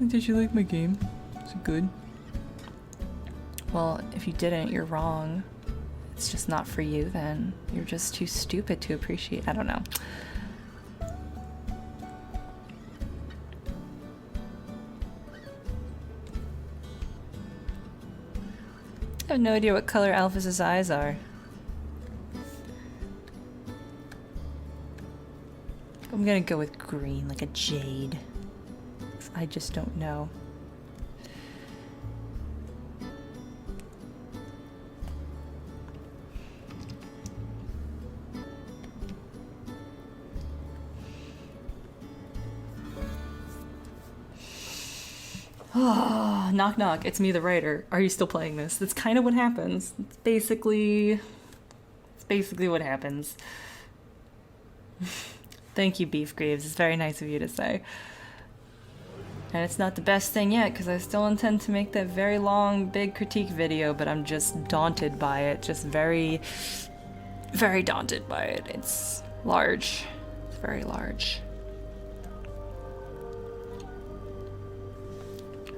Did you like my game? Is it good? Well, if you didn't, you're wrong. It's just not for you then. You're just too stupid to appreciate. I don't know. I have no idea what color Alphys's eyes are. I'm gonna go with green, like a jade. I just don't know. Oh, knock knock, it's me the writer. Are you still playing this? That's kind of what happens. It's basically what happens. Thank you, Beef Graves. It's very nice of you to say. And it's not the best thing yet, because I still intend to make that very long, big critique video, but I'm just daunted by it. Just very, very daunted by it. It's large. It's very large.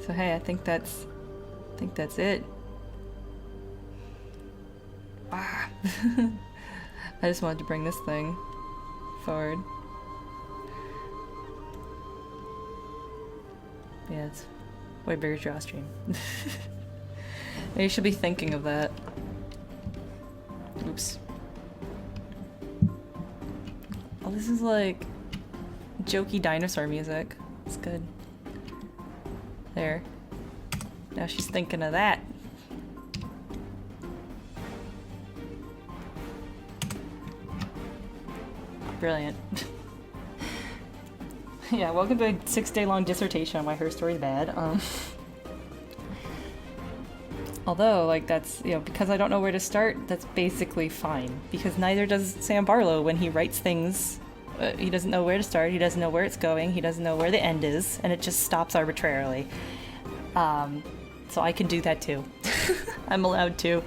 So hey, I think that's it. Ah. I just wanted to bring this thing forward. Yeah, VoidBurger Drawstream. You should be thinking of that. Oops. Oh, this is like jokey dinosaur music. It's good. There. Now she's thinking of that. Brilliant. Yeah, welcome to a 6-day-long dissertation on why her story's bad. Although, like, that's, you know, because I don't know where to start, that's basically fine. Because neither does Sam Barlow when he writes things. He doesn't know where to start, he doesn't know where it's going, he doesn't know where the end is, and it just stops arbitrarily. So I can do that too. I'm allowed to.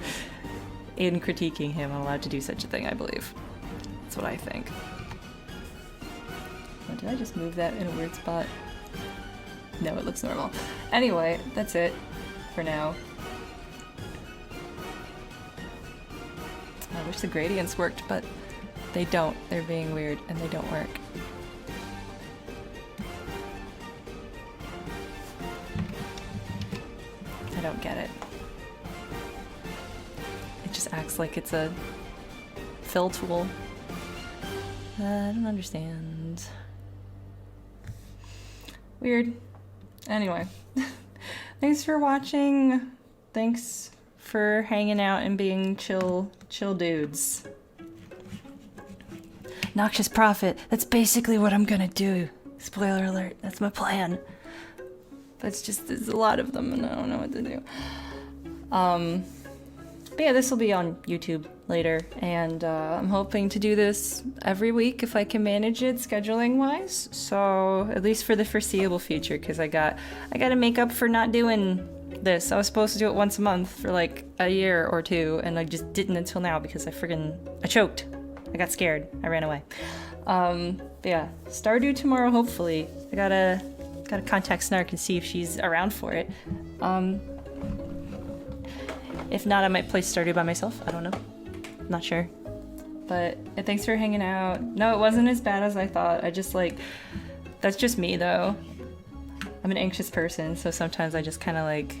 In critiquing him, I'm allowed to do such a thing, I believe. That's what I think. Oh, did I just move that in a weird spot? No, it looks normal. Anyway, that's it for now. I wish the gradients worked, but they don't. They're being weird and they don't work. I don't get it. It just acts like it's a fill tool. I don't understand. Weird. Anyway. Thanks for watching. Thanks for hanging out and being chill dudes. Noxious Prophet. That's basically what I'm gonna do. Spoiler alert. That's my plan. But there's a lot of them and I don't know what to do. But yeah, this will be on YouTube later, and I'm hoping to do this every week if I can manage it scheduling wise. So at least for the foreseeable future, because I gotta make up for not doing this. I was supposed to do it once a month for like a year or two, and I just didn't until now because I choked. I got scared. I ran away. But yeah, Stardew tomorrow, hopefully. I gotta contact Snark and see if she's around for it. If not, I might play Stardew by myself. I don't know. Not sure. But thanks for hanging out. No, it wasn't as bad as I thought. I just like, that's just me though. I'm an anxious person, so sometimes I just kind of like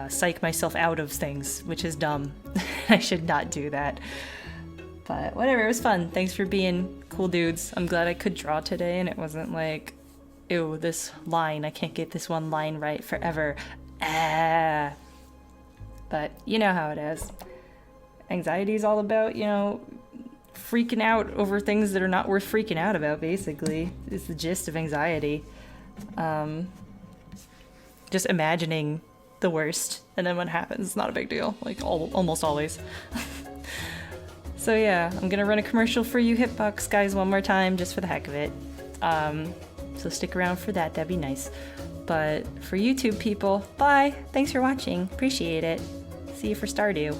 psych myself out of things, which is dumb. I should not do that. But whatever, it was fun. Thanks for being cool dudes. I'm glad I could draw today and it wasn't like, ew, this line, I can't get this one line right forever. But you know how it is. Anxiety is all about, you know, freaking out over things that are not worth freaking out about, basically. It's the gist of anxiety. Just imagining the worst, and then when it happens, it's not a big deal. Like, almost always. So yeah, I'm gonna run a commercial for you Hitbox guys one more time, just for the heck of it. So stick around for that, that'd be nice. But for YouTube people, bye! Thanks for watching, appreciate it. See you for Stardew.